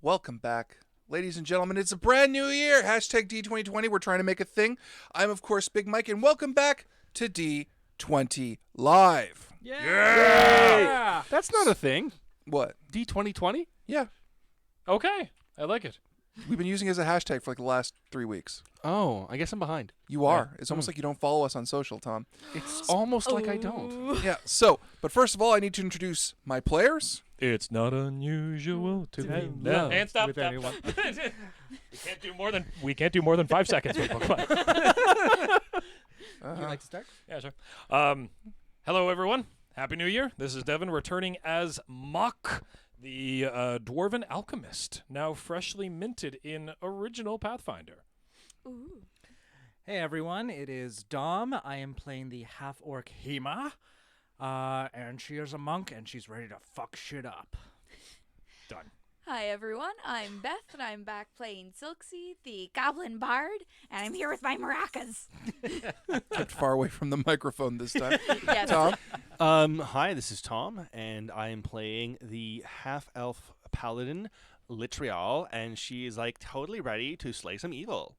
Welcome back, ladies and gentlemen. It's a brand new year. Hashtag D2020. We're trying to make a thing. I'm, of course, Big Mike, and welcome back to D20 Live. Yeah! That's not a thing. What? D2020? Yeah. Okay, I like it. We've been using it as a hashtag for like the last 3 weeks. Oh, I guess I'm behind. You are. It's almost like you don't follow us on social, Tom. It's almost like I don't. Yeah, but first of all, I need to introduce my players. It's not unusual to be have love love and stop. with anyone. we can't do more than 5 seconds. Would you like to start? Yeah, sure. Hello, everyone. Happy New Year. This is Devin returning as Mock, the Dwarven Alchemist, now freshly minted in original Pathfinder. Ooh. Hey everyone, it is Dom. I am playing the half-orc Hema, and she is a monk, and she's ready to fuck shit up. Done. Hi everyone, I'm Beth, and I'm back playing Silksy, the Goblin Bard, and I'm here with my maracas. Kept far away from the microphone this time. Yeah, Tom? Hi, this is Tom, and I am playing the half-elf paladin, Litrial, and she is like totally ready to slay some evil.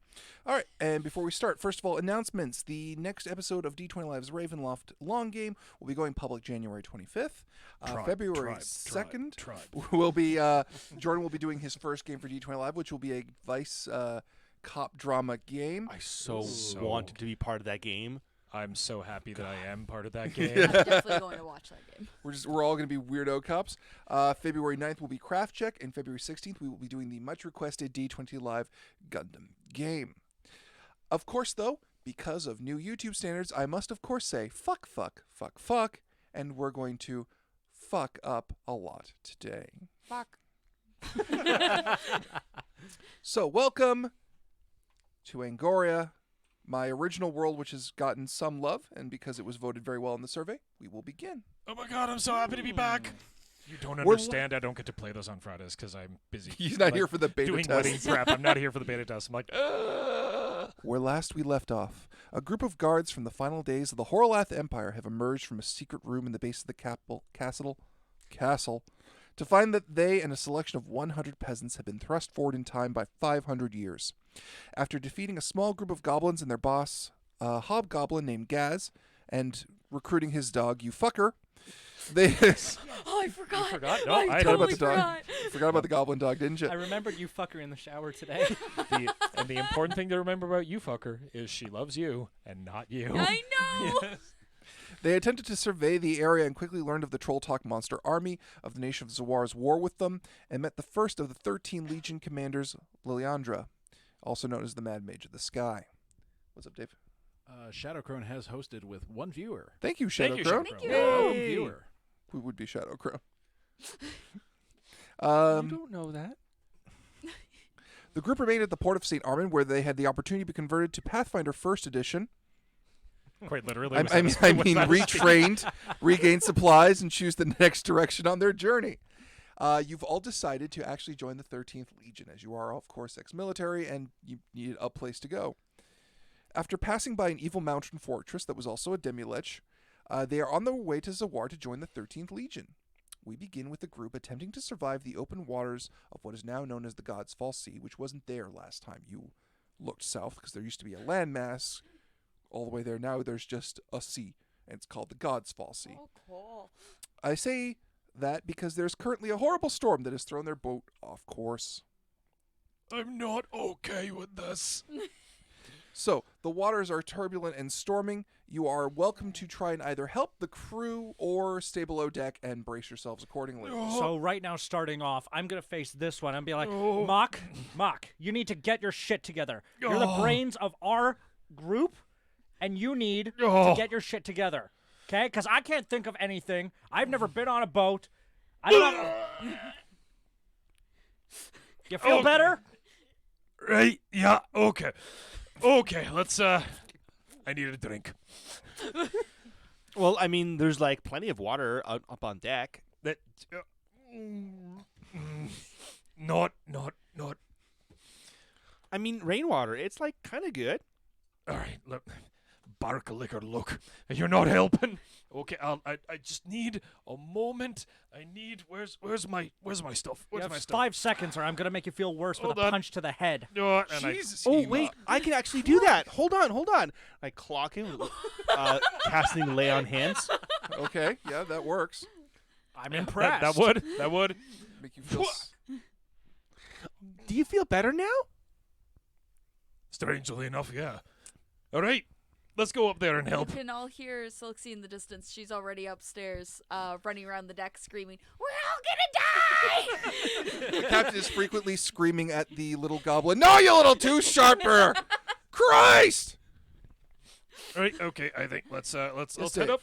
All right, and before we start, first of all, announcements. The next episode of D20 Live's Ravenloft Long Game will be going public January 25th. February 2nd will be, Jordan will be doing his first game for D20 Live, which will be a Vice cop drama game. I so wanted to be part of that game. I'm so happy that I am part of that game. I'm definitely going to watch that game. We're all going to be weirdo cops. February 9th will be Craft Check, and February 16th we will be doing the much requested D20 Live Gundam game. Of course, though, because of new YouTube standards, I must of course say fuck, and we're going to fuck up a lot today. Fuck. So, welcome to Angoriah, my original world, which has gotten some love, and because it was voted very well in the survey, we will begin. Oh my god, I'm so happy to be back. You don't We're understand. I don't get to play those on Fridays because I'm busy. He's not here for the beta doing test. wedding prep. I'm not here for the beta test. I'm like, Where last we left off, a group of guards from the final days of the Horlath Empire have emerged from a secret room in the base of the castle to find that they and a selection of 100 peasants have been thrust forward in time by 500 years. After defeating a small group of goblins and their boss, a hobgoblin named Gaz, and recruiting his dog, You Fucker, they... Oh, I forgot. You forgot? No, I I totally about the dog. forgot. Forgot about the goblin dog, didn't you? I remembered you fucker in the shower today. and the important thing to remember about you, fucker, is she loves you and not you. I know. Yes. They attempted to survey the area and quickly learned of the Troll Talk monster army of the nation of Zawar's war with them, and met the first of the 13 Legion commanders, Liliandra, also known as the Mad Mage of the Sky. What's up, Dave? Shadowcrone has hosted with one viewer. Thank you, Thank you, Shadowcrone. Thank you. Welcome, viewer. Who would be Shadowcrone? You don't know that. The group remained at the port of St. Armand, where they had the opportunity to be converted to Pathfinder First Edition. Quite literally. I mean, retrained, regain supplies, and choose the next direction on their journey. You've all decided to actually join the 13th Legion, as you are, of course, ex-military, and you needed a place to go. After passing by an evil mountain fortress that was also a demi-lich, they are on their way to Zawar to join the 13th Legion. We begin with the group attempting to survive the open waters of what is now known as the God's Fall Sea, which wasn't there last time you looked south, because there used to be a landmass all the way there. Now there's just a sea, and it's called the God's Fall Sea. Oh, cool. I say that because there's currently a horrible storm that has thrown their boat off course. I'm not okay with this. So, the waters are turbulent and storming. You are welcome to try and either help the crew or stay below deck and brace yourselves accordingly. So right now, starting off, I'm going to face this one and be like, Mock, you need to get your shit together. You're the brains of our group, and you need to get your shit together. Okay? Because I can't think of anything. I've never been on a boat. I don't know. You feel better? Right? Yeah. Okay. Okay. Let's. I need a drink. Well, I mean, there's like plenty of water up on deck. That. Not. I mean, rainwater. It's like kind of good. All right. Look. bark liquor look. You're not helping. Okay, I just need a moment. I need where's my stuff? You Where's have my stuff? 5 seconds, or I'm gonna make you feel worse with Hold a on. punch to the head. No, and Jesus. Oh, Hema. wait. I can actually do that. Hold on. I clock him, casting Lay on Hands. Okay, yeah, that works. I'm that impressed. that would. Make you feel. Do you feel better now? Strangely enough, yeah. All right, let's go up there and help. You can all hear Silksy in the distance. She's already upstairs, running around the deck screaming, "We're all gonna die!" The captain is frequently screaming at the little goblin, "No, you little too sharper! Christ!" All right, okay. I think let's Yes, head Dave. up.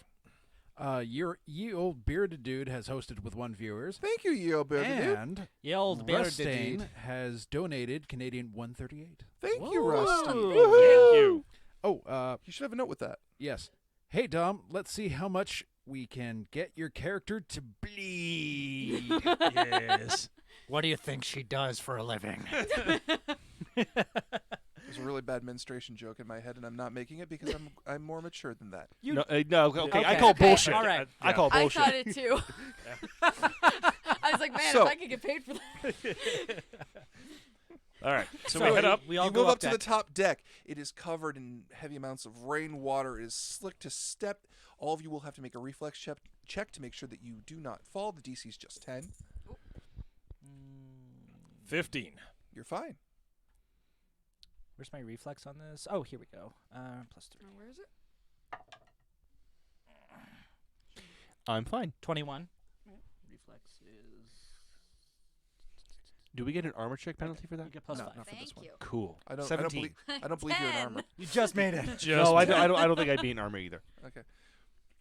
Ye old bearded dude has hosted with 1 viewers. Thank you, Yo Bearded. And Ye old bearded Rustain dude. has donated Canadian 138. Thank you, Rusty. Thank you. Oh, You should have a note with that. yes. Hey, Dom, let's see how much we can get your character to bleed. Yes. What do you think she does for a living? There's a really bad menstruation joke in my head, and I'm not making it because I'm more mature than that. No, okay. I Okay. call Okay, bullshit. all right. I call I bullshit. thought it too. I was like, man, So- if I could get paid for that. All right, so So we head up. We all You go move up to deck. the top deck. It is covered in heavy amounts of rainwater. It is slick to step. All of you will have to make a reflex check to make sure that you do not fall. The DC is just 10. 15. You're fine. Where's my reflex on this? Oh, here we go. +3. Where is it? I'm fine. 21. Reflex is. Do we get an armor check penalty for that? You get +5. No, not for this Thank one. you. Cool. I don't 17. believe I don't believe you're in 10. armor. You just made it. Just No, I don't think I'd be in armor either. Okay.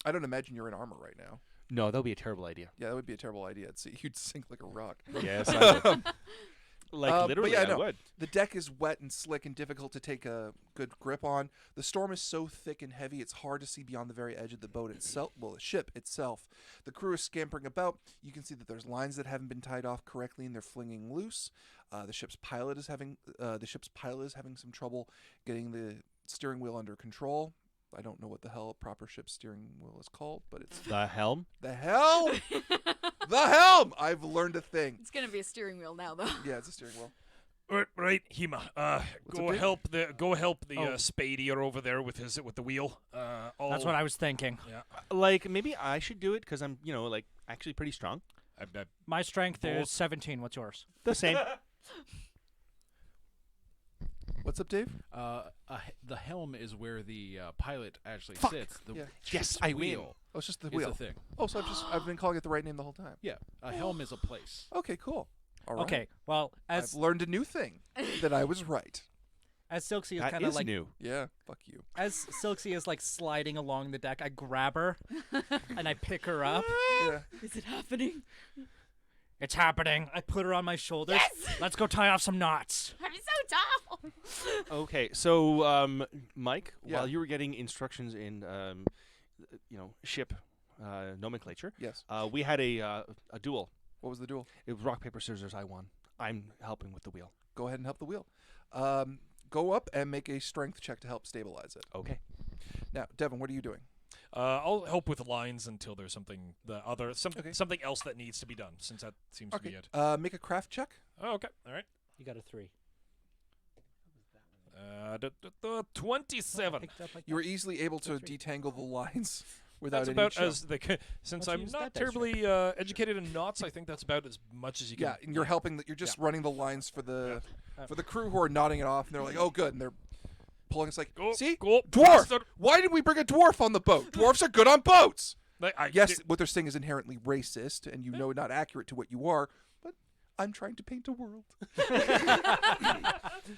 I don't imagine you're in armor right now. No, that would be a terrible idea. Yeah, that would be a terrible idea. You'd sink like a rock. Yes, I would. Like, but literally, yeah, I no. would. The deck is wet and slick and difficult to take a good grip on. The storm is so thick and heavy it's hard to see beyond the very edge of the boat itself, well, the ship itself. The crew is scampering about. You can see that there's lines that haven't been tied off correctly and they're flinging loose. The ship's pilot is having some trouble getting the steering wheel under control. I don't know what the hell a proper ship steering wheel is called, but it's The helm? the helm. The helm. I've learned a thing. It's gonna be a steering wheel now, though. Yeah, it's a steering wheel. Right, Hema. What's Go up, Dave? help the Oh. Spadier over there with the wheel. That's what I was thinking. Yeah. Like, maybe I should do it because I'm, like, actually pretty strong. I bet. My strength Both. is 17. What's yours? The same. What's up, Dave? The helm is where the pilot actually Fuck. sits. The Yeah. Yes, ship's I win. wheel Oh, it's just the is wheel. a thing. Oh, so I've been calling it the right name the whole time. Yeah, a helm is a place. Okay, cool. All right. Okay. Well, I've as learned a new thing that I was right. Silksy is That kind of is like new. Yeah, fuck you. as Silksy is like sliding along the deck, I grab her and I pick her up. Yeah. Is it happening? It's happening. I put her on my shoulders. Yes! Let's go tie off some knots. I'm so tall. Okay, so, Mike, Yeah. while you were getting instructions in, ship nomenclature, Yes. we had a duel. What was the duel? It was rock, paper, scissors. I won. I'm helping with the wheel. Go ahead and help the wheel. Go up and make a strength check to help stabilize it. Okay. Now, Devin, what are you doing? I'll help with lines until there's something Okay. something else that needs to be done, since that seems to be Okay. it. Make a craft check. Oh, okay. All right. You got a 3. 27. Picked up like You were easily able to detangle the lines without That's any about trouble. as since Why don't you I'm use not that dice terribly educated in knots. I think that's about as much as you can. Yeah, and you're helping. You're just running the lines for the Yeah. for the crew who are knotting it off, and they're like, "Oh, good," and they're pulling. It's like, Go, see, go, dwarf. bastard. Why did we bring a dwarf on the boat? Dwarfs are good on boats. Yes, Di- what they're saying is inherently racist, and you know not accurate to what you are. But I'm trying to paint a world.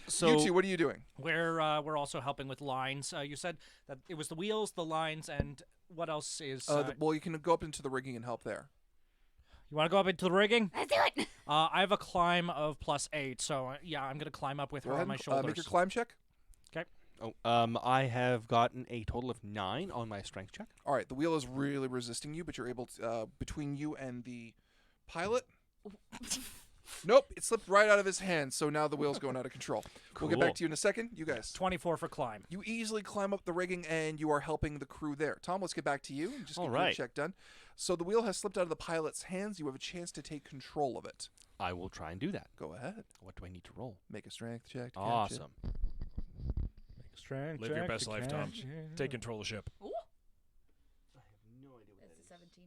So, You two, what are you doing? We're also helping with lines. You said that it was the wheels, the lines, and what else is? Well, you can go up into the rigging and help there. You want to go up into the rigging? Let's do it. I have a climb of +8, so yeah, I'm gonna climb up with Go her ahead on my and, shoulders. make your climb check. I have gotten a total of 9 on my strength check. All right, the wheel is really resisting you, but you're able to between you and the pilot. Nope, it slipped right out of his hand, so now the wheel's going out of control. We'll get back Cool. to you in a second. You guys. 24 for climb. You easily climb up the rigging, and you are helping the crew there. Tom, let's get back to you and just get All your right. check done. So the wheel has slipped out of the pilot's hands. You have a chance to take control of it. I will try and do that. Go ahead. What do I need to roll? Make a strength check. To catch it. Awesome. Strength Live your check best to life, Tom. catch it. Take control of ship. Ooh, I have no idea what that's a 17.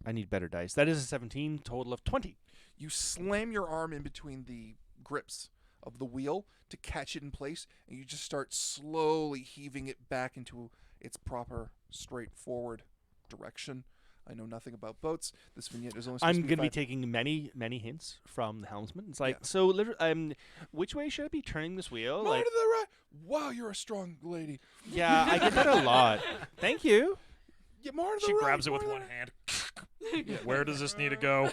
I need better dice. That is a 17, total of 20. You slam your arm in between the grips of the wheel to catch it in place, and you just start slowly heaving it back into its proper, straightforward direction. I know nothing about boats. This vignette is only supposed I'm to going to be five- taking many hints from the helmsman. It's like, Yeah. so literally, which way should I be turning this wheel? More Like, to the right. Wow, you're a strong lady. yeah, I get that a lot. Thank you. Yeah, more to the She right. grabs it more with to the one right. hand. Where does this need to go?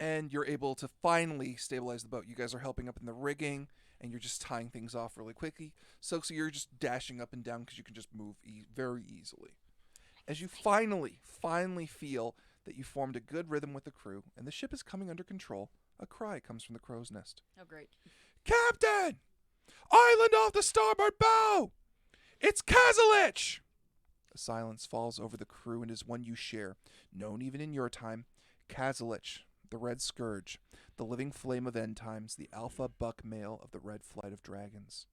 And you're able to finally stabilize the boat. You guys are helping up in the rigging, and you're just tying things off really quickly. So you're just dashing up and down because you can just move very easily. As you finally feel that you formed a good rhythm with the crew, and the ship is coming under control, a cry comes from the crow's nest. Oh, great. Captain! Island off the starboard bow! It's Kazalich! A silence falls over the crew and is one you share, known even in your time, Kazalich, the Red Scourge, the living flame of end times, the alpha buck male of the Red Flight of Dragons.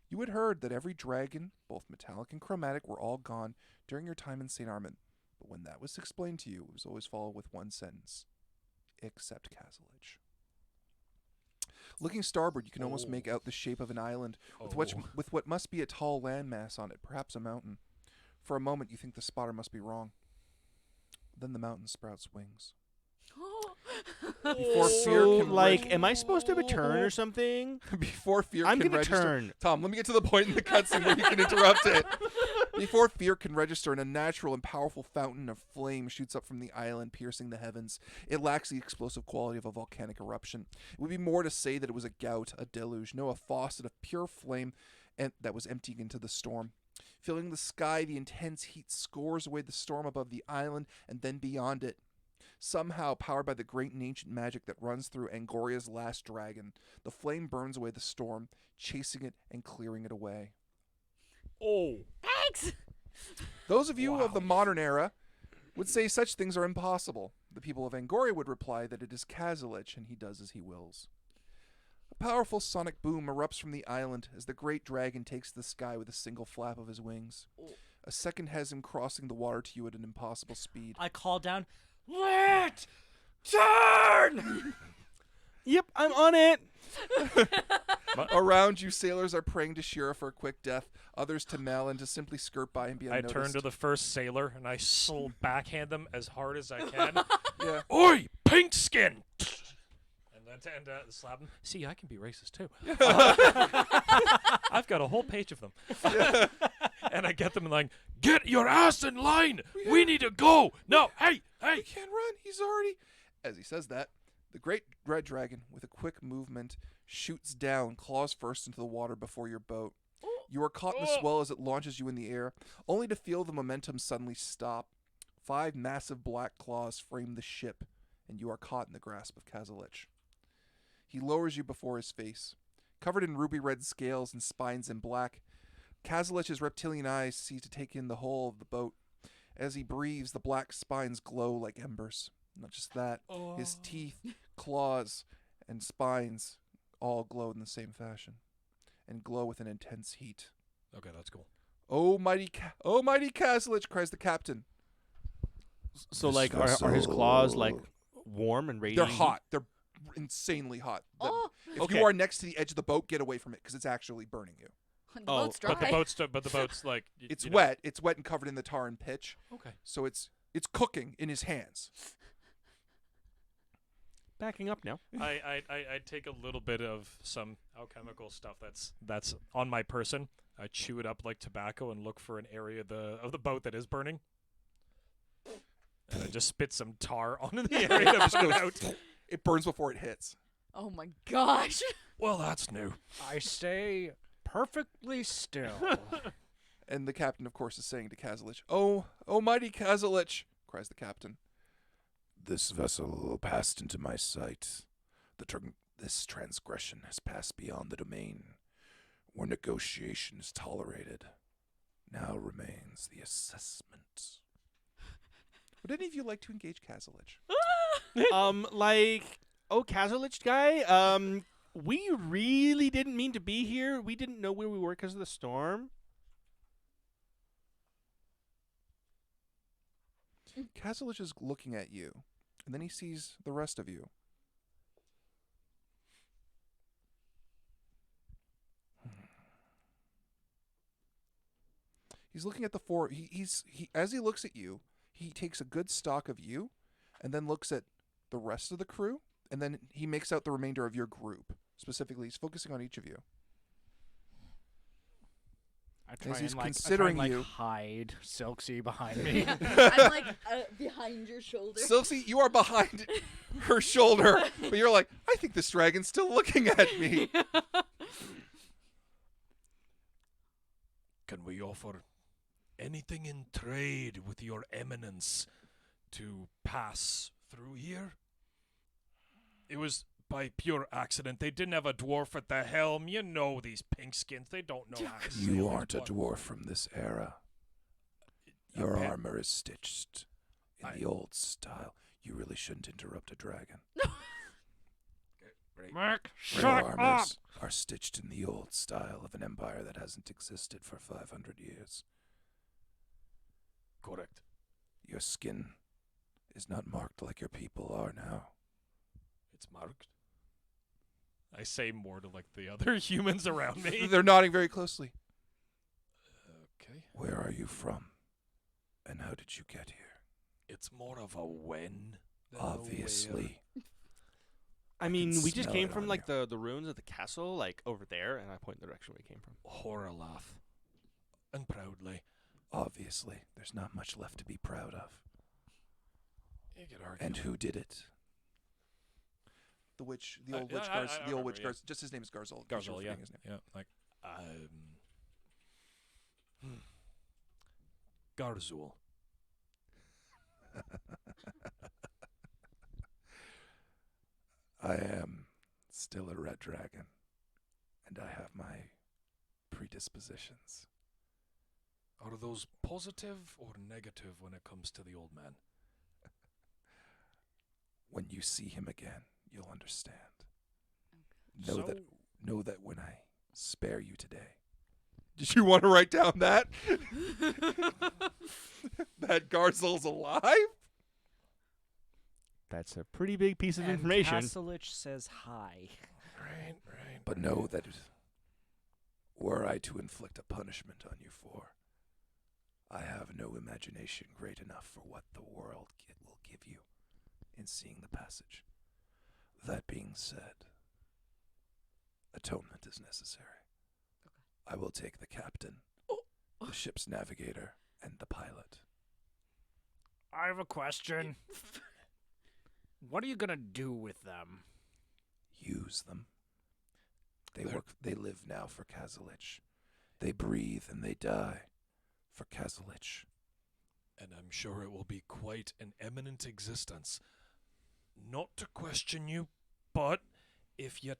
You had heard that every dragon, both metallic and chromatic, were all gone during your time in St. Armand, but when that was explained to you, it was always followed with one sentence. Except Kazalich. Looking starboard, you can almost make out the shape of an island with what must be a tall landmass on it, perhaps a mountain. For a moment, you think the spotter must be wrong. Then the mountain sprouts wings. Before fear So, can like, am I supposed to return or something? Before fear I'm can gonna register. turn. Tom, let me get to the point in the cutscene where you can interrupt it. Before fear can register, an unnatural and powerful fountain of flame shoots up from the island, piercing the heavens. It lacks the explosive quality of a volcanic eruption. It would be more to say that it was a gout, a deluge, no, a faucet of pure flame that was emptying into the storm. Filling the sky, the intense heat scores away the storm above the island and then beyond it. Somehow, powered by the great and ancient magic that runs through Angoriah's last dragon, the flame burns away the storm, chasing it and clearing it away. Oh. Thanks! Those of you of the modern era would say such things are impossible. The people of Angoriah would reply that it is Kazalich and he does as he wills. A powerful sonic boom erupts from the island as the great dragon takes the sky with a single flap of his wings. A second has him crossing the water to you at an impossible speed. I call down, Lit! Turn! Yep, I'm on it. Around you, sailors are praying to Shira for a quick death, others to Mel and to simply skirt by and be I unnoticed. turn to the first sailor and I backhand them as hard as I can. Yeah. Oi, pink skin! And slap them. See, I can be racist too. I've got a whole page of them. And I get them and like, get your ass in line. We need to go. No, hey. He can't run. He's already... As he says that, the great red dragon, with a quick movement, shoots down, claws first into the water before your boat. You are caught in the swell as it launches you in the air, only to feel the momentum suddenly stop. 5 massive black claws frame the ship, and you are caught in the grasp of Kazalich. He lowers you before his face. Covered in ruby-red scales and spines in black, Kazalich's reptilian eyes seem to take in the whole of the boat. As he breathes, the black spines glow like embers. Not just that, his teeth, claws, and spines all glow in the same fashion, and glow with an intense heat. Okay, that's cool. Oh, mighty Kazalich, cries the captain. So, like, are his claws, like, warm and radiating? They're hot. They're insanely hot. If Okay. you are next to the edge of the boat, get away from it because it's actually burning you. The boat's dry. But the boat's like It's you know. wet. It's wet and covered in the tar and pitch. Okay. So it's cooking in his hands. Backing up now. I take a little bit of some alchemical stuff that's on my person. I chew it up like tobacco and look for an area of the boat that is burning. And I just spit some tar onto the area to put it out. It burns before it hits. Oh my gosh. Well, that's new. I stay perfectly still. And the captain, of course, is saying to Kazalich, "Oh, mighty Kazalich," cries the captain. This vessel passed into my sight. This transgression has passed beyond the domain where negotiation is tolerated. Now remains the assessment. Would any of you like to engage Kazalich? Kazalich guy, we really didn't mean to be here. We didn't know where we were because of the storm. Kazalich is looking at you, and then he sees the rest of you. He's looking at the four. As he looks at you, he takes a good stock of you, and then looks at the rest of the crew, and then he makes out the remainder of your group. Specifically, he's focusing on each of you. I try As he's and considering like, you. hide Silksy behind me. I'm like behind your shoulder. Silksy, you are behind her shoulder, but you're like, I think this dragon's still looking at me. Can we offer anything in trade with your eminence to pass through here? It was by pure accident. They didn't have a dwarf at the helm. You know these pinkskins. They don't know how to sail. You aren't a dwarf from this era. Your armor is stitched in the old style. You really shouldn't interrupt a dragon. Mark, Your shut up! armors are stitched in the old style of an empire that hasn't existed for 500 years. Correct. Your skin is not marked like your people are now. It's marked. I say more to like the other humans around me. They're nodding very closely. Okay. Where are you from? And how did you get here? It's more of a when than a Obviously. I mean, we just smell came it from on like the ruins of the castle, like over there, and I point in the direction we came from. Horror laugh. And proudly. Obviously. There's not much left to be proud of. You could argue. And who did it? The witch, the old witch, I the old remember, witch, yeah. just his name is Garzol. Garzol, yeah. His name. Yeah, like, Garzul. I am still a red dragon, and I have my predispositions. Are those positive or negative when it comes to the old man? When you see him again, you'll understand. So- Know that when I spare you today. Did you want to write down that? That Garzol's alive? That's a pretty big piece of And information. Kazalich says hi. Right. But know that were I to inflict a punishment on you for, I have no imagination great enough for what the world will give you in seeing the passage. That being said, atonement is necessary. I will take the captain, the ship's navigator, and the pilot. I have a question. What are you gonna do with them? Use them. They live now for Kazalich. They breathe and they die for Kazalich. And I'm sure it will be quite an eminent existence. Not to question you, but if you...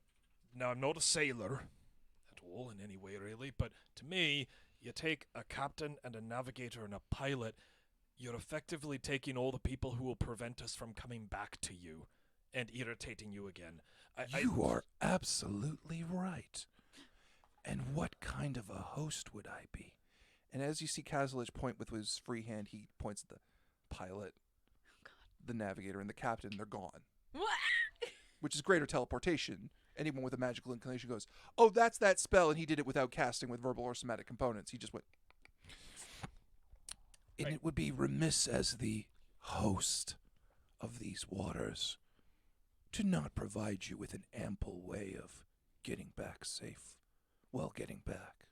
Now, I'm not a sailor at all in any way, really, but to me, you take a captain and a navigator and a pilot, you're effectively taking all the people who will prevent us from coming back to you and irritating you again. You are absolutely right. And what kind of a host would I be? And as you see Kazalich point with his free hand, he points at the pilot, the navigator, and the captain. They're gone. What? Which is greater teleportation. Anyone with a magical inclination goes, oh, that's that spell, and he did it without casting with verbal or somatic components. He just went. And it would be remiss as the host of these waters to not provide you with an ample way of getting back safe while getting back.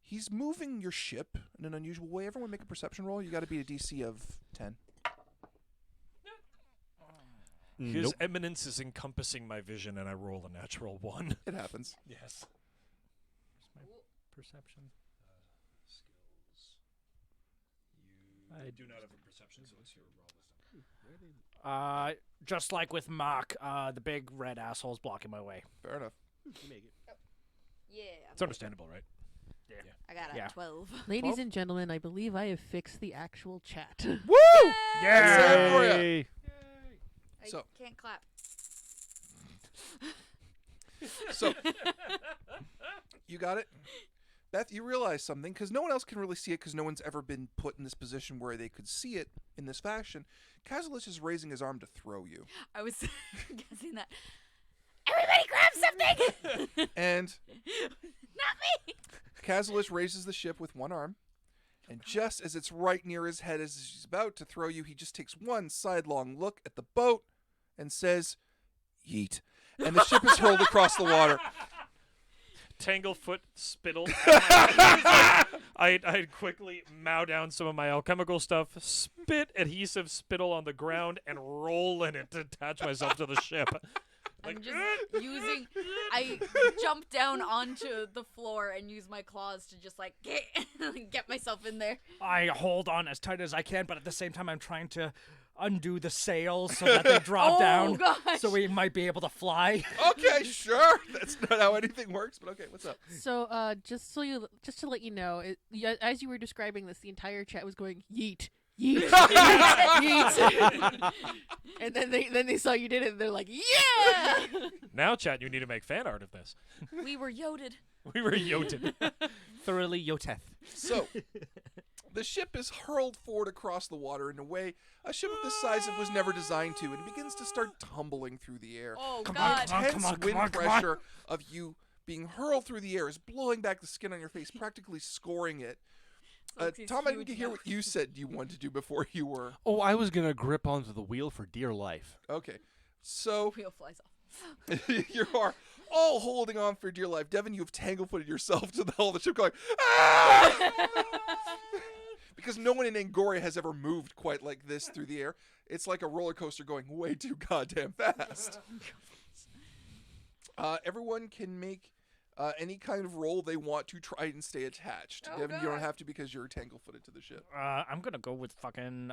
He's moving your ship in an unusual way. Everyone make a perception roll. You got to beat a DC of 10. His Nope. eminence is encompassing my vision, and I roll a natural 1. It happens. Yes. Perception. Skills. I do not have a perception, so it's your raw wisdom. Just like with Mock, the big red asshole's blocking my way. Fair enough. Yeah. It's understandable, right? I got a Yeah. 12. Ladies and gentlemen, I believe I have fixed the actual chat. Woo! Yeah. Yay. I So- can't clap. So, you got it? Beth, you realize something, because no one else can really see it, because no one's ever been put in this position where they could see it in this fashion. Kazulich is raising his arm to throw you. I was guessing that. Everybody grab something! And Not me! Kazulich raises the ship with one arm, and just as it's right near his head as he's about to throw you, he just takes one sidelong look at the boat and says, "Yeet." And the ship is hurled across the water. Tanglefoot spittle. I'd quickly mow down some of my alchemical stuff, spit adhesive spittle on the ground, and roll in it to attach myself to the ship. I'm just using. I jump down onto the floor and use my claws to just like get myself in there. I hold on as tight as I can, but at the same time, I'm trying to undo the sails so that they drop down, gosh. so we might be able to fly. Okay, sure. That's not how anything works, but okay, what's up? So, just to let you know, as you were describing this, the entire chat was going yeet, yeet, yeet, yeet. And then they saw you did it, and they're like, yeah. Now, chat, you need to make fan art of this. We were yoded. We were yoted. Thoroughly Yoteth. So, the ship is hurled forward across the water in a way a ship of this size was never designed to, and it begins to start tumbling through the air. Oh Come God! on, Intense wind come on. pressure of you being hurled through the air is blowing back the skin on your face, practically scoring it. Sophie's Tom, I didn't huge hear mouth. what you said you wanted to do before you were. Oh, I was gonna grip onto the wheel for dear life. Okay. So, Wheel flies off. you are all holding on for dear life. Devin, you have tangle-footed yourself to the hull of the ship going, "Ah!" Because no one in Angoriah has ever moved quite like this through the air. It's like a roller coaster going way too goddamn fast. Everyone can make any kind of roll they want to try and stay attached. Oh, Devin, you don't God. have to because you're tangle-footed to the ship. I'm gonna go with fucking.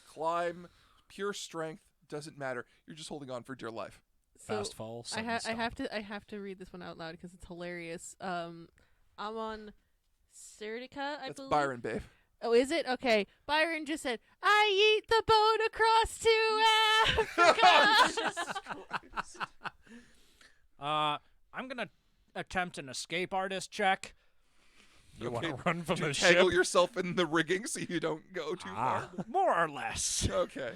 Climb, pure strength, doesn't matter. You're just holding on for dear life. So Fast fall. I Sudden I have to read this one out loud because it's hilarious. I'm on Serdica, I That's believe. Byron, babe. Oh, is it? Okay. Byron just said, "I eat the boat across to Africa." I'm gonna attempt an escape artist check. You want Okay, to run from Do you the ship? tangle yourself in the rigging so you don't go too far? More or less. Okay.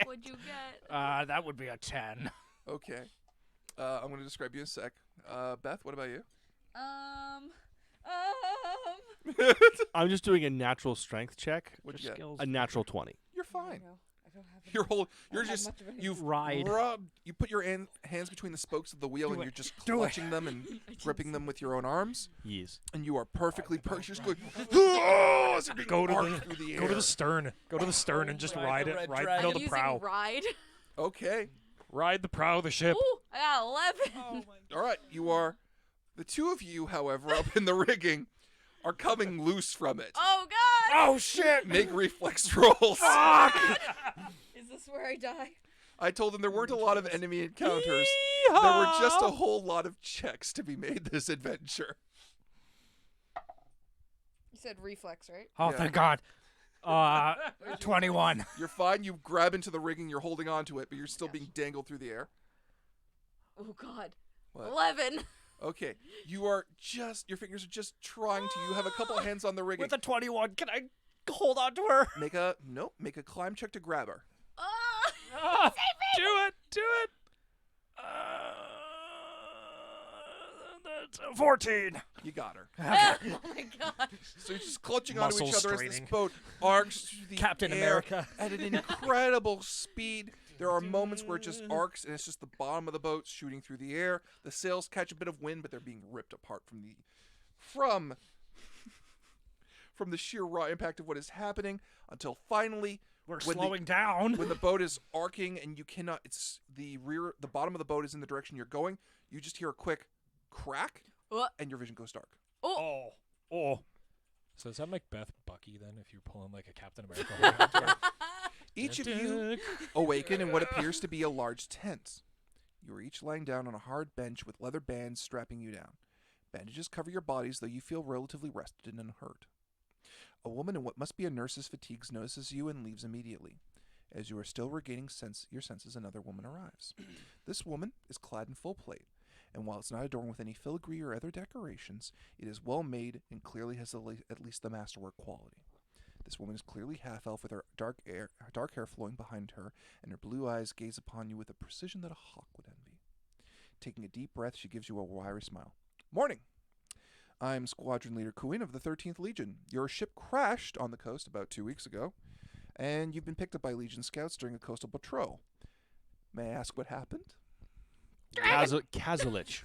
What'd you get? That would be a 10. Okay. I'm going to describe you in a sec. Beth, what about you? I'm just doing a natural strength check. What'd you get? Skills. A natural 20. You're fine. I don't have. You're have just much of any- you've Ride. you put your hands between the spokes of the wheel and you're just clutching them and gripping them with your own arms, Yes. and you are perfectly perched. You're just going, "Oh!" as you're being Go to arced through the air. Go to the stern. Go to the stern and just Ride ride the it. red Right, dragon. no, I'm the using prow. ride. Okay. Ride the prow of the ship. Ooh, I got 11. All right. You are the two of you, however, up in the rigging, are coming loose from it. Oh God! Oh shit! Make reflex rolls. Is this where I die? I told them there weren't a lot of enemy encounters. There were just a whole lot of checks to be made this adventure. You said reflex, right? Oh Yeah. thank God. 21. You're fine. You grab into the rigging. You're holding on to it, but you're still being dangled through the air. Oh God. What? 11. Okay. You are just, your fingers are just trying to, you have a couple hands on the rigging. With a 21, can I hold on to her? Make a climb check to grab her. Oh, Do it. Do it. That's 14. You got her. oh my God. So you're just clutching onto each Muscle other as this straining. boat arcs through the Captain air America. at an incredible speed. There are moments where it just arcs and it's just the bottom of the boat shooting through the air. The sails catch a bit of wind, but they're being ripped apart from the sheer raw impact of what is happening until finally We're when slowing down. when the boat is arcing and you cannot, it's the bottom of the boat is in the direction you're going. You just hear a quick crack What? and your vision goes dark. Oh. Oh. So does that make Beth Bucky then if you're pulling like a Captain America? around her? Each of you awaken in what appears to be a large tent. You are each lying down on a hard bench with leather bands strapping you down. Bandages cover your bodies, though you feel relatively rested and unhurt. A woman in what must be a nurse's fatigues notices you and leaves immediately. As you are still regaining your senses, another woman arrives. This woman is clad in full plate, and while it's not adorned with any filigree or other decorations, it is well made and clearly has at least the masterwork quality. This woman is clearly half-elf with her dark hair flowing behind her, and her blue eyes gaze upon you with a precision that a hawk would envy. Taking a deep breath, she gives you a wiry smile. Morning! I'm Squadron Leader Kuin of the 13th Legion. Your ship crashed on the coast about 2 weeks ago, and you've been picked up by Legion scouts during a coastal patrol. May I ask what happened? Kazulich.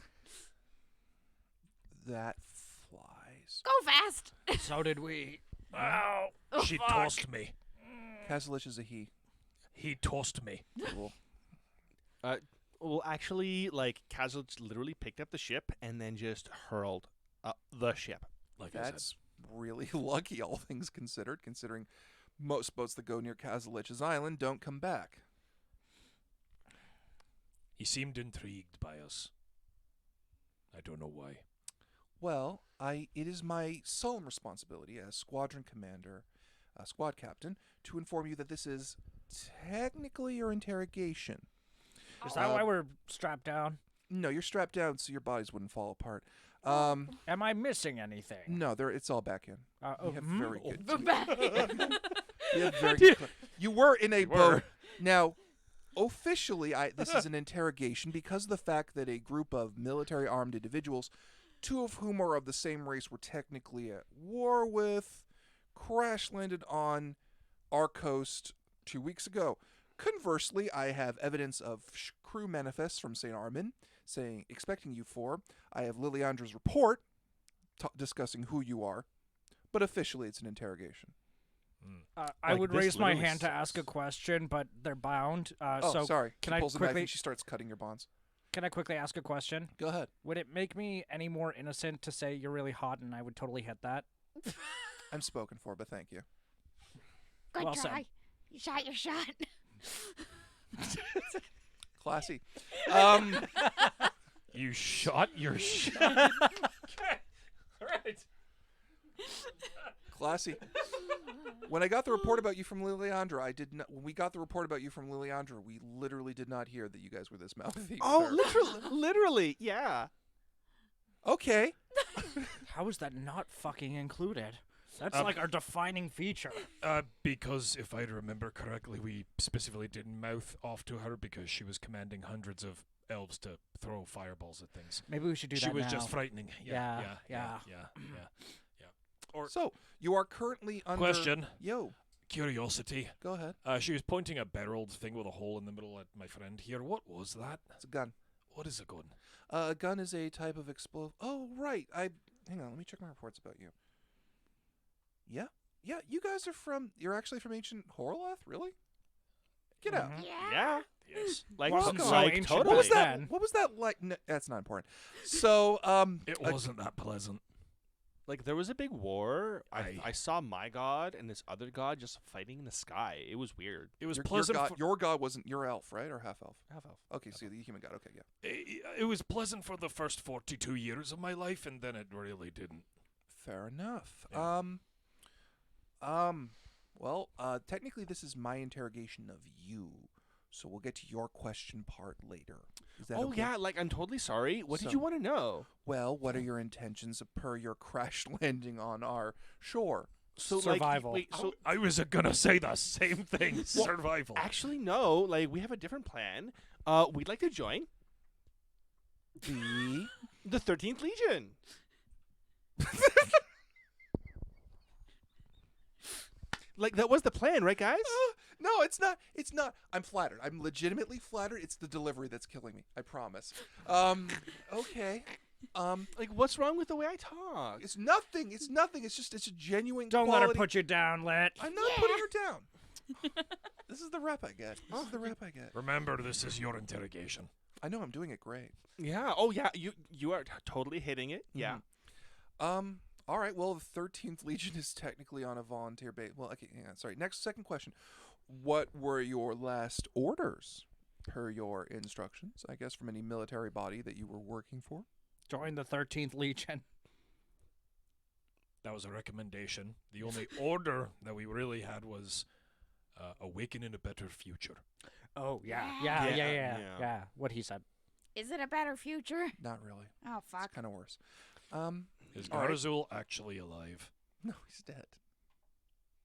That flies. Go fast. So did we. Ow! Oh, She fuck. tossed me. Kazulich is a he. He tossed me. Cool. Well, actually, like, Kazulich literally picked up the ship and then just hurled the ship. Like I said. That's really lucky, all things considered, considering most boats that go near Kazulich's island don't come back. He seemed intrigued by us. I don't know why. Well, it is my solemn responsibility as squadron commander, squad captain, to inform you that this is technically your interrogation. Is that why we're strapped down? No, you're strapped down so your bodies wouldn't fall apart. Am I missing anything? No, it's all back in. You have very good. The back. You have very good. You were in a boat. Now, officially, this is an interrogation because of the fact that a group of military armed individuals, two of whom are of the same race, were technically at war with, crash landed on our coast 2 weeks ago. Conversely, I have evidence of crew manifests from St. Armand expecting you for. I have Liliandra's report discussing who you are, but officially it's an interrogation. I Like, would this raise my literally hand to ask a question, but they're bound. So sorry. can She I pulls a knife quickly and she starts cutting your bonds. can I quickly ask a question? Go ahead. Would it make me any more innocent to say you're really hot and I would totally hit that? I'm spoken for, but thank you. Good Well said. try. You shot your shot. Classy. You shot your shot. Okay. All right. Classy. When I got the report about you from Liliandra, when we got the report about you from Liliandra, we literally did not hear that you guys were this mouthy. Oh, literally, yeah. Okay. How is that not fucking included? That's Um, like our defining feature. Because if I remember correctly, we specifically didn't mouth off to her because she was commanding hundreds of elves to throw fireballs at things. Maybe we should do She that was now. just frightening. Yeah. Yeah. Or So, you are currently under... question, Yo, curiosity. go ahead. She was pointing a barreled thing with a hole in the middle at my friend here. What was that? It's a gun. What is a gun? A gun is a type of explosive... Oh, right. Hang on, let me check my reports about you. Yeah? Yeah, you guys are from... You're actually from ancient Horloth? Really? Get out. Yeah. Yes. Like, Wasn't so like ancient totally. What was back that? then. What was that like? No, that's not important. So, It wasn't that pleasant. Like, there was a big war. Aye. I saw my god and this other god just fighting in the sky. It was weird. It was your pleasant. god, for, your god wasn't your elf, right? Or half elf? Half elf. Okay, so the human god. Okay, yeah. it was pleasant for the first 42 years of my life, and then it really didn't. Fair enough. Yeah. Well, technically this is my interrogation of you, so we'll get to your question part later. Is that Oh, okay? yeah, like, I'm totally sorry. What So- did you want to know? Well, what are your intentions per your crash landing on our shore? So, Survival. Like, wait, so I was gonna say the same thing. Survival. actually, no. Like, we have a different plan. We'd like to join the 13th Legion. Like, that was the plan, right, guys? No, it's not. It's not. I'm flattered. I'm legitimately flattered. It's the delivery that's killing me. I promise. Okay. Like, what's wrong with the way I talk? It's nothing. It's nothing. It's just. It's a genuine. Don't let her quality. put you down, Lit. I'm not putting her down. This is the rep I get. This is the rep I get. Remember, this is your interrogation. I know. I'm doing it great. Yeah. Oh, yeah. You are totally hitting it. Yeah. All All right. Well, the 13th Legion is technically on a volunteer base. Well, okay. Hang on. Sorry. Second question. What were your last orders per your instructions? I guess from any military body that you were working for. Join the 13th Legion. That was a recommendation. The only order that we really had was awaken in a better future. Oh, yeah. Yeah. What he said. Is it a better future? Not really. Oh, fuck. It's kind of worse. Is All right. Garzul actually alive? No, he's dead.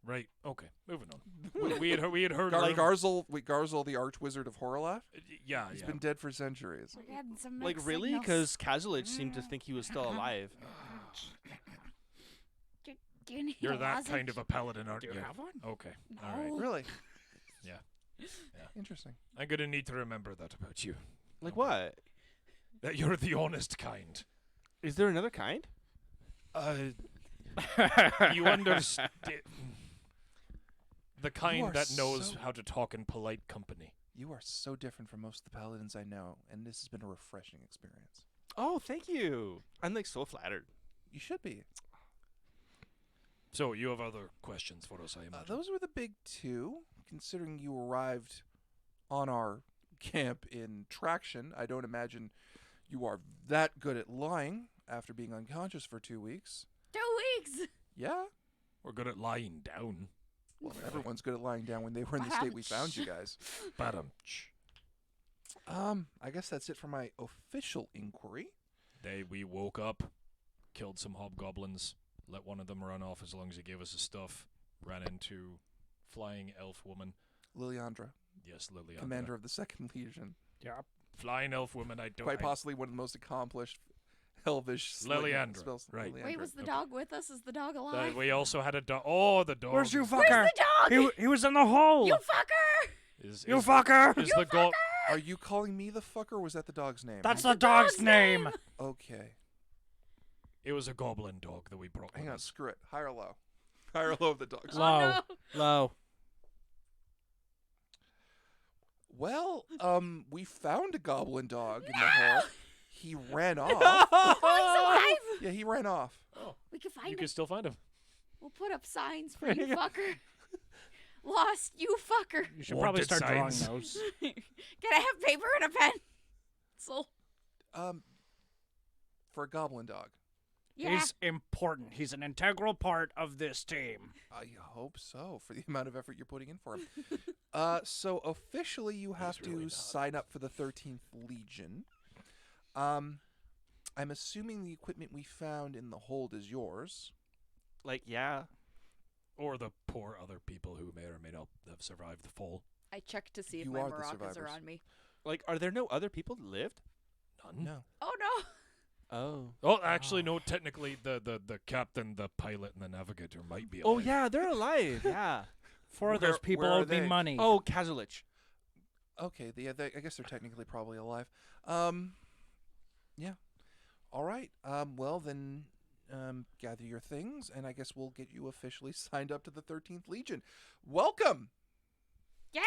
Right. Okay. Moving on. we had heard. Garzel, the Archwizard of Horrorlaugh. Yeah. He's Yeah. been dead for centuries. We're getting some Like, mixed really? signals. Because Kazulich seemed to think he was still alive. Do you need You're a that lozenge? kind of a paladin, aren't Do you? you have one? Okay. All right. No. Really? Yeah. Interesting. I'm gonna need to remember that about you. Like what? That you're the honest kind. Is there another kind? You understand. The You kind are that knows so- how to talk in polite company. You are so different from most of the paladins I know, and this has been a refreshing experience. Oh, thank you. I'm like so flattered. You should be. So you have other questions for us, I imagine. Those were the big two. Considering you arrived on our camp in Traction, I don't imagine you are that good at lying after being unconscious for 2 weeks. 2 weeks. Yeah? We're good at lying down. Well, everyone's good at lying down when they were in the state we found you guys. Badumch. I guess that's it for my official inquiry. We woke up, killed some hobgoblins, let one of them run off as long as he gave us his stuff, ran into flying elf woman. Liliandra, Yes, Liliandra. commander of the 2nd Legion. Yep. Flying elf woman, I don't... Quite possibly one of the most accomplished elvish Liliandra, spells. right. Wait, was the Okay. dog with us? Is the dog alive? we also had a dog. Oh, the dog. Where's you Where's fucker? the dog? He was in the hole. You fucker! Is You fucker. Is the dog... Are you calling me the fucker, or was that the dog's name? That's the the dog's dog's name. name. Okay. It was a goblin dog that we brought Hang with on, us. screw it. High or low? High or low of the dog's name? Low. Oh, no. Low. Well, we found a goblin dog in the hole. He ran off. Oh, he's alive! Yeah, he ran off. We can find You him. can still find him. We'll put up signs for you fucker. Lost, you fucker. You should probably Wanted start drawing signs. those. Can I have paper and a pen? So, For a goblin dog. yeah. He's important. He's an integral part of this team. I hope so, for the amount of effort you're putting in for him. So officially, you have really to not. sign up for the 13th Legion. I'm assuming the equipment we found in the hold is yours. Like, yeah. Or the poor other people who may or may not have survived the fall. I checked to see if You my are the maracas are survivors. on me. Like, are there no other people that lived? None. No. Oh no. Oh. Oh, actually, no. Technically, the captain, the pilot, and the navigator might be Oh, alive. yeah, they're alive. Yeah. Four of those Where- people where are owed me they? money. Oh, Kazulich. Okay, I guess they're technically probably alive. Yeah. All right. Well, then, gather your things, and I guess we'll get you officially signed up to the 13th Legion. Welcome! Yay!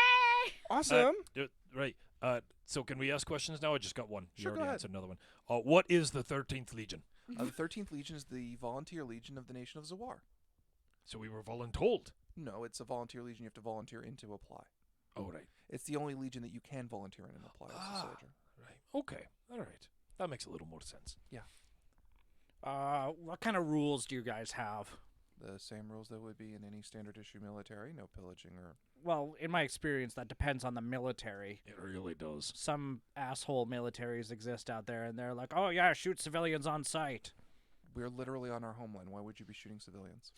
Awesome. Right. So can we ask questions now? I just got one. You Sure, go already ahead. answered another one. What is the 13th Legion? The 13th Legion is the volunteer legion of the nation of Zawar. So we were voluntold. No, it's a volunteer legion you have to volunteer in to apply. Oh, right. It's the only legion that you can volunteer in and apply as a soldier. Right. Okay. All right. That makes a little more sense. What kind of rules do you guys have? The same rules that would be in any standard issue military, no pillaging or... Well, in my experience, that depends on the military. It really does. Some asshole militaries exist out there, and they're like, "Oh yeah, shoot civilians on sight." We're literally on our homeland. Why would you be shooting civilians?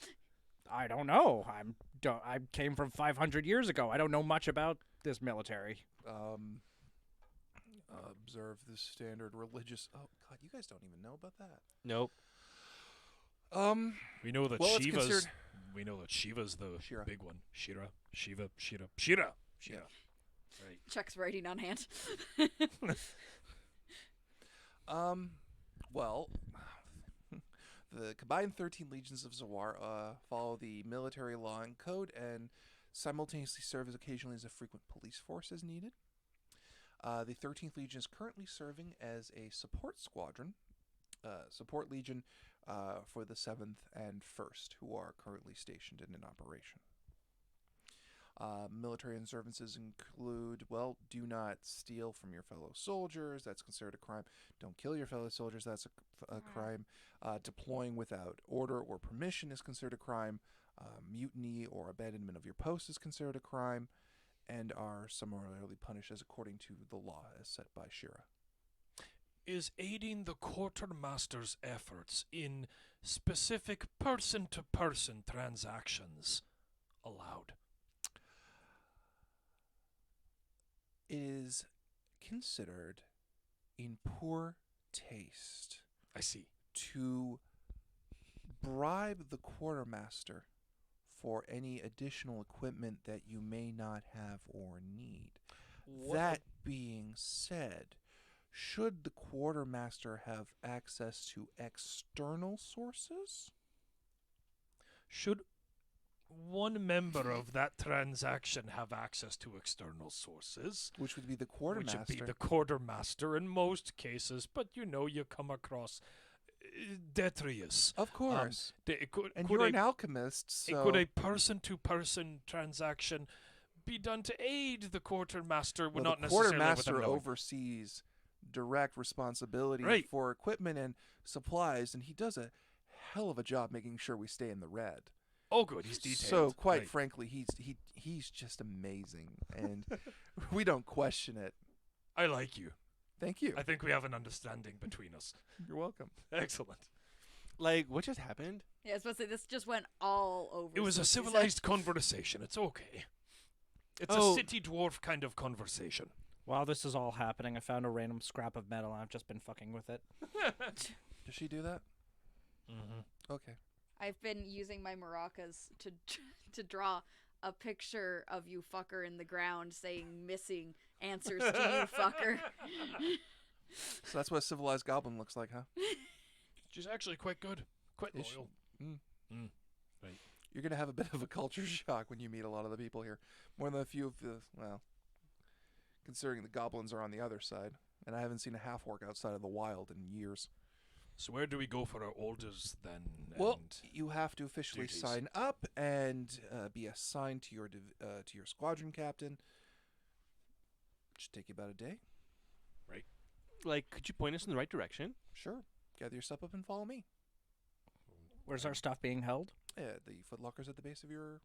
I don't know. I came from 500 years ago. I don't know much about this military. Observe the standard religious... Oh, God, you guys don't even know about that. Nope. We know that Well, it's Shiva's. considered- We know that Shiva's the Shira. big one. Shira. Shiva. Shira. Yeah. Right. Chuck's writing on hand. Well, the combined 13 legions of Zawar follow the military law and code and simultaneously serve as occasionally as a frequent police force as needed. The 13th Legion is currently serving as a support squadron. Support Legion for the 7th and 1st, who are currently stationed and in operation. Military observances include, well, do not steal from your fellow soldiers. That's considered a crime. Don't kill your fellow soldiers. That's a crime. Deploying without order or permission is considered a crime. Mutiny or abandonment of your post is considered a crime, and are summarily punished as according to the law as set by Shira. Is aiding the quartermaster's efforts in specific person-to-person transactions allowed? It is considered in poor taste I see. to bribe the quartermaster for any additional equipment that you may not have or need. That being said, should the quartermaster have access to external sources? Should one member of that transaction have access to external sources? Which would be the Which quartermaster. would be the quartermaster in most cases, but you come across detritus. Of course. And could you're a- an alchemist, so... Could a person-to-person transaction be done to aid the quartermaster, Well, not the necessarily with them quartermaster knowing? oversees direct responsibility Right. for equipment and supplies, and he does a hell of a job making sure we stay in the red. Oh, good, he's detailed. So, quite Right. frankly, he's just amazing, and we don't question it. I like you. Thank you. I think we have an understanding between us. You're welcome. Excellent. Like, what just happened? Yeah, I was supposed to say, this just went all over. It was a since you said- civilized conversation. It's okay. It's Oh. a city dwarf kind of conversation. While this is all happening, I found a random scrap of metal and I've just been fucking with it. Does she do that? Mm-hmm. Okay. I've been using my maracas to draw a picture of you fucker in the ground saying missing answers to you fucker. So that's what a civilized goblin looks like, huh? She's actually quite good. Quite Is she? loyal. Right. You're going to have a bit of a culture shock when you meet a lot of the people here. More than a few of the, well, considering the goblins are on the other side. And I haven't seen a half-orc outside of the wild in years. So where do we go for our orders then? Well, and you have to officially duties. sign up and be assigned to your squadron captain. Should take you about a day. Like, could you point us in the right direction? Sure. Gather your stuff up and follow me. Where's our stuff being held? The footlockers at the base of your.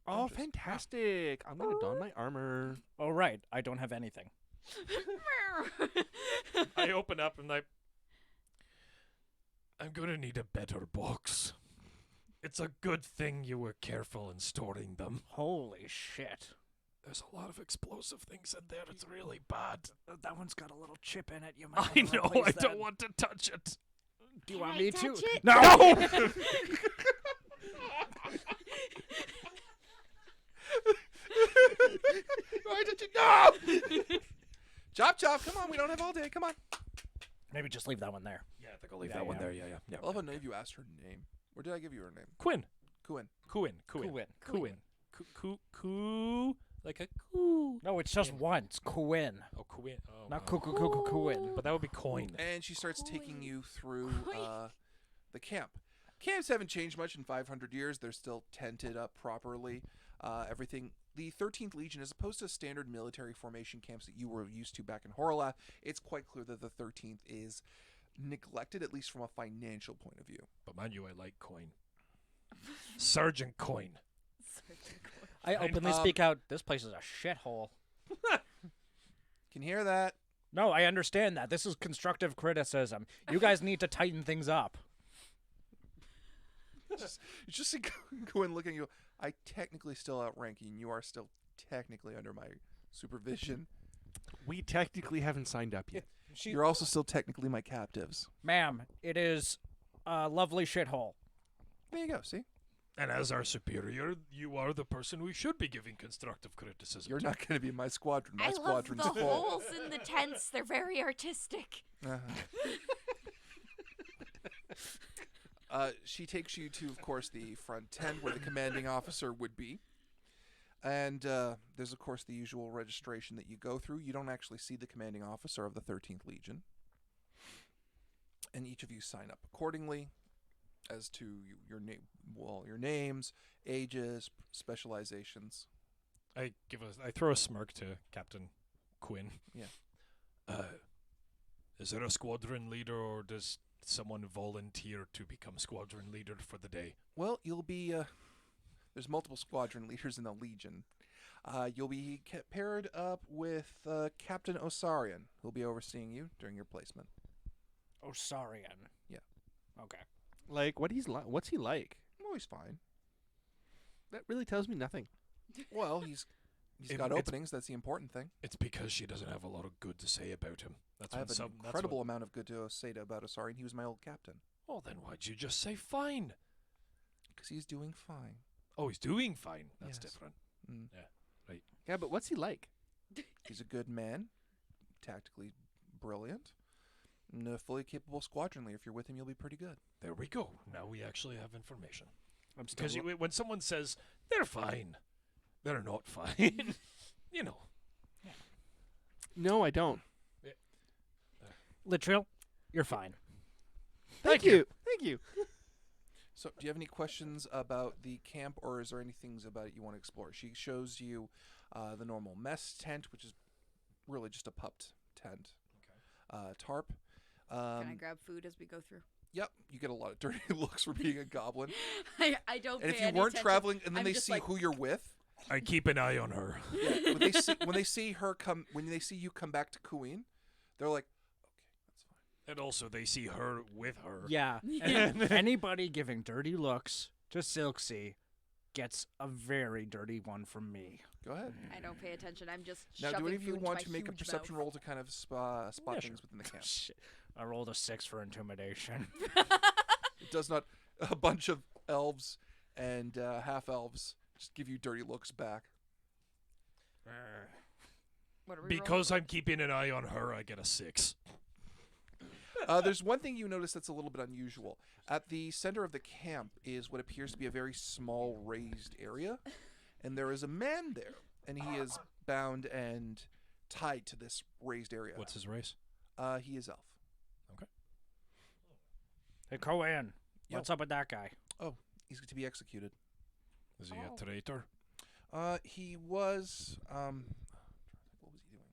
Oh, lounges. fantastic! I'm gonna don my armor. Oh, right. I don't have anything. I open up and I'm gonna need a better box. It's a good thing you were careful in storing them. Holy shit. There's a lot of explosive things in there. It's really bad. That one's got a little chip in it. You might I wanna know. replace I that. don't want to touch it. Do you Can want I me touch to? it? No! Why did you no? Chop, chop! Come on, we don't have all day. Come on. Maybe just leave that one there. Yeah, I think I'll leave Yeah, that one yeah. there. Yeah. I love how none of you asked her name. Or did I give you her name? Quinn. Kuin. Coo. Like a coo. No, it's just one. It's Quinn. Oh, Quinn. Oh, Not oh. Quinn. But that would be coin. And she starts taking you through Coin. the camp. Camps haven't changed much in 500 years. They're still tented up properly. Everything. The 13th Legion, as opposed to standard military formation camps that you were used to back in Horolath, it's quite clear that the 13th is neglected, at least from a financial point of view. But mind you, I like coin. Sergeant Coin. I openly speak out. This place is a shithole. Can you hear that? No, I understand that. This is constructive criticism. You guys need to tighten things up. You just see Kuin looking at you. I technically still outrank you, and you are still technically under my supervision. We technically haven't signed up yet. You're also still technically my captives. Ma'am, it is a lovely shithole. There you go. See? And as our superior, you are the person we should be giving constructive criticism You're to. not going to be in my squadron. My I love squadron's the full. holes in the tents. They're very artistic. She takes you to, of course, the front tent where the commanding officer would be. And there's, of course, the usual registration that you go through. You don't actually see the commanding officer of the 13th Legion. and each of you sign up accordingly as to your name, your names, ages, specializations. I throw a smirk to Captain Quinn. Yeah. Is there a squadron leader, or does someone volunteer to become squadron leader for the day? Well, you'll be. There's multiple squadron leaders in the Legion. You'll be paired up with Captain Osarian, who'll be overseeing you during your placement. Osarian. Yeah. Okay. Like, what's he like? Oh, he's fine. That really tells me nothing. Well, he's got openings. That's the important thing. It's because she doesn't have a lot of good to say about him. That's I have when an incredible amount of good to say about Osarian. He was my old captain. Oh, then why'd you just say fine? Because he's doing fine. Oh, he's doing fine. That's Yes. different. Mm. Yeah, but what's he like? He's a good man, tactically brilliant, and a fully capable squadron leader. If you're with him, you'll be pretty good. There we go. Now we actually have information. I'm still. Because when someone says they're fine, they're not fine. You know. No, I don't. Littrell, you're fine. Thank you. Thank you. So, do you have any questions about the camp, or is there any things about it you want to explore? She shows you the normal mess tent, which is really just a pupped tent. Okay. Tarp. Can I grab food as we go through? Yep, you get a lot of dirty looks for being a goblin. I don't. And pay if you any weren't attention. traveling, and then I'm they just see like, who you're with, I keep an eye on her. yeah, when they see her come, when they see you come back to Queen, they're like, okay, that's fine. And also they see her with her. Yeah. And anybody giving dirty looks to Silksy gets a very dirty one from me. Go ahead. I don't pay attention. I'm just Now, shoving do any of you food into want my to make a huge perception mouth. roll to kind of spot Yeah, things sure. within the camp? Shit. I rolled a 6 for intimidation. It does not. A bunch of elves and half elves just give you dirty looks back. What are we Because I'm keeping an eye on her, I get a 6. There's one thing you notice that's a little bit unusual. At the center of the camp is what appears to be a very small raised area, and there is a man there, and he is bound and tied to this raised area. What's his race? He is elf. Hey, Cohen, Yo. what's up with that guy? Oh, he's to be executed. Is he Oh. a traitor? He was. What was he doing?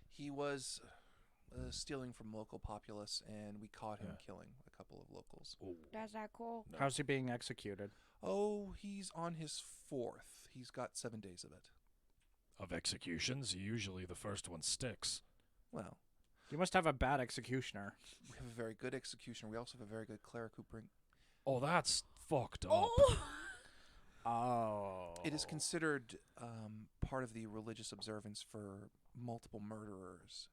He was stealing from local populace, and we caught him killing a couple of locals. Oh. That's that cool. No. How's he being executed? Oh, he's on his 4th. He's got 7 days of it. Of executions, usually the first one sticks. Well, You must have a bad executioner. we have a very good executioner. We also have a very good cleric who bring. Oh, that's fucked up. Oh. Oh. It is considered part of the religious observance for multiple murderers,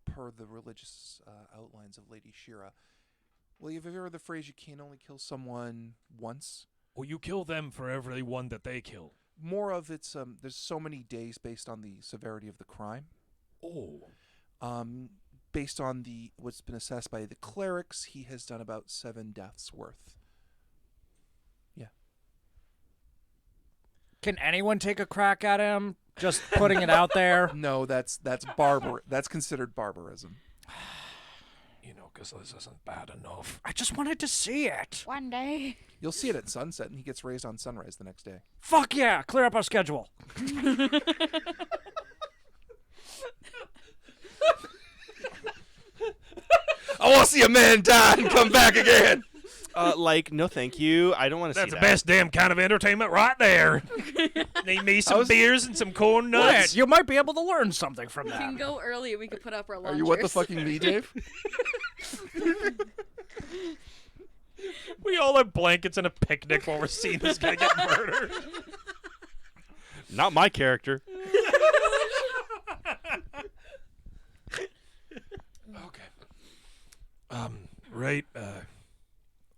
per the religious outlines of Lady Shira. Well, you've ever heard the phrase, you can only kill someone once? Oh, you kill them for every one that they kill. More of it's, there's so many days based on the severity of the crime. Oh. Based on what's been assessed by the clerics, he has done about 7 deaths worth. Can anyone take a crack at him? Just putting it out there. No, that's That's considered barbarism. You know, because this isn't bad enough. I just wanted to see it. One day. You'll see it at sunset, and he gets raised on sunrise the next day. Fuck yeah! Clear up our schedule. I want to see a man die and come back again. No, thank you. I don't want to see That's the that. best damn kind of entertainment right there. Need me some beers and some corn nuts. Wait, you might be able to learn something from We that. can go early. We could put up our launchers. Are you what the fucking me, Dave? We all have blankets and a picnic while we're seeing this guy get murdered. Not my character. Okay. Right,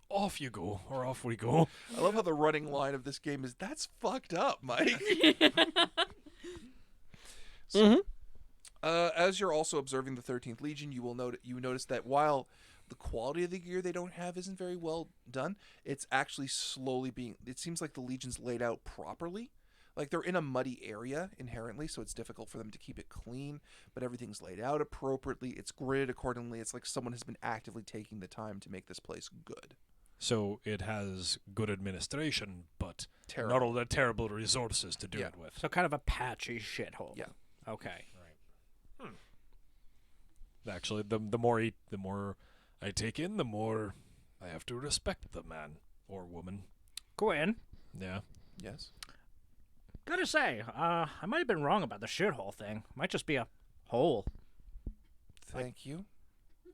off you go, or off we go. I love how the running line of this game is, that's fucked up, Mike. As you're also observing the 13th Legion, you notice that while the quality of the gear they don't have isn't very well done, it's actually slowly being. It seems like the Legion's laid out properly. Like they're in a muddy area inherently, so it's difficult for them to keep it clean, but everything's laid out appropriately. It's gridded accordingly. It's like someone has been actively taking the time to make this place good. So it has good administration, but Terrible. not all the terrible resources to do Yeah. it with. So kind of a patchy shithole. Yeah. Okay. Actually, the more I take in, the more I have to respect the man or woman. Gwen, Yeah. Yes. gotta say, I might have been wrong about the shithole thing. Might just be a hole. Thank you.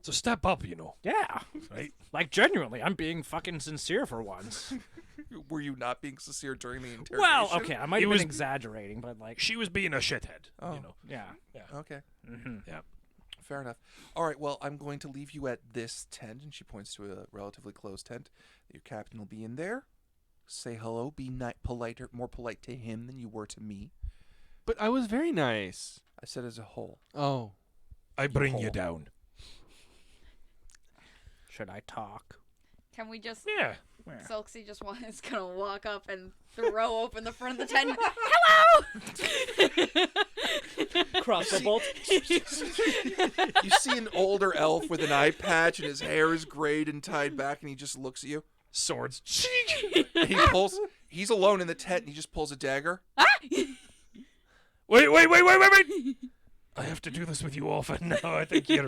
So step up, you know. Yeah. Right? Like, genuinely, I'm being fucking sincere for once. Were you not being sincere during the interrogation? Well, okay, I might He have was- been exaggerating, but like, She was being a shithead. Oh. You know. yeah. Okay. Mm-hmm. Yeah. Fair enough. All right, well, I'm going to leave you at this tent, and she points to a relatively closed tent. Your captain will be in there. Say hello. Be more polite to him than you were to me. But I was very nice. I said as a whole. Oh. I bring you hole. down. Should I talk? Can we just... Yeah. Silksy just is gonna walk up and throw open the front of the tent. Hello! Crossbow bolt. You see an older elf with an eye patch, and his hair is grayed and tied back, and he just looks at you. Swords. And he's alone in the tent, and he just pulls a dagger. Wait. I have to do this with you often now. I think you're...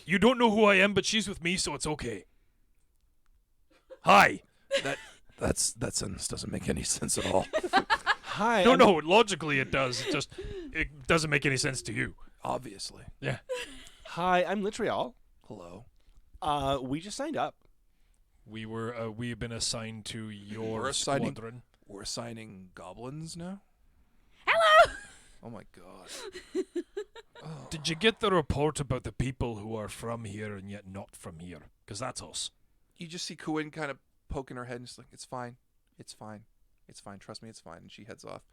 You don't know who I am, but she's with me, so it's okay. Hi. That sentence doesn't make any sense at all. Hi. No, logically it does. It doesn't make any sense to you. Obviously. Yeah. Hi, I'm Litrial. Hello. We just signed up. We've been assigned to your We're assigning- squadron. We're assigning goblins now? Hello! Oh my god. Oh. Did you get the report about the people who are from here and yet not from here? Because that's us. You just see Kuin kind of poking her head and just like, it's fine. It's fine. It's fine. Trust me, it's fine. And she heads off.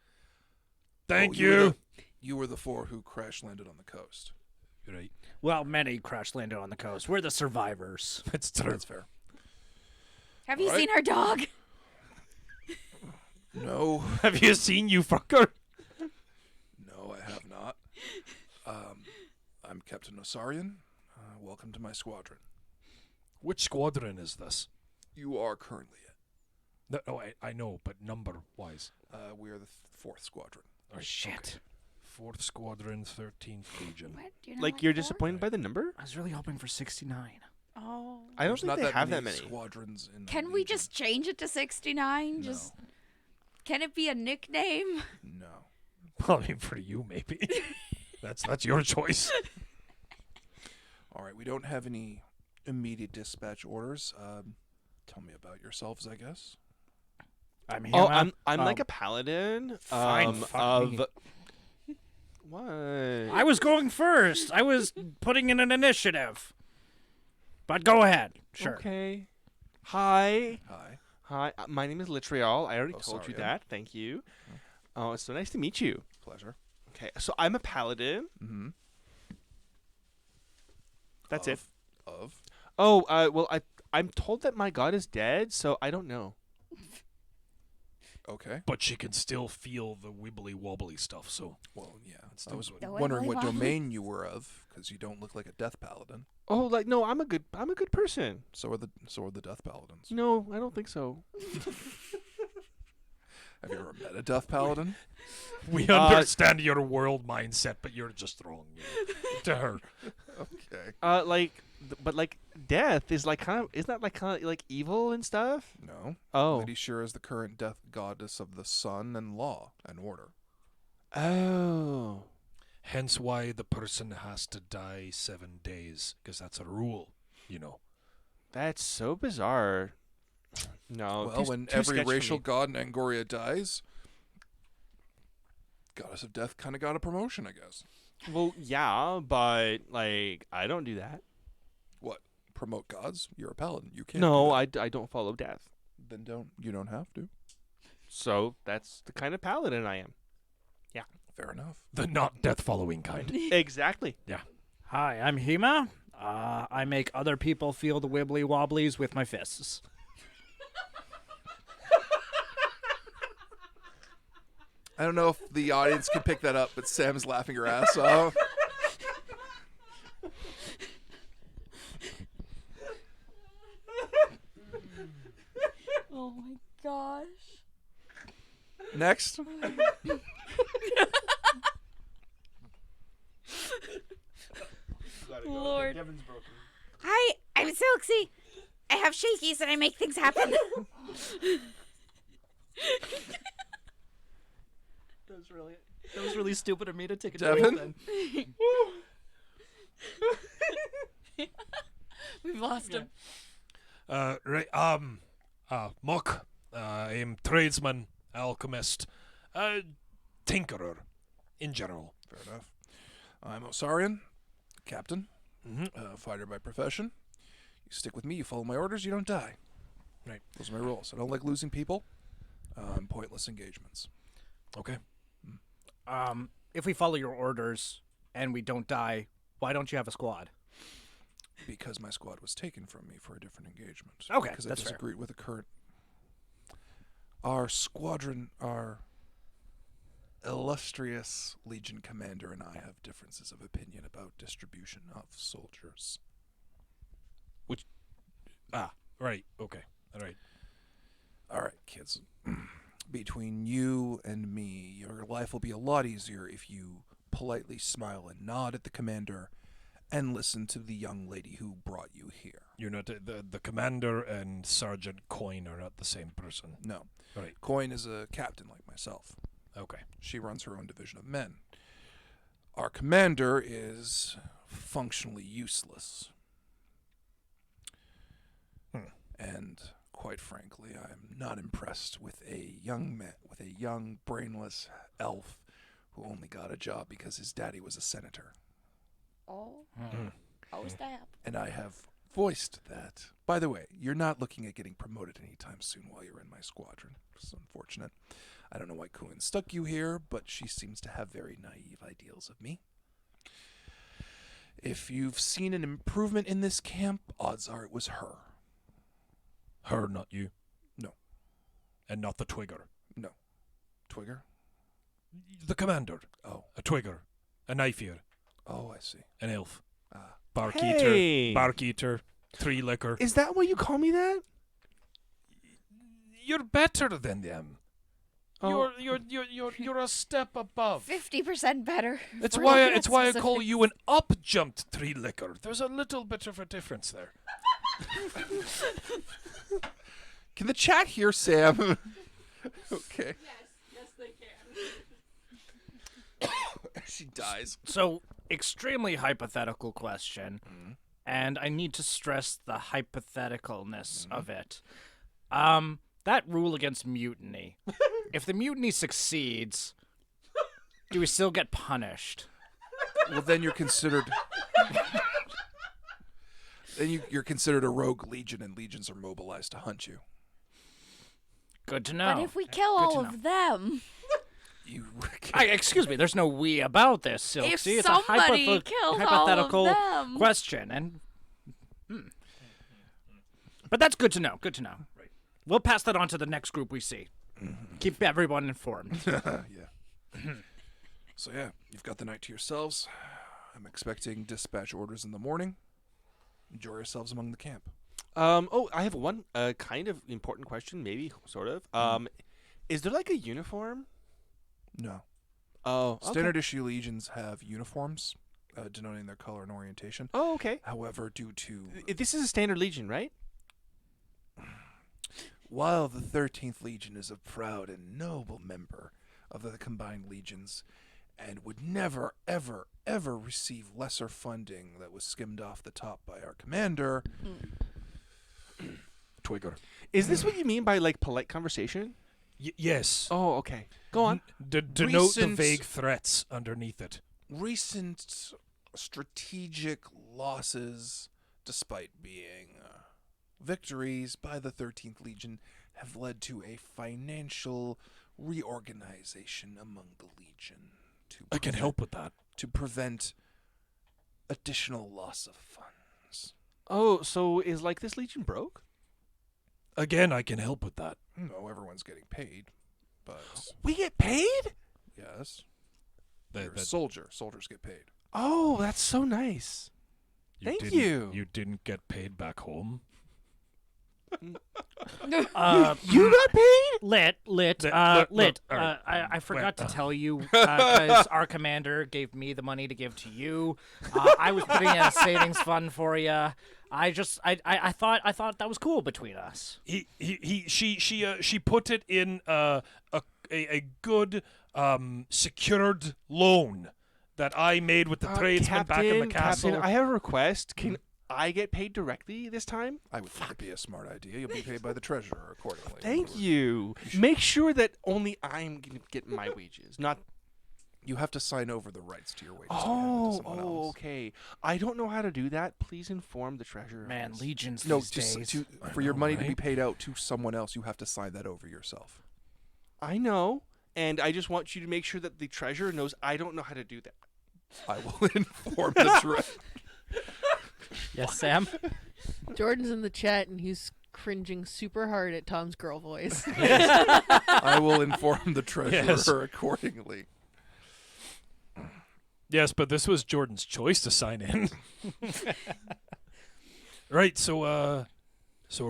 Thank Oh, you were you. You were the four who crash landed on the coast. Right. Well, many crash landed on the coast. We're the survivors. It's true. That's fair. Have you All right. seen our dog? No. Have you seen you fucker? No, I have not. I'm Captain Osarian. Welcome to my squadron. Which squadron is this? You are currently in. No, I know, but number-wise. We are the fourth squadron. Right, Shit. 4th Squadron, 13th Legion. What? Do you know Like, what you're for? disappointed by the number? I was really hoping for 69. Oh. I don't There's think not they that have many that many. squadrons in the Can we Legion. just change it to 69? No. Just can it be a nickname? No. Well, I mean, for you, maybe. That's your choice. All right, we don't have any immediate dispatch orders. Tell me about yourselves, I guess. I'm here. Oh, I'm like a paladin. Fine, fuck me. of what? I was going first. I was putting in an initiative. But go ahead. Sure. Okay. Hi. Hi. Hi. My name is Litrial. I already Oh, told you sorry. that. Thank you. Oh, it's so nice to meet you. Pleasure. Okay, so I'm a paladin. Mm-hmm. That's it. Of? Oh, well, I'm told that my god is dead, so I don't know. Okay. But she can still feel the wibbly-wobbly stuff, so... Well, yeah. Still I was good. The wondering what wibbly-wobbly. domain you were of, because you don't look like a death paladin. Oh, like no, I'm a good person. So are the death paladins. No, I don't think so. Have you ever met a death paladin? We understand your world mindset, but you're just wrong to her. Okay. But like death is like isn't that like kind of like evil and stuff? No. Oh. Lady Shira is the current death goddess of the sun and law and order. Oh. Hence why the person has to die 7 days, because that's a rule, you know. That's so bizarre. No. Well, too- when too every sketch for racial me. god in Angoriah dies, goddess of death kind of got a promotion, I guess. Well, yeah, but like I don't do that. What? Promote gods? You're a paladin. You can't. No, do that. I don't follow death. Then you don't have to. So that's the kind of paladin I am. Fair enough. The not death-following kind. Exactly. Hi, I'm Hema. I make other people feel the wibbly wobblies with my fists. I don't know if the audience can pick that up, but Sam's laughing her ass off. Oh my gosh. Next. Lord. Hi, I'm Silksy. I have shakies and I make things happen. That was really stupid of me to take a Devin? drink then. We've lost him. Mock, I'm tradesman, alchemist, tinkerer, in general. Fair enough. I'm Osarian, captain, fighter by profession. You stick with me, you follow my orders, you don't die. Right. Those are my rules. I don't like losing people. Pointless engagements. Okay. If we follow your orders and we don't die, why don't you have a squad? Because my squad was taken from me for a different engagement. Okay, Because that's I fair. disagreed with the current. Our squadron, our illustrious Legion commander and I have differences of opinion about distribution of soldiers. Right. Okay. All right. All right, kids. Between you and me, your life will be a lot easier if you politely smile and nod at the commander and listen to the young lady who brought you here. You're not the commander and Sergeant Coin are not the same person. No. Right. Coin is a captain like myself. Okay. She runs her own division of men. Our commander is functionally useless. And quite frankly, I am not impressed with a young brainless elf who only got a job because his daddy was a senator. Oh. Oh, snap. And I have voiced that. By the way, you're not looking at getting promoted anytime soon while you're in my squadron. It's unfortunate. I don't know why Kuin stuck you here, but she seems to have very naive ideals of me. If you've seen an improvement in this camp, odds are it was her. Her, not you. No. And not the Twigger. No. Twigger? The commander. Oh. A Twigger. A knife ear. Oh, I see. An elf. Ah. Bark Hey. eater. Bark eater. Tree licker. Is that why you call me that? You're better than them. Oh. You're a step above. 50% better. It's We're why looking it's at why I specific- call you an up-jumped tree licker. There's a little bit of a difference there. Can the chat hear Sam? Okay. Yes, they can. She dies. So, extremely hypothetical question, and I need to stress the hypotheticalness of it. That rule against mutiny. If the mutiny succeeds, do we still get punished? Well, then you're considered. You're considered a rogue legion, and legions are mobilized to hunt you. Good to know. But if we kill Good to all know. of them, Excuse me, there's no we about this, Silksy. if It's somebody a kills hypothetical all of them, question, and but that's good to know. Good to know. Right. We'll pass that on to the next group we see. Keep everyone informed. Yeah. So yeah, you've got the night to yourselves. I'm expecting dispatch orders in the morning. Enjoy yourselves among the camp. I have one kind of important question, maybe, sort of. Is there like a uniform? No. Oh, okay. Standard issue legions have uniforms denoting their color and orientation. Oh, okay. However, due to This is a standard legion, right? while the 13th Legion is a proud and noble member of the combined legions and would never, ever, ever receive lesser funding that was skimmed off the top by our commander, Twigger. Is this what you mean by like polite conversation? Yes. Oh, okay. Go on. Denote the Recent- vague threats underneath it. recent strategic losses, despite being victories by the 13th Legion, have led to a financial reorganization among the Legion. I can help with that. To prevent additional loss of funds. Oh, so is like this legion broke? Again, I can help with that. No, everyone's getting paid, but We get paid? Yes. The- You're a the- soldier. Soldiers get paid. Oh, that's so nice. Thank didn't- you. You didn't get paid back home. You got paid? Lit. Look, all right. I forgot to Wait, tell you because our commander gave me the money to give to you. I was putting in a savings fund for you. I thought that was cool between us. She put it in a good secured loan that I made with the tradesmen back in the castle. Captain, I have a request. Can I get paid directly this time? I would think it'd be a smart idea. You'll be paid by the treasurer accordingly. Thank you. Make sure that only I'm going to get my wages, not... You have to sign over the rights to your wages. to hand it to someone else. Okay. I don't know how to do that. Please inform the treasurer. of Man, this. legions No, these days. for your know, money to be right? paid out to someone else, you have to sign that over yourself. I know, and I just want you to make sure that the treasurer knows I don't know how to do that. I will inform the treasurer. Yes, Sam. Jordan's in the chat and he's cringing super hard at Tom's girl voice. I will inform the treasurer Yes. accordingly. Yes, but this was Jordan's choice to sign in. Right, so are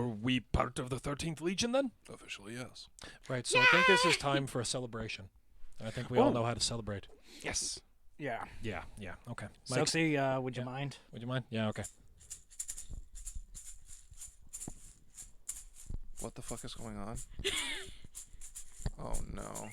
we part of the 13th Legion then? Officially, yes. Right, so I think this is time for a celebration. I think we all know how to celebrate. Yes. Yeah. Yeah, okay. Mike, Soxy, would you mind? would you mind? Yeah, okay. What the fuck is going on? Oh no.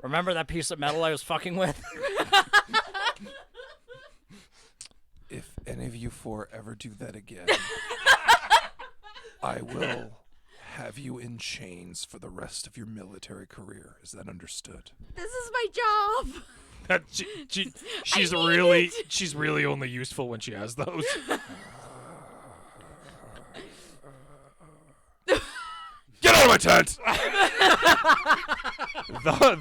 Remember that piece of metal I was fucking with? If any of you four ever do that again, I will have you in chains for the rest of your military career. Is that understood? This is my job. That she's really only useful when she has those. Get out of my tent!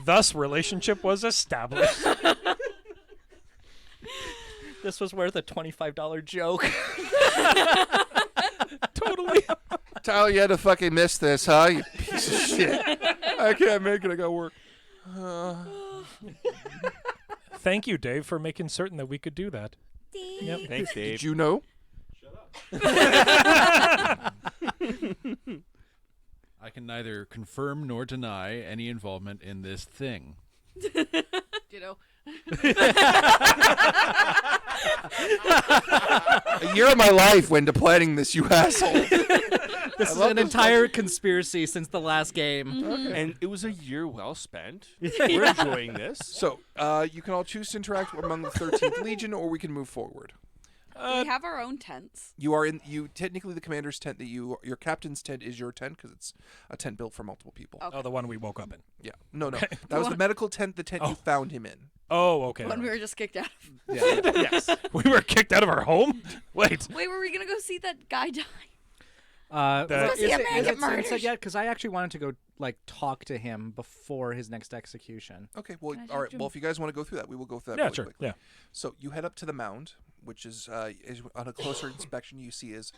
Thus, relationship was established. This was worth a $25 joke. Totally. Tyler, you had to fucking miss this, huh? You piece of shit. I can't make it. I got work. Thank you, Dave, for making certain that we could do that. Yep. Thanks, Dave. Did you know? I can neither confirm nor deny any involvement in this thing. You know. A year of my life went to planning this, you asshole. This is an entire conspiracy since the last game. And it was a year well spent. We're enjoying this. So, you can all choose to interact among the 13th Legion, or we can move forward. We have our own tents. You are technically the commander's tent your captain's tent is your tent because it's a tent built for multiple people. Okay. Oh, the one we woke up in. Yeah. No. That was the medical tent, the tent you found him in. Oh, okay. When we were just kicked out. Yeah. Yes. We were kicked out of our home? Wait. Wait, were we gonna go see that guy die? That- See a man get murdered. yet? Because I actually wanted to go talk to him before his next execution. Okay. Well, Can I all right. talk to Well, him? if you guys want to go through that, we will go through that Yeah, really sure. quickly. Yeah. So you head up to the mound, which is on a closer inspection you see is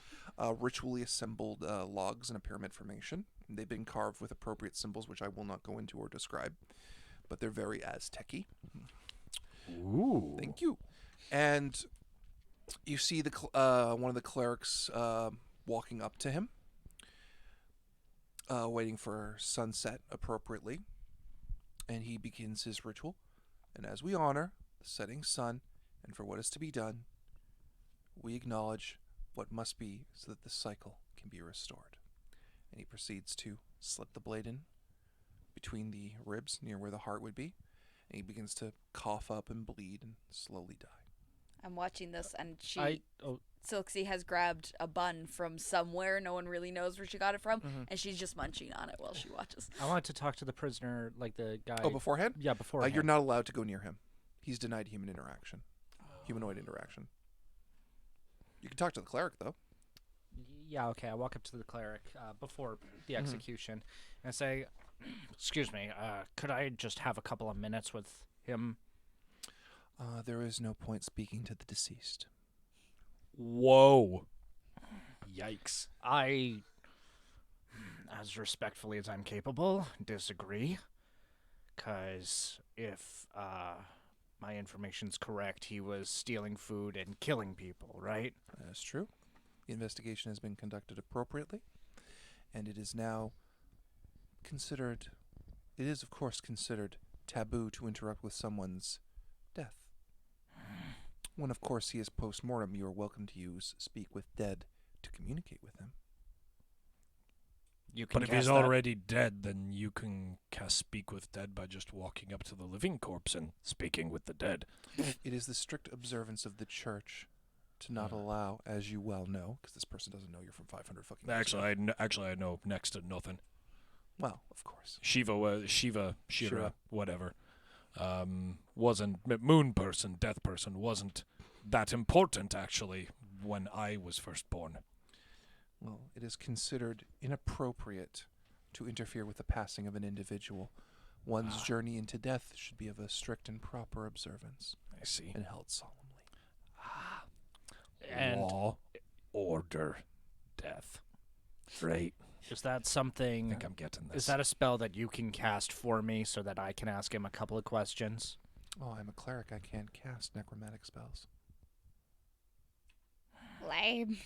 ritually assembled logs in a pyramid formation. They've been carved with appropriate symbols, which I will not go into or describe, but they're very Aztec-y. Ooh. Thank you. And you see the one of the clerics walking up to him, waiting for sunset appropriately, and he begins his ritual. And as we honor the setting sun, and for what is to be done, we acknowledge what must be so that the cycle can be restored. And he proceeds to slip the blade in between the ribs near where the heart would be, and he begins to cough up and bleed and slowly die. I'm watching this, and oh, Silksy has grabbed a bun from somewhere. No one really knows where she got it from, and she's just munching on it while she watches. I wanted to talk to the prisoner, the guy. Oh, beforehand? Yeah, before. You're not allowed to go near him. He's denied human interaction. Humanoid interaction. You can talk to the cleric, though. Yeah, okay. I walk up to the cleric before the execution and say, "Excuse me, could I just have a couple of minutes with him?" There is no point speaking to the deceased. Whoa. Yikes. I, as respectfully as I'm capable, disagree. 'Cause if my information's correct, he was stealing food and killing people, right? That's true. The investigation has been conducted appropriately, and it is now considered, it is of course considered taboo to interrupt with someone's death. When of course he is post-mortem, you are welcome to use Speak with Dead to communicate with him. You can But if cast he's that. already dead, then you can cast Speak with Dead by just walking up to the living corpse and speaking with the dead. It is the strict observance of the church to not allow, as you well know, because this person doesn't know you're from 500 fucking years Actually, ago. I know next to nothing. Well, of course. Shira, Shira. whatever. Wasn't moon person, death person wasn't that important actually when I was first born. Well, it is considered inappropriate to interfere with the passing of an individual. One's journey into death should be of a strict and proper observance I see. and held solemnly. And Law, order, death. Right. is that I something? think I'm getting this. Is that a spell that you can cast for me so that I can ask him a couple of questions? Oh, I'm a cleric. I can't cast necromantic spells. Lame.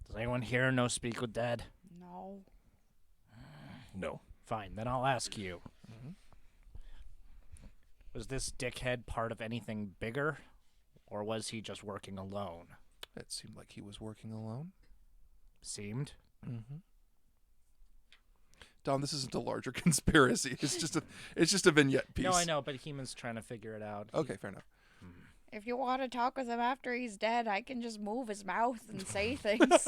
Does anyone here know Speak with Dead? No. No. Fine, then I'll ask you. Mhm. Was this dickhead part of anything bigger, or was he just working alone? It seemed like he was working alone. Seemed. Mm-hmm. Dom, this isn't a larger conspiracy. It's just a vignette piece. No, I know, but Heman's trying to figure it out. Okay, fair enough. If you want to talk with him after he's dead, I can just move his mouth and say things.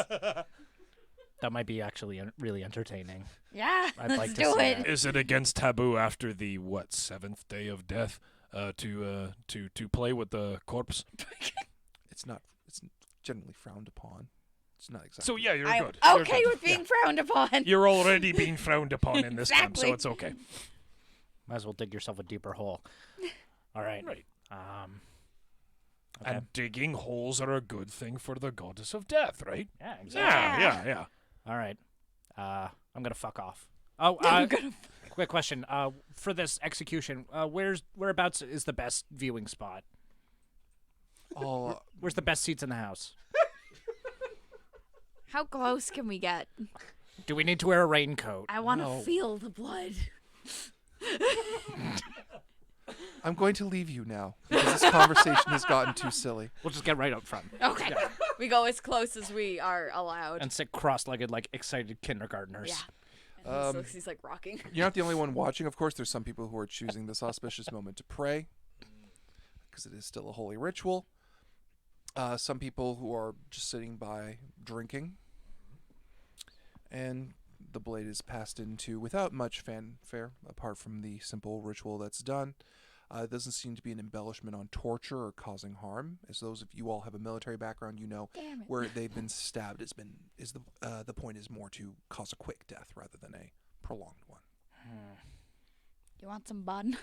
That might be actually really entertaining. Yeah, I'd let's like to do see it. that. Is it against taboo after the seventh day of death to play with the corpse? It's not. It's generally frowned upon. It's not exactly. So yeah, you're I'm good. You're okay good. with being frowned upon. You're already being frowned upon in this camp, Exactly. so it's okay. Might as well dig yourself a deeper hole. All right. Right. Okay. And digging holes are a good thing for the goddess of death, right? Yeah, exactly. Yeah. All right. I'm gonna fuck off. Oh, I'm gonna. quick question. For this execution, whereabouts is the best viewing spot? All Where's the best seats in the house? How close can we get? Do we need to wear a raincoat? I want to feel the blood. I'm going to leave you now because this conversation has gotten too silly. We'll just get right up front Okay. We go as close as we are allowed. and sit cross-legged like excited kindergartners. Yeah. And he's like rocking. You're not the only one watching. Of course, there's some people who are choosing this auspicious moment to pray because it is still a holy ritual. Some people who are just sitting by drinking. And the blade is passed into without much fanfare, apart from the simple ritual that's done. It doesn't seem to be an embellishment on torture or causing harm. As those of you all have a military background, you know Damn it. where they've been stabbed the point is more to cause a quick death rather than a prolonged one. You want some bun?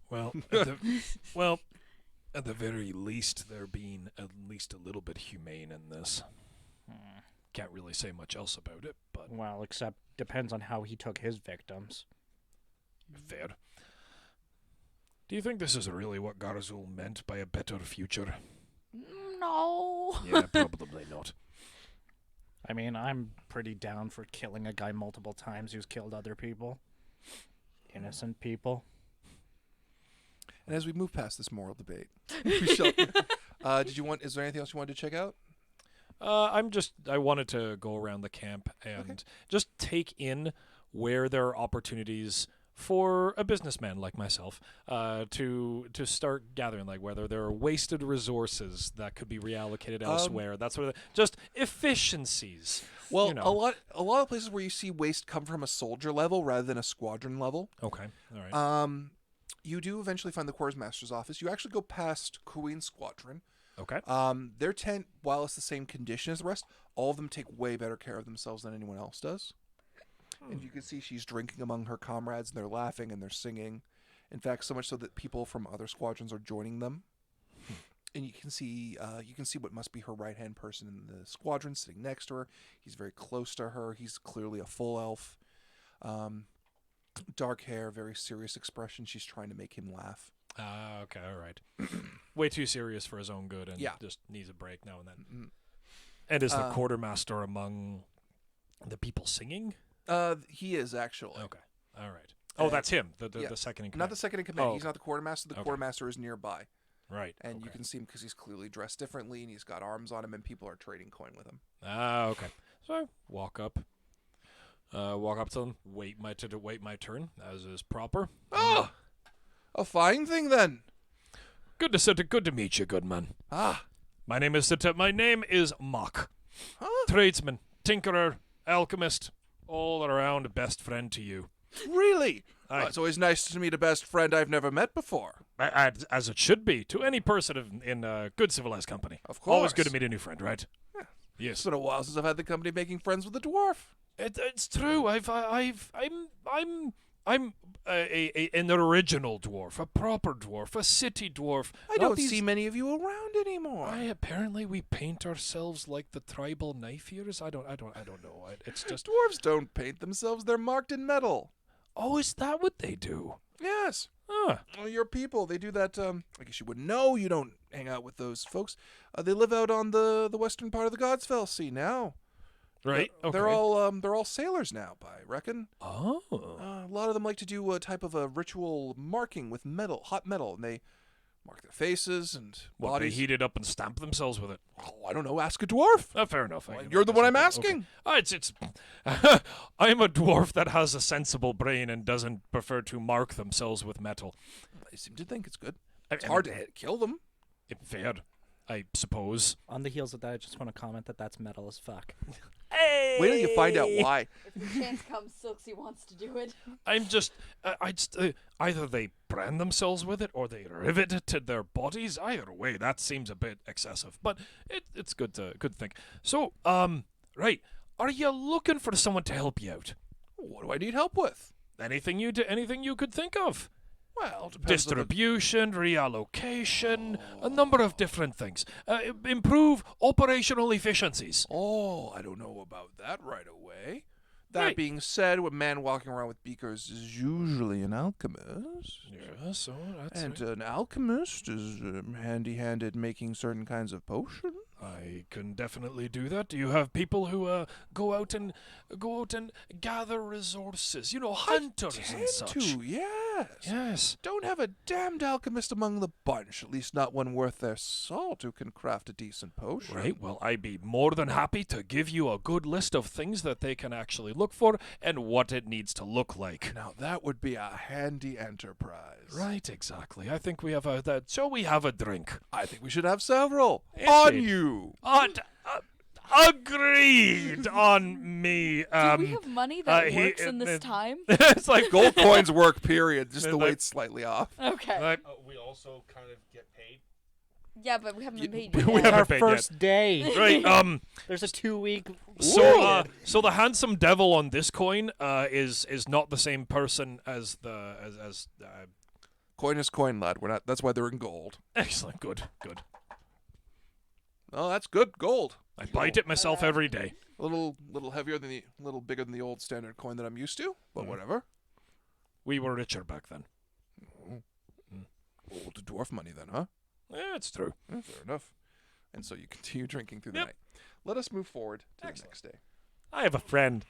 Well, at the very least, they're being at least a little bit humane in this. Can't really say much else about it, but Well, except depends on how he took his victims. fair. Do you think this is really what Garzul meant by a better future? No. Yeah, probably not. I mean, I'm pretty down for killing a guy multiple times who's killed other people. Innocent people. And as we move past this moral debate, we shall. Is there anything else you wanted to check out? I wanted to go around the camp and just take in where there are opportunities for a businessman like myself to start gathering, like whether there are wasted resources that could be reallocated elsewhere. That sort of just efficiencies. Well, you know. a lot of places where you see waste come from a soldier level rather than a squadron level. Okay, all right. You do eventually find the quarters master's office. You actually go past Queen's squadron, Okay. Their tent, while it's the same condition as the rest, all of them take way better care of themselves than anyone else does. And you can see she's drinking among her comrades, and they're laughing and they're singing. In fact, so much so that people from other squadrons are joining them. And you can see what must be her right-hand person in the squadron sitting next to her. He's very close to her. He's clearly a full elf. Dark hair, very serious expression. She's trying to make him laugh. Okay, all right. Way too serious for his own good and Yeah. just needs a break now and then. And is the quartermaster among the people singing? He is actually. Okay, all right. Oh, that's him, the Yes. second in Not command. the second in command. Oh, He's not the quartermaster. The Okay. quartermaster is nearby. Right. And you okay. can see him because he's clearly dressed differently and he's got arms on him and people are trading coin with him. Okay. So I walk up to them, wait my turn, as is proper. Oh! A fine thing then. Good to meet you, good man. Ah. My name is Mock. Huh? Tradesman, tinkerer, alchemist, all around best friend to you. Really? Aye. It's always nice to meet a best friend I've never met before. As it should be to any person in good civilized company. Of course. Always good to meet a new friend, right? Yeah. Yes. It's been a while since I've had the company making friends with a dwarf. It's true. I'm an original dwarf, a proper dwarf, a city dwarf. I Not don't these- see many of you around anymore. Apparently we paint ourselves like the tribal knife eaters. I don't know. It's just. Dwarves don't paint themselves, they're marked in metal. Oh, is that what they do? Yes. Huh. Well, your people, they do that. I guess you wouldn't know. You don't hang out with those folks. They live out on the western part of the Godsfell Sea now. Right. They're okay. they're all sailors now, I reckon. Oh. A lot of them like to do a type of a ritual marking with metal, hot metal, and they mark their faces and What, they bodies. heat it up and stamp themselves with it? Oh, I don't know. Ask a dwarf. Fair enough. Well, you're the one I'm asking. Okay. It's I'm a dwarf that has a sensible brain and doesn't prefer to mark themselves with metal. I seem to think it's good. I It's hard to kill them. Fair, I suppose. On the heels of that, I just want to comment that that's metal as fuck. Wait till you find out why. If the chance comes, Silksy wants to do it. I'm just, either they brand themselves with it or they rivet it to their bodies. Either way, that seems a bit excessive, but it's good to think. So, right, are you looking for someone to help you out? What do I need help with? Anything you could think of? Well, depends on the- Distribution, reallocation, a number of different things. Improve operational efficiencies. Oh, I don't know about that right away. That Right. being said, a man walking around with beakers is usually an alchemist. Yeah, so that's And an alchemist is handy-handed making certain kinds of potions. I can definitely do that. Do you have people who go out and gather resources? You know, hunters and Tend such. to, yes. Yes. Don't have a damned alchemist among the bunch, at least not one worth their salt who can craft a decent potion. Right. Well, I'd be more than happy to give you a good list of things that they can actually look for and what it needs to look like. Now that would be a handy enterprise. Right. Exactly. I think we have shall we have a drink? I think we should have several. On Indeed. you. Agreed on me. Do we have money that he- works in this time? It's like Gold coins work, period. Just the Like- weight's slightly off. Okay. like, We also kind of get paid. Yeah, but we haven't been paid we yet. haven't Our paid first day. right. There's a 2-week. So the handsome devil on this coin is not the same person as the as Coin is coin, lad. We're not. That's why they're in gold. excellent. Good. Oh, that's good gold. I bite it myself every day. A little heavier than little bigger than the old standard coin that I'm used to, but Mhm. whatever. We were richer back then. Old dwarf money then, huh? Yeah, it's true. Yeah, fair enough. And so you continue drinking through the Yep. night. Let us move forward to Excellent. the next day. I have a friend.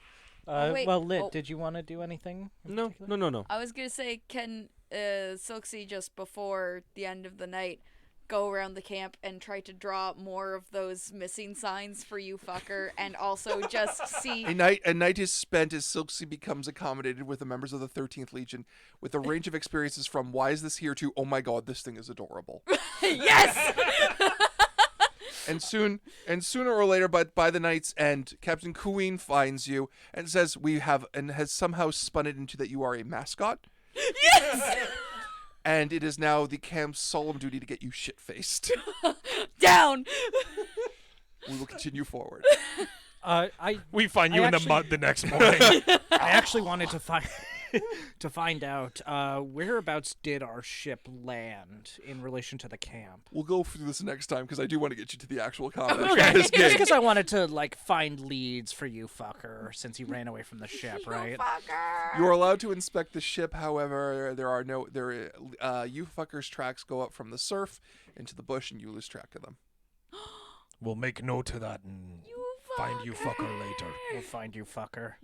wait. Well, Lit, Oh. did you want to do anything? in No, particular? no. I was gonna say, can Silksy just before the end of the night go around the camp and try to draw more of those missing signs for you, fucker, and also just see. A night is spent as Silksy becomes accommodated with the members of the 13th Legion with a range of experiences from why is this here to oh my god, this thing is adorable. Yes. And sooner or later, but by the night's end, Captain Queen finds you and says has somehow spun it into that you are a mascot. Yes. and it is now the camp's solemn duty to get you shit-faced. Down. We will continue forward. We find you I in the actually- mud the next morning. I actually wanted to find to find out whereabouts did our ship land in relation to the camp. We'll go through this next time because I do want to get you to the actual combat Okay. of this Just game. because I wanted to like find leads for you, fucker, since he ran away from the ship, right? You are allowed to inspect the ship, however, you fuckers' tracks go up from the surf into the bush, and you lose track of them. We'll make note of that and find you fucker later. We'll find you, fucker.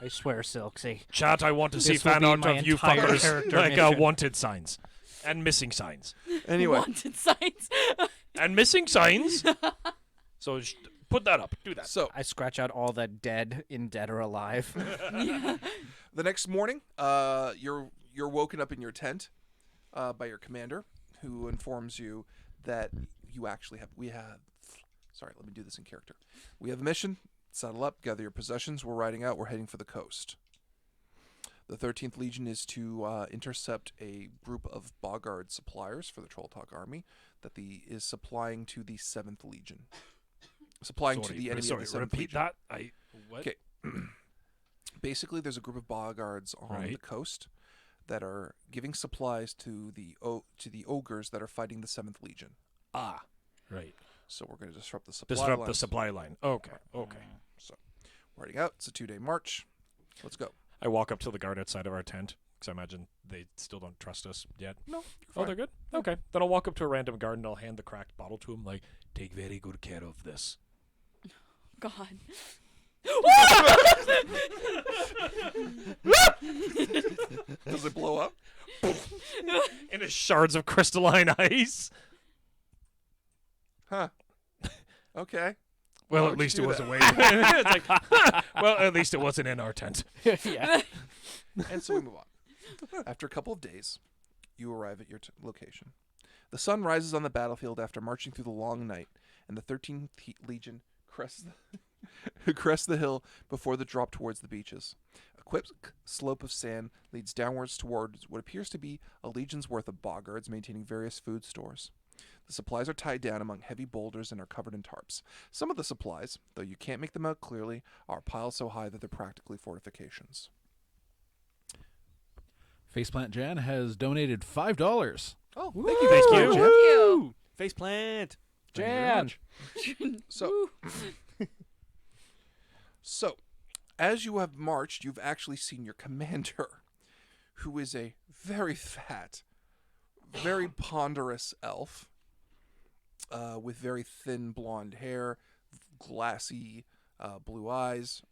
I swear, Silksy. Chat, I want to see This will fan be art my of you entire fuckers character like mission. wanted signs and missing signs Anyway, Wanted signs. and missing signs. So put that up. Do that. so I scratch out all the dead in Dead or Alive. the next morning, you're woken up in your tent by your commander, who informs you that you actually have. Sorry, let me do this in character. We have a mission. Saddle up, gather your possessions. We're riding out. We're heading for the coast. The 13th Legion is to intercept a group of Boggard suppliers for the Troll Talk army that is supplying to the 7th Legion. Supplying to the enemy of the 7th repeat Legion. that. What? Okay. Basically, there's a group of Boggards on the Right. coast that are giving supplies to the ogres that are fighting the 7th Legion. Right. So we're going to disrupt the supply Disrupt the lines. supply line. Okay. Okay. We're heading out. It's a 2-day march. Let's go. I walk up to the guard outside of our tent because I imagine they still don't trust us yet. No, you're Oh, fine. they're good? Okay. Then I'll walk up to a random guard and I'll hand the cracked bottle to him, like, take very good care of this. God. Does it blow up? And it's shards of crystalline ice. Huh. Okay. Well, Why at would you least do it was that? away. It's like, well, at least it wasn't in our tent. Yeah. And so we move on. After a couple of days, you arrive at your location. The sun rises on the battlefield after marching through the long night, and the 13th Legion crests the hill before the drop towards the beaches. A quick slope of sand leads downwards towards what appears to be a legion's worth of boggards maintaining various food stores. The supplies are tied down among heavy boulders and are covered in tarps. Some of the supplies, though you can't make them out clearly, are piled so high that they're practically fortifications. Faceplant Jan has donated $5. Oh, Thank you, thank you. Thank you. Faceplant. Jan. So, as you have marched, you've actually seen your commander, who is a very fat, very ponderous elf, with very thin blonde hair, glassy blue eyes,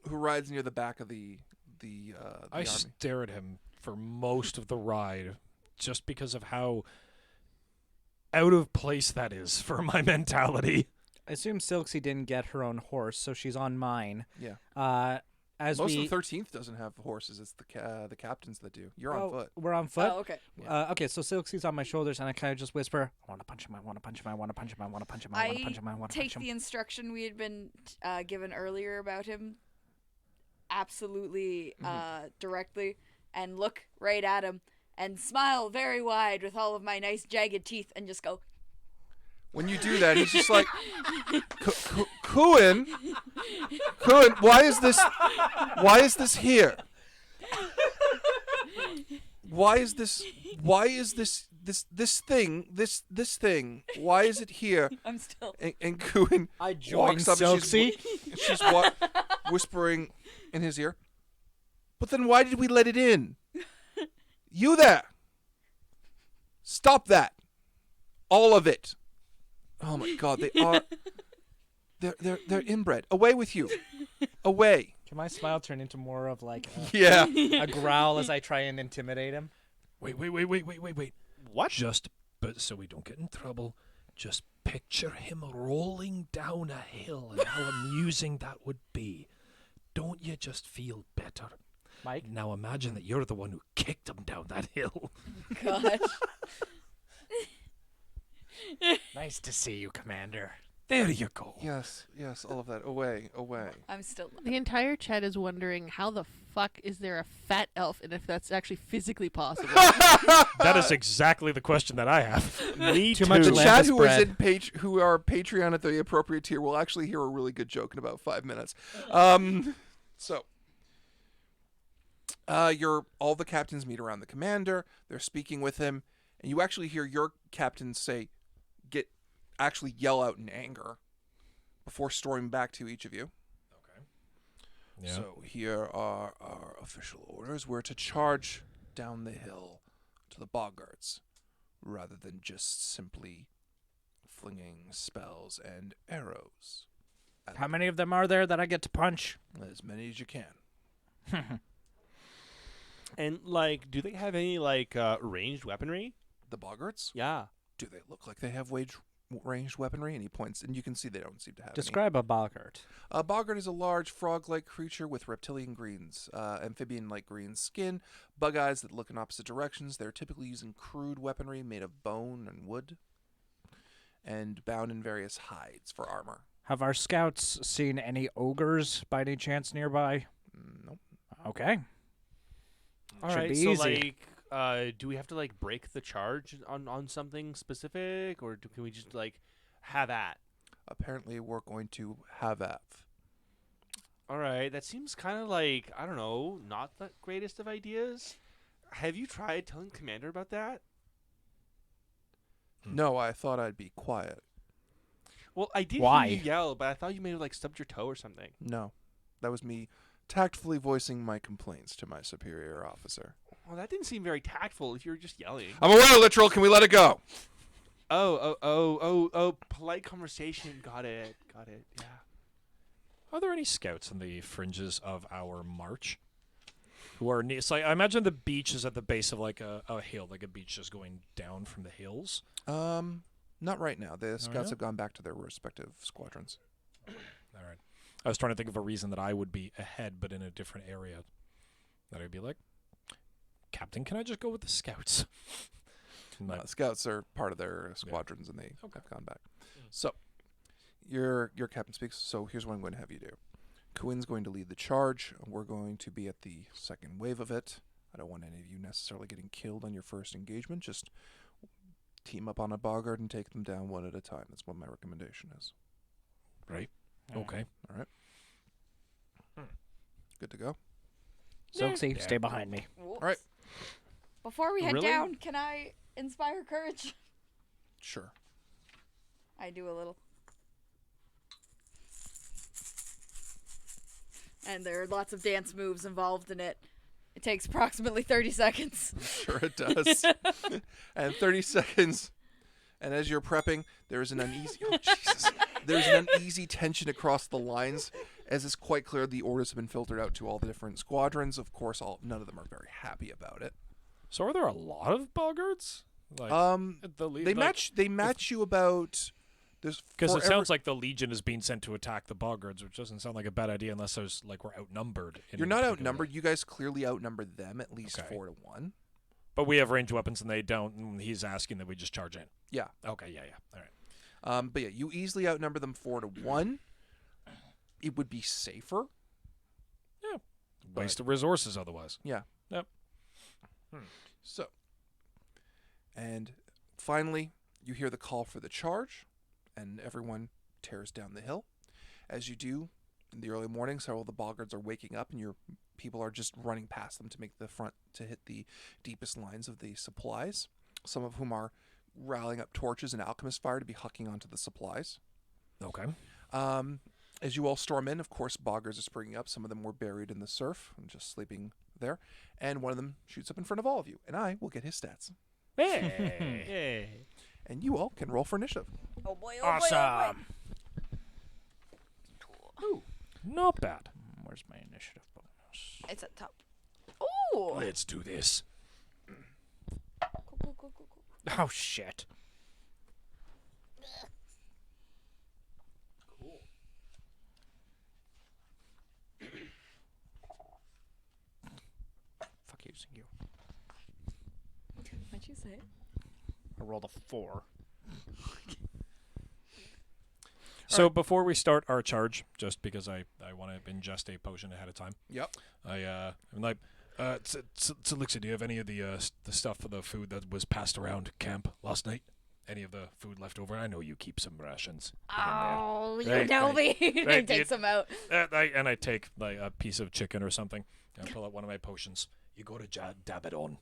who rides near the back of the I army. stare at him for most of the ride just because of how out of place that is for my mentality. I assume Silksy didn't get her own horse, so she's on mine. Yeah. As Most we of the 13th doesn't have horses. It's the captains that do. You're on foot. We're on foot. Oh, okay. Okay, so Silksy's on my shoulders, and I kind of just whisper, "I want to punch him. I want to punch him. I want to punch him. I want to punch him. I want to punch him. I want to Take punch him." the instruction we had been given earlier about him absolutely directly and look right at him and smile very wide with all of my nice jagged teeth and just go, When you do that, he's just like, Kuin, why is this here? Why is this thing? Why is it here? I'm still. And Kuin I walks up and Silksy. she's whispering in his ear. But then why did we let it in? You there. Stop that. All of it. Oh my god, they are they're inbred. Away with you. Away. Can my smile turn into more of like Yeah. a growl as I try and intimidate him? Wait. What? Just, but so we don't get in trouble, just picture him rolling down a hill and how amusing that would be. Don't you just feel better? Mike? Now imagine that you're the one who kicked him down that hill. Gosh. Nice to see you, Commander. There you go. Yes, all of that. Away. I'm still. The entire chat is wondering how the fuck is there a fat elf, and if that's actually physically possible? That is exactly the question that I have. Me Too much The Lambus chat who is bread. who are Patreon at the appropriate tier will actually hear a really good joke in about 5 minutes. So, all the captains meet around the commander. They're speaking with him, and you actually hear your captain actually yell out in anger before storming back to each of you. Yeah. So here are our official orders. We're to charge down the hill to the boggarts, rather than just simply flinging spells and arrows. at How many of them are there that I get to punch? As many as you can. And do they have any ranged weaponry? The boggarts? Yeah. Do they look like they have ranged weaponry? And he points, and you can see they don't seem to have Describe a boggart. any. A boggart is a large frog-like creature with reptilian greens, amphibian-like green skin, bug eyes that look in opposite directions. They're typically using crude weaponry made of bone and wood, and bound in various hides for armor. Have our scouts seen any ogres by any chance nearby? Nope. Okay. All Should right. be So easy. do we have to break the charge on something specific, or can we just have at? Apparently, we're going to have at. All right. That seems kind of I don't know, not the greatest of ideas. Have you tried telling Commander about that? No, I thought I'd be quiet. Well, I did Why? hear you yell, but I thought you may have stubbed your toe or something. No, that was me tactfully voicing my complaints to my superior officer. Well, that didn't seem very tactful if you were just yelling. I'm aware, literal. Can we let it go? Oh, polite conversation. Got it. Yeah. Are there any scouts on the fringes of our march who are near? I imagine the beach is at the base of a hill, like a beach just going down from the hills. Not right now. The scouts yeah? have gone back to their respective squadrons. All right. I was trying to think of a reason that I would be ahead, but in a different area. That I'd be like, Captain, can I just go with the scouts? Scouts are part of their squadrons, and they have gone back. So, your captain speaks. So here's what I'm going to have you do. Kuin's going to lead the charge. We're going to be at the second wave of it. I don't want any of you necessarily getting killed on your first engagement. Just team up on a boggart and take them down one at a time. That's what my recommendation is. Right. Okay. All right. Good to go. Soxy, stay behind me. Whoops. All right. Before we head Really? down, can I inspire courage? Sure. I do a little. And there are lots of dance moves involved in it. It takes approximately 30 seconds. Sure it does. And 30 seconds. And as you're prepping, there's an uneasy there's an uneasy tension across the lines, as it's quite clear the orders have been filtered out to all the different squadrons. Of course, none of them are very happy about it. So are there a lot of boggarts? They match you about. Because it sounds like the Legion is being sent to attack the boggarts, which doesn't sound like a bad idea unless there's we're outnumbered. You're not outnumbered. You guys clearly outnumber them at least 4-1. But we have ranged weapons and they don't. And he's asking that we just charge in. Yeah. Okay. Yeah. All right. But yeah, you easily outnumber them 4-1. It would be safer. Yeah. Waste of resources otherwise. Yeah. Yep. So, and finally, you hear the call for the charge, and everyone tears down the hill. As you do in the early morning, several of the boggards are waking up, and your people are just running past them to make the front to hit the deepest lines of the supplies. Some of whom are rallying up torches and alchemist fire to be hucking onto the supplies. Okay. As you all storm in, of course, boggards are springing up. Some of them were buried in the surf and just sleeping there. And one of them shoots up in front of all of you, and I will get his stats. Hey. Yay. And you all can roll for initiative. Oh boy, oh boy, oh boy. Ooh, not bad. Where's my initiative bonus? It's at top. Ooh. Let's do this. Cool. Oh, shit. Fuck using you. What'd you say? I rolled a 4. So before we start our charge, just because I want to ingest a potion ahead of time. Yep. I'm like, Elixir, do you have any of the stuff for the food that was passed around camp last night? Any of the food left over? I know you keep some rations. Oh, you Right, know me. right, I take some out. And I take like a piece of chicken or something. And I pull out one of my potions. You go to dab it on.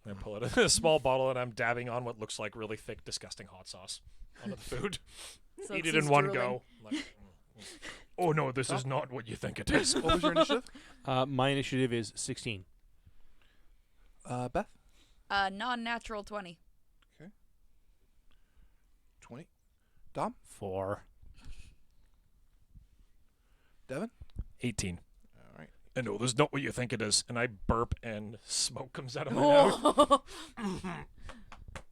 And I pull out a small bottle, and I'm dabbing on what looks like really thick, disgusting hot sauce onto the food. So Eat it's it in just one drooling. go. Like, oh no, this is not what you think it is. What was your initiative? My initiative is 16. Beth? Non-natural 20. 20. Dom? 4. Devin? 18. All right. I know this is not what you think it is, and I burp and smoke comes out of my mouth.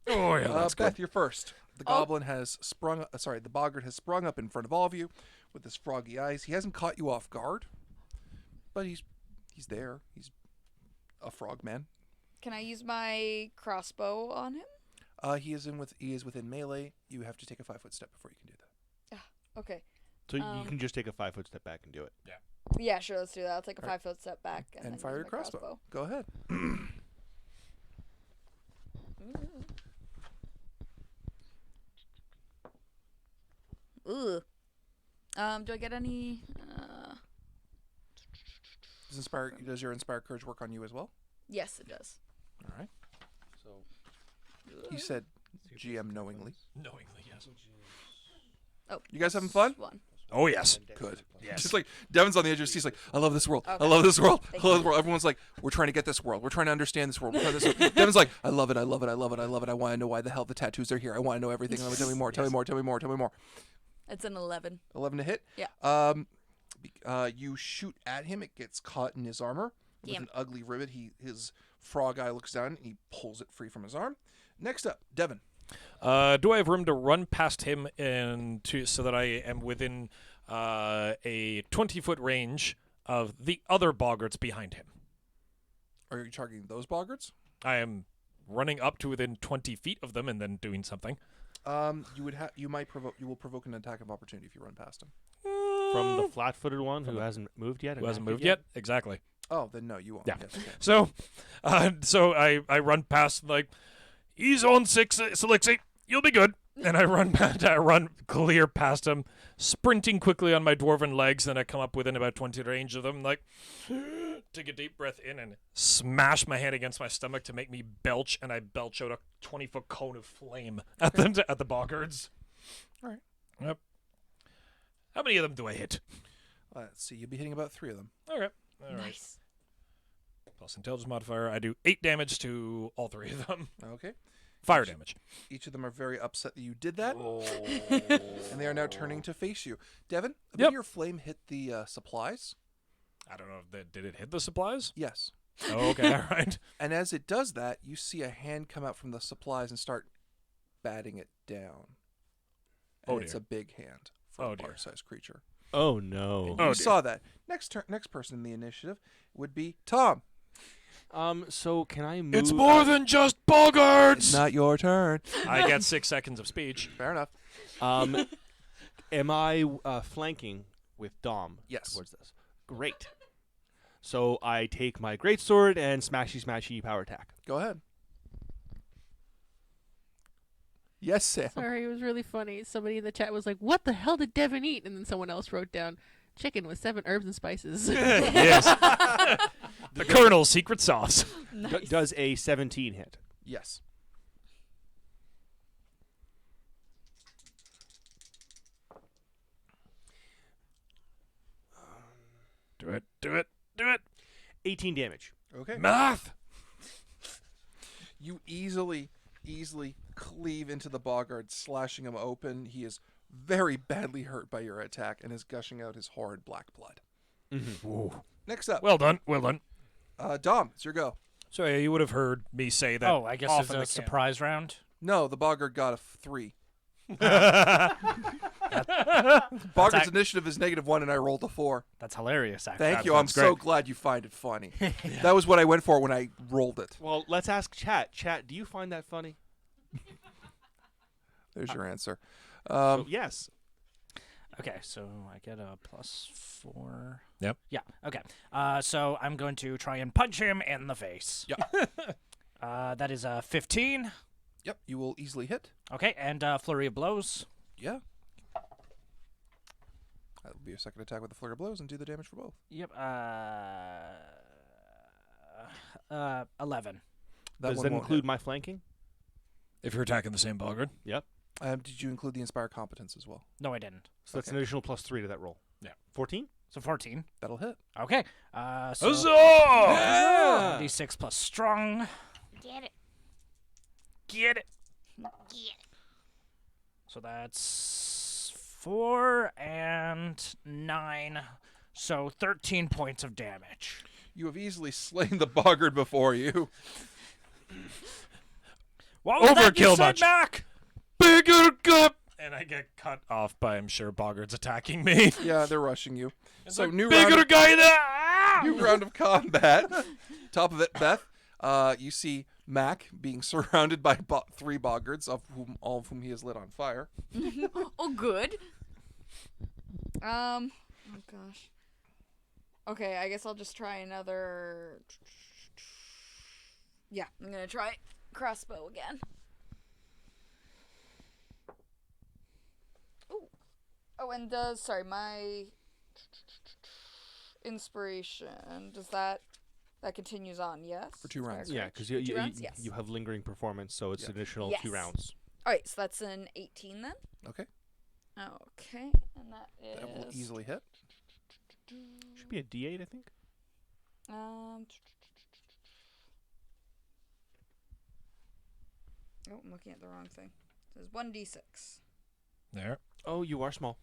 Oh yeah, that's Beth, good. you're first. The goblin has sprung. The boggart has sprung up in front of all of you with his froggy eyes. He hasn't caught you off guard, but he's there. He's a frog man. Can I use my crossbow on him? He is within melee. You have to take a 5-foot step before you can do that. Okay. So you can just take a 5-foot step back and do it. Yeah, sure. Let's do that. I'll take a Alright. 5-foot step back and then fire use your my crossbow. Go ahead. Ooh. Do I get any? Does your inspire courage work on you as well? Yes, it does. All right. So You said GM knowingly. Knowingly, yes. Oh. You guys having fun? One. Oh yes. Good. Yes. Just like Devin's on the edge of his seat. He's like, I love this world. I Okay. love this world. I Thank love you. this world. Everyone's like, we're trying to get this world. We're trying to understand this world. We're trying to Devin's like, I love it. I love it. I love it. I love it. I want to know why the hell the tattoos are here. I want to know everything. Tell me more. Tell me more. Tell me more. Tell me more. It's an 11. 11 to hit. Yeah. You shoot at him. It gets caught in his armor with Damn. an ugly rivet. His frog eye looks down and he pulls it free from his arm. Next up, Devin. Do I have room to run past him so that I am within a 20-foot range of the other boggarts behind him? Are you targeting those boggarts? I am running up to within 20 feet of them and then doing something. You will provoke an attack of opportunity if you run past him. from the flat-footed one who hasn't moved yet. Who hasn't moved yet? Exactly. Oh, then no, you won't. Yeah. Yes, okay. So I run past like he's on 6, Selixi. You'll be good. And I run clear past him, sprinting quickly on my dwarven legs. Then I come up within about 20 range of them, like take a deep breath in and smash my hand against my stomach to make me belch, and I belch out a 20-foot cone of flame at the boggards. All right. Yep. How many of them do I hit? Let's see. You'll be hitting about 3 of them. Okay. All right. Nice. Plus intelligence modifier. I do 8 damage to all 3 of them. Okay. Fire damage. Each of them are very upset that you did that, Oh. and they are now turning to face you. Devin, a bit Yep. of your flame hit the supplies. I don't know if did it hit the supplies? Yes. Oh, okay, all right. And as it does that, you see a hand come out from the supplies and start batting it down. And Oh, it's dear. a big hand for Oh, a dear. large-sized creature. Oh no. You Oh, dear. saw that. Next person in the initiative would be Tom. So can I move? It's more than just boggards! Not your turn. I get 6 seconds of speech. Fair enough. Am I flanking with Dom? Yes. Towards this. Great. So I take my greatsword and smashy power attack. Go ahead. Yes, Sam. Sorry, it was really funny. Somebody in the chat was like, "What the hell did Devin eat?" And then someone else wrote down, "Chicken with 7 herbs and spices." Yes. The Colonel's secret sauce. Does a 17 hit? Yes. Do it, do it, do it. 18 damage. Okay. Math! You easily cleave into the boggart, slashing him open. He is very badly hurt by your attack and is gushing out his horrid black blood. Ooh. Next up, Well done, well done. Dom, it's your go. So you would have heard me say that. Oh, I guess off it's in a the camp. surprise round. No, the boggart got a 3. Boggart's ac- initiative is -1, and I rolled a 4. That's hilarious, actually. Thank That you. I'm sounds so great. glad you find it funny. That was what I went for when I rolled it. Well, let's ask chat. Chat, do you find that funny? There's your answer. So, yes. Okay, so I get a +4. Yep. Yeah. Okay. So I'm going to try and punch him in the face. Yeah. That is a 15. Yep, you will easily hit. Okay, and flurry of blows. Yeah. That will be your second attack with the flurry of blows and do the damage for both. Yep. 11. That Does one that won't include my flanking? If you're attacking the same boggart. Yep. hit. Did you include the inspire competence as well? No, I didn't. So that's an additional +3 to that roll. Yeah. 14? So 14. That'll hit. Okay. So Huzzah! D6 plus strong. Get it. Get it. So that's 4 and 9. So 13 points of damage. You have easily slain the boggart before you. What was that you Overkill said, much. Mac? Bigger gut. And I get cut off by, I'm sure, boggarts attacking me. Yeah, they're rushing you. So Like, new bigger round, guy there. new round of combat. Top of it, Beth. You see Mac being surrounded by 3 boggarts, all of whom he has lit on fire. Oh, good. Oh gosh. Okay, I guess I'll just try another. Yeah, I'm gonna try crossbow again. Ooh. Oh, and sorry, my inspiration, does that continues on, yes? For 2 rounds. Yeah, because you, 2 you, rounds? you, Yes. you have lingering performance, so it's Yeah. an additional Yes. 2 rounds. Alright, so that's an 18 then. Okay. Okay, and that is. That will easily hit. Should be a D8, I think. Oh, I'm looking at the wrong thing. It says 1d6. There. Oh, you are small.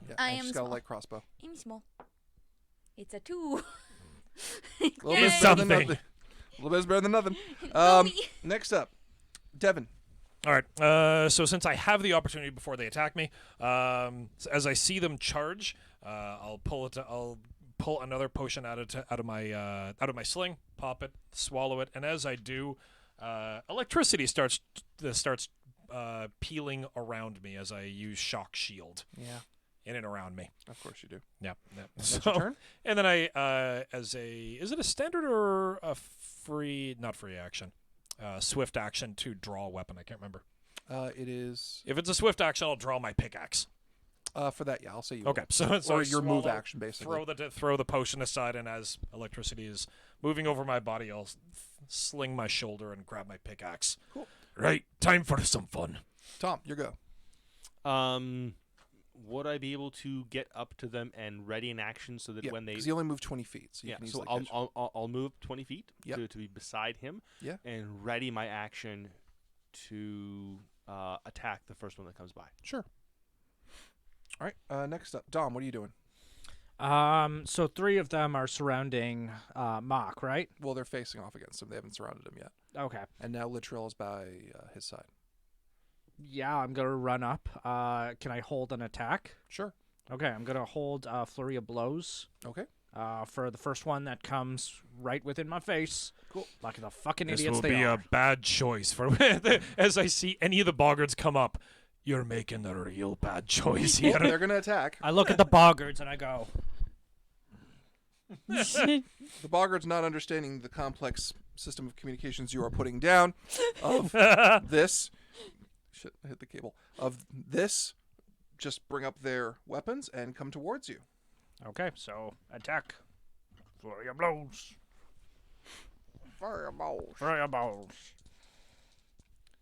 Yeah, I and am she's got a small. light crossbow. I'm small. It's a 2. A little Yay! bit better than nothing. A little bit better than nothing. Go me. Next up, Devin. All right. So since I have the opportunity before they attack me, as I see them charge, I'll pull another potion out of my sling, pop it, swallow it, and as I do, electricity starts peeling around me as I use shock shield Yeah, in and around me. of course you do. Yep. That's your turn. And then is it a standard or a not free action? Swift action to draw a weapon. I can't remember. It is If it's a swift action, I'll draw my pickaxe. for that. Yeah, I'll say you. Okay, so Or I your move swallow, action, basically. throw the potion aside, and as electricity is moving over my body, I'll sling my shoulder and grab my pickaxe. Cool. Right, time for some fun. Tom, your go. Would I be able to get up to them and ready in action so that Yeah, when they... because you only move 20 feet, so you Yeah, can so easily catch. I'll move 20 feet Yep. to be beside him Yeah. and ready my action to attack the first one that comes by. Sure. All right. Next up, Dom. What are you doing? So 3 of them are surrounding Mock, right? Well, they're facing off against him. They haven't surrounded him yet. Okay. And now Littrell is by his side. Yeah, I'm gonna run up. Can I hold an attack? Sure. Okay, I'm gonna hold flurry of blows. Okay. For the first one that comes right within my face. Cool. Like the fucking This idiots will they be are. a bad choice for as I see any of the boggards come up. You're making a real bad choice here. They're gonna attack. I look at the boggards and I go, The boggards, not understanding the complex system of communications you are putting down, of this. Shit, I hit the cable. Of this, just bring up their weapons and come towards you. okay, so attack. Flurry of blows. Fireballs. Flurry of blows.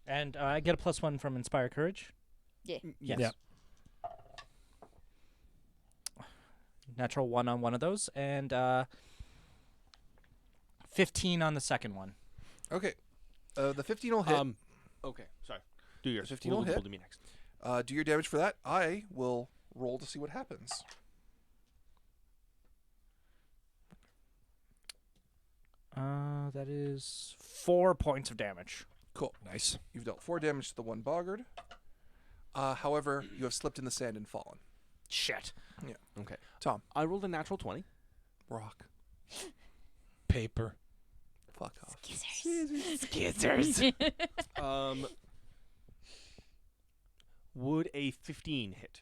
And I get a +1 from Inspire Courage. Yeah. Yes. Yeah. Natural 1 on one of those, and 15 on the second one. Okay. The 15 will hit. Okay, sorry. Do yours. 15 we'll will hit. we'll do me next. Do your damage for that. I will roll to see what happens. That is 4 points of damage. Cool. Nice. You've dealt 4 damage to the one boggard. However, you have slipped in the sand and fallen. Shit. Okay. Tom. I rolled a natural 20. Rock. Paper. Fuck off. Skizzers. Would a 15 hit?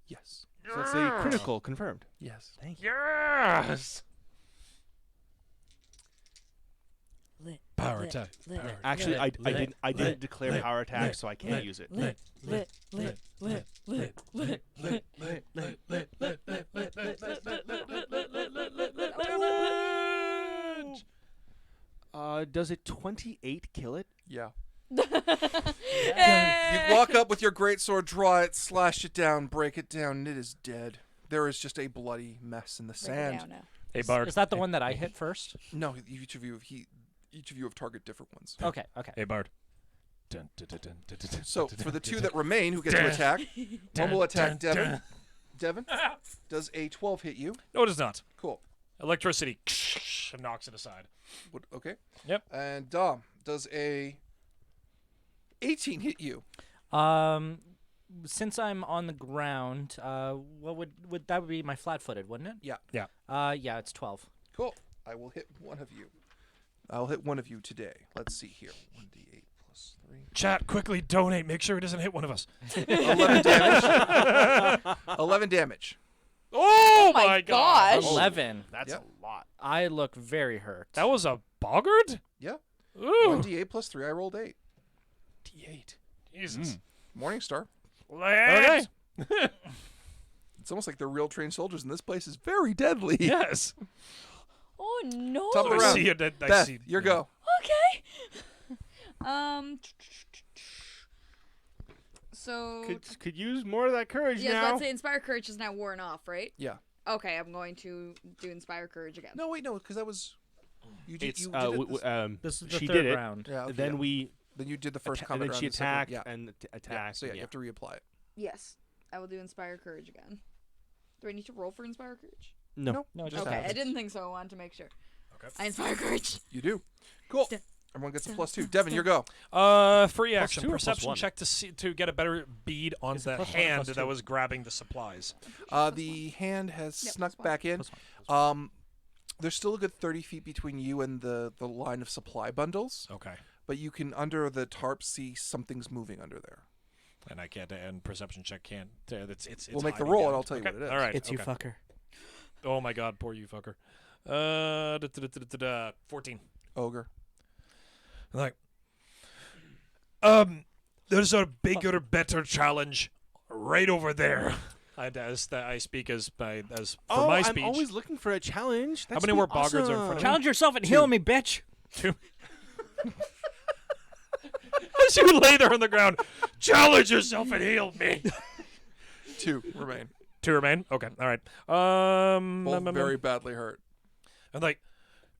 Yes. So it's a critical confirmed. Yes. Thank you. Yes. Lit, Power lit, attack. lit, Power Actually, I lit, didn't lit, declare lit, power attack, lit, so I can't lit, use it. lit, lit, lit, lit, lit, lit, lit, Does it 28 kill it? Yeah. Hey! You walk up with your greatsword, draw it, slash it down, break it down, and it is dead. There is just a bloody mess in the Break it sand. down now. Hey, Bard. Is that the one that I hit first? No, each of you have target different ones. Okay. Okay. Hey, Bard. So for the two that remain who get to attack, one will attack Devin. Devin, does a 12 hit you? No, it is not. Cool. Electricity knocks it aside. Okay. Yep. And Dom, does a 18 hit you? Since I'm on the ground, what would that would be my flat-footed, wouldn't it? Yeah. Yeah. Yeah, it's 12. Cool. I will hit one of you. I'll hit one of you today. Let's see here. 1d8 plus 3. Chat, quickly donate. Make sure he doesn't hit one of us. 11 damage. 11 damage. Oh my gosh. 11. That's Yep. a lot. I look very hurt. That was a boggart? Yeah. Ooh. 1d8 plus 3. I rolled 8. D8. Jesus. Morningstar. Okay. It's almost like they're real trained soldiers, and this place is very deadly. Yes. Oh no. Top of the I round. see it. I Beth, see. your go. Okay. So Could use more of that courage yeah, I was now. about to say Inspire Courage is now worn off, right? Yeah. Okay, I'm going to do Inspire Courage again. No, wait, no, because that was. You did, It's you did it this- This is the she third did it. round. yeah, okay, Then yeah. we Then you did the first and combat then round. she the second- attacked Yeah. and Yeah, attacked. so yeah, you have to reapply it. Yes, I will do Inspire Courage again. Do I need to roll for Inspire Courage? No. No, it just Okay, I happens. didn't think so. I wanted to make sure. Okay. I Inspire Courage. You do. Cool. Everyone gets a +2. Devin, your go. Free action. 2 or plus Perception 1? check to get a better bead on Is it the plus 1 or hand plus that 2? was grabbing the supplies. The hand has Yep, snuck plus 1. back in. Plus 1. There's still a good 30 feet between you and the line of supply bundles, Okay. but you can, under the tarp, see something's moving under there. And I can't. And perception check can't. It's. We'll make the hiding roll, down. and I'll tell you Okay, what it is. All right. It's you okay. fucker. Oh my God, poor you fucker. 14. Ogre. Like, there's a bigger, better challenge right over there. I speak as for my I'm speech. always looking for a challenge. How many more boggards are in front of me? Challenge yourself and heal me, bitch. As you lay there on the ground, challenge yourself and heal me. 2 remain. 2 remain. Okay. All right. Both very badly hurt. I'm like,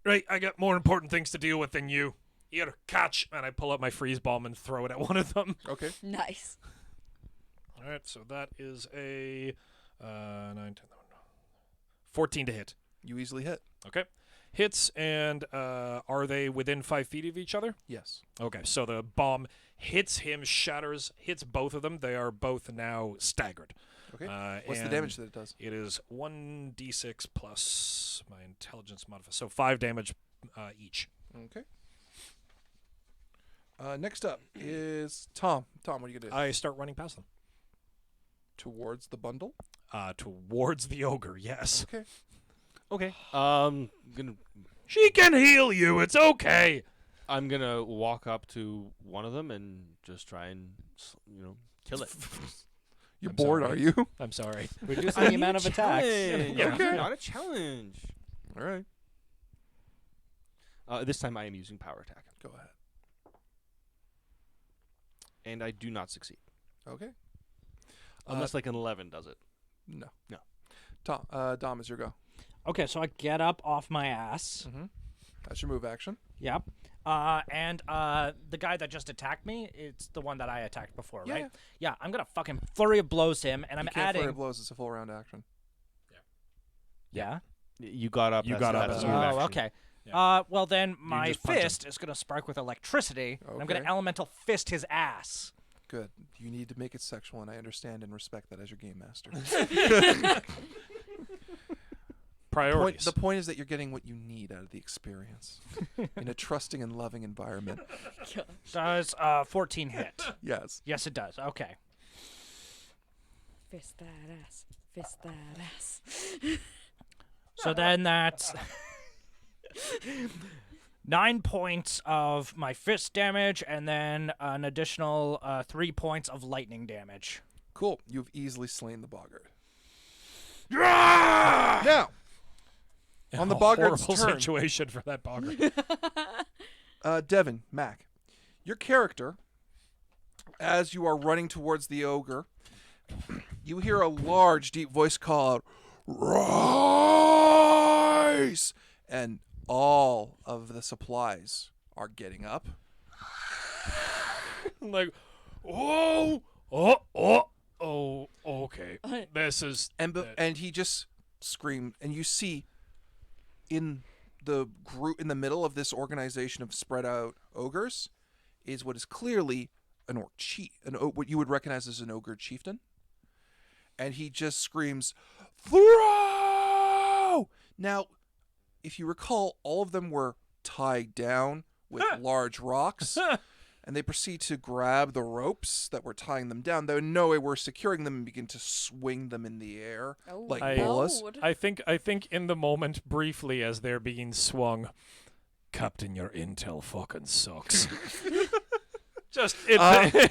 right. I got more important things to deal with than you. Here, catch, and I pull out my freeze bomb and throw it at one of them. Okay. Nice. All right. So that is a 9, 10, 14 to hit. You easily hit. Okay. Hits, and are they within 5 feet of each other? Yes. Okay, so the bomb hits him, shatters, hits both of them. They are both now staggered. Okay. What's the damage that it does? It is 1d6 plus my intelligence modifier. So 5 damage each. Okay. Next up is Tom. Tom, what are you going to do? I start running past them. Towards the bundle? Towards the ogre, yes. Okay. Okay. Gonna She can heal you. It's okay. I'm gonna walk up to one of them and just try and kill it. You're I'm bored, sorry. are you? I'm sorry. Reducing the amount of attacks. Yeah. Okay. Not a challenge. All right. This time I am using power attack, Go ahead. and I do not succeed Okay. unless like an 11 does it. No. No. Tom, Dom, is your go. Okay, so I get up off my ass. Mm-hmm. That's your move action. Yep. And the guy that just attacked me, it's the one that I attacked before, Yeah, right? yeah. Yeah, I'm gonna fucking flurry of blows him, and I'm You can't adding. flurry of blows. It's a full round action. Yeah. You got up. You as got a- up as as a a move move action. Oh, okay. Yeah. Well then, my just punch him. fist is gonna spark with electricity. And I'm gonna Okay. elemental fist his ass. Good. You need to make it sexual, and I understand and respect that as your game master. Priorities. The point is that you're getting what you need out of the experience in a trusting and loving environment. Does 14 hit? Yes. Yes, it does. Okay. Fist that ass. Fist that ass. So then that's 9 points of my fist damage, and then an additional 3 points of lightning damage. Cool. You've easily slain the boggart. Now, on the boggart's horrible turn, situation for that boggart. Devin, Mac, your character, as you are running towards the ogre, you hear a large, deep voice call out, "Rise!" And all of the supplies are getting up. I'm like, oh, okay. This is And he just screamed, and you see in the group in the middle of this organization of spread out ogres is what is clearly an orc chief, what you would recognize as an ogre chieftain. And he just screams, "Throw!" Now, if you recall, all of them were tied down with large rocks, and they proceed to grab the ropes that were tying them down. They no way were securing them and begin to swing them in the air like bolas. I think in the moment, briefly, as they're being swung, Captain, your intel fucking sucks. Just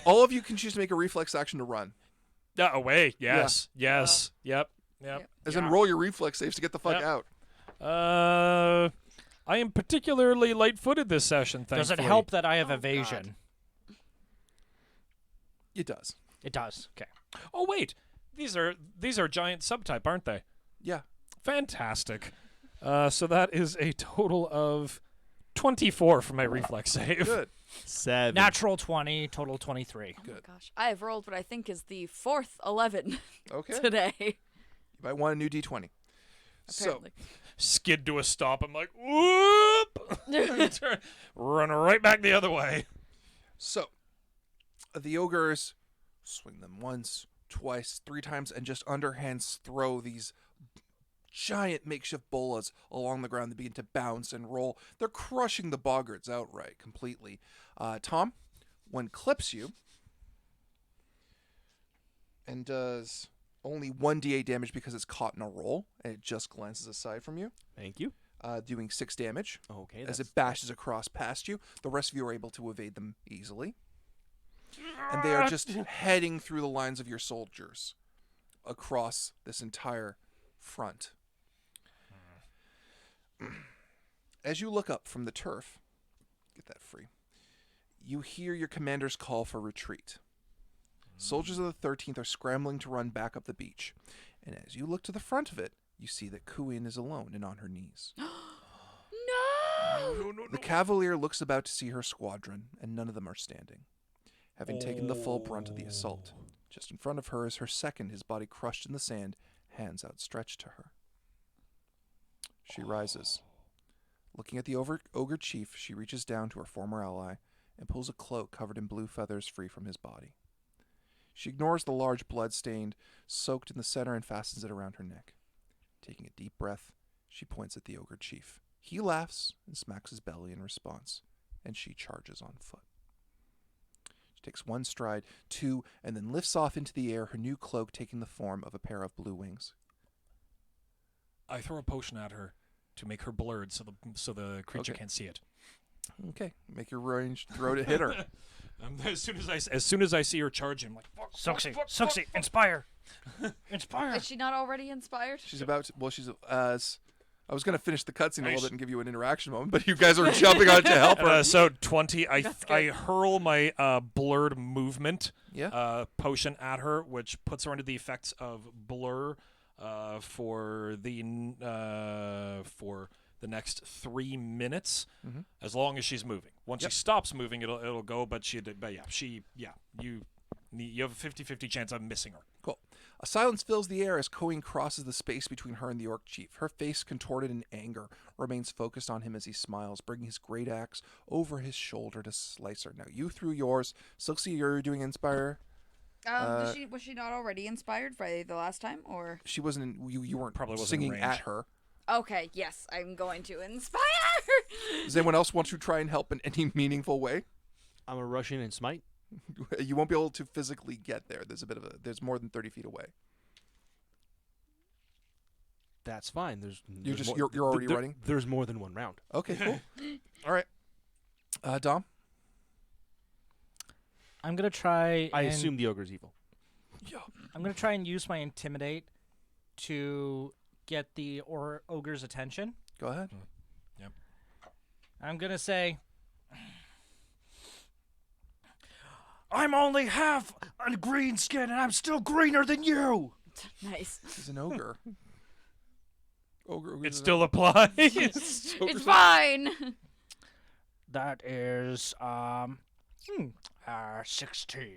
all of you can choose to make a reflex action to run. Away. Yes. Yes. Yep. As in, roll your reflex saves to get the fuck Yep. out. I am particularly light-footed this session. Thankfully. Does it help that I have evasion? It does. It does. Okay. Oh wait, these are giant subtype, aren't they? Yeah. Fantastic. So that is a total of 24 for my reflex save. Good. 7. Natural 20, total 23. Oh my gosh. I have rolled what I think is the 4th 11 Okay. today. You might want a new D20. Apparently. Skid to a stop. I'm like, whoop! Turn, run right back the other way. So, the ogres swing them once, twice, 3 times, and just underhands throw these giant makeshift bolas along the ground. They begin to bounce and roll. They're crushing the boggarts outright completely. Tom, one clips you and does only 1d8 damage because it's caught in a roll, and it just glances aside from you, Thank you. doing 6 damage. Okay. As it bashes across past you. The rest of you are able to evade them easily. And they are just heading through the lines of your soldiers across this entire front. As you look up from the turf, get that free, you hear your commander's call for retreat. Soldiers of the 13th are scrambling to run back up the beach. And as you look to the front of it, you see that Kuin is alone and on her knees. No! The cavalier looks about to see her squadron, and none of them are standing, having taken the full brunt of the assault. Just in front of her is her second, his body crushed in the sand, hands outstretched to her. She rises. Looking at the ogre chief, she reaches down to her former ally and pulls a cloak covered in blue feathers free from his body. She ignores the large blood-stained, soaked in the center, and fastens it around her neck. Taking a deep breath, she points at the ogre chief. He laughs and smacks his belly in response, and she charges on foot. She takes 1 stride, 2, and then lifts off into the air, her new cloak taking the form of a pair of blue wings. I throw a potion at her to make her blurred so the creature Okay. can't see it. Okay, make your ranged throw to hit her. As soon as I see her charging, I'm like, fuck, Suxy, inspire. Inspire. Is she not already inspired? She's about to, well, she's as I was going to finish the cutscene a little bit and give you an interaction moment, but you guys are jumping on it to help her. So 20, That's I good. hurl my blurred movement Yeah. potion at her, which puts her under the effects of blur for the next 3 minutes, as long as she's moving. Once Yep. she stops moving, it'll go. But you have a 50-50 chance of missing her. Cool. A silence fills the air as Coen crosses the space between her and the orc chief. Her face, contorted in anger, remains focused on him as he smiles, bringing his great axe over his shoulder to slice her. Now, you threw yours. Silksy, you're doing Inspire. Was she not already inspired by the last time, or? She wasn't. You weren't Probably wasn't singing in at range. her. Okay, yes, I'm going to inspire. Does anyone else want to try and help in any meaningful way? I'm a rush in and smite. You won't be able to physically get there. There's more than 30 feet away. That's fine. There's You're already running? There's more than one round. Okay, cool. All right. Dom? I'm gonna try. I and assume the ogre's evil. I'm gonna try and use my intimidate to get the ogre's attention. Go ahead. I'm gonna say, I'm only half a green skin, and I'm still greener than you. Nice. He's an ogre. It still applies. It's fine. That is 16.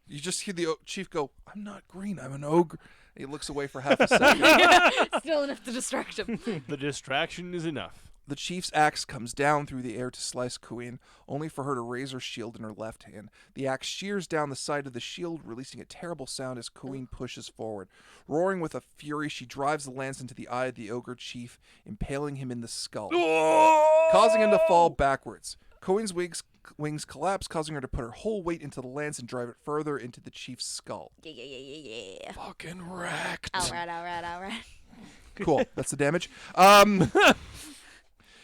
You just hear the chief go, "I'm not green. I'm an ogre." He looks away for half a second. Still enough to distract him. The distraction is enough. The chief's axe comes down through the air to slice Queen, only for her to raise her shield in her left hand. The axe shears down the side of the shield, releasing a terrible sound as Queen pushes forward. Roaring with a fury, she drives the lance into the eye of the ogre chief, impaling him in the skull, causing him to fall backwards. Queen's wings collapse, causing her to put her whole weight into the lance and drive it further into the chief's skull. Yeah. Fucking wrecked. All right. Cool. That's the damage.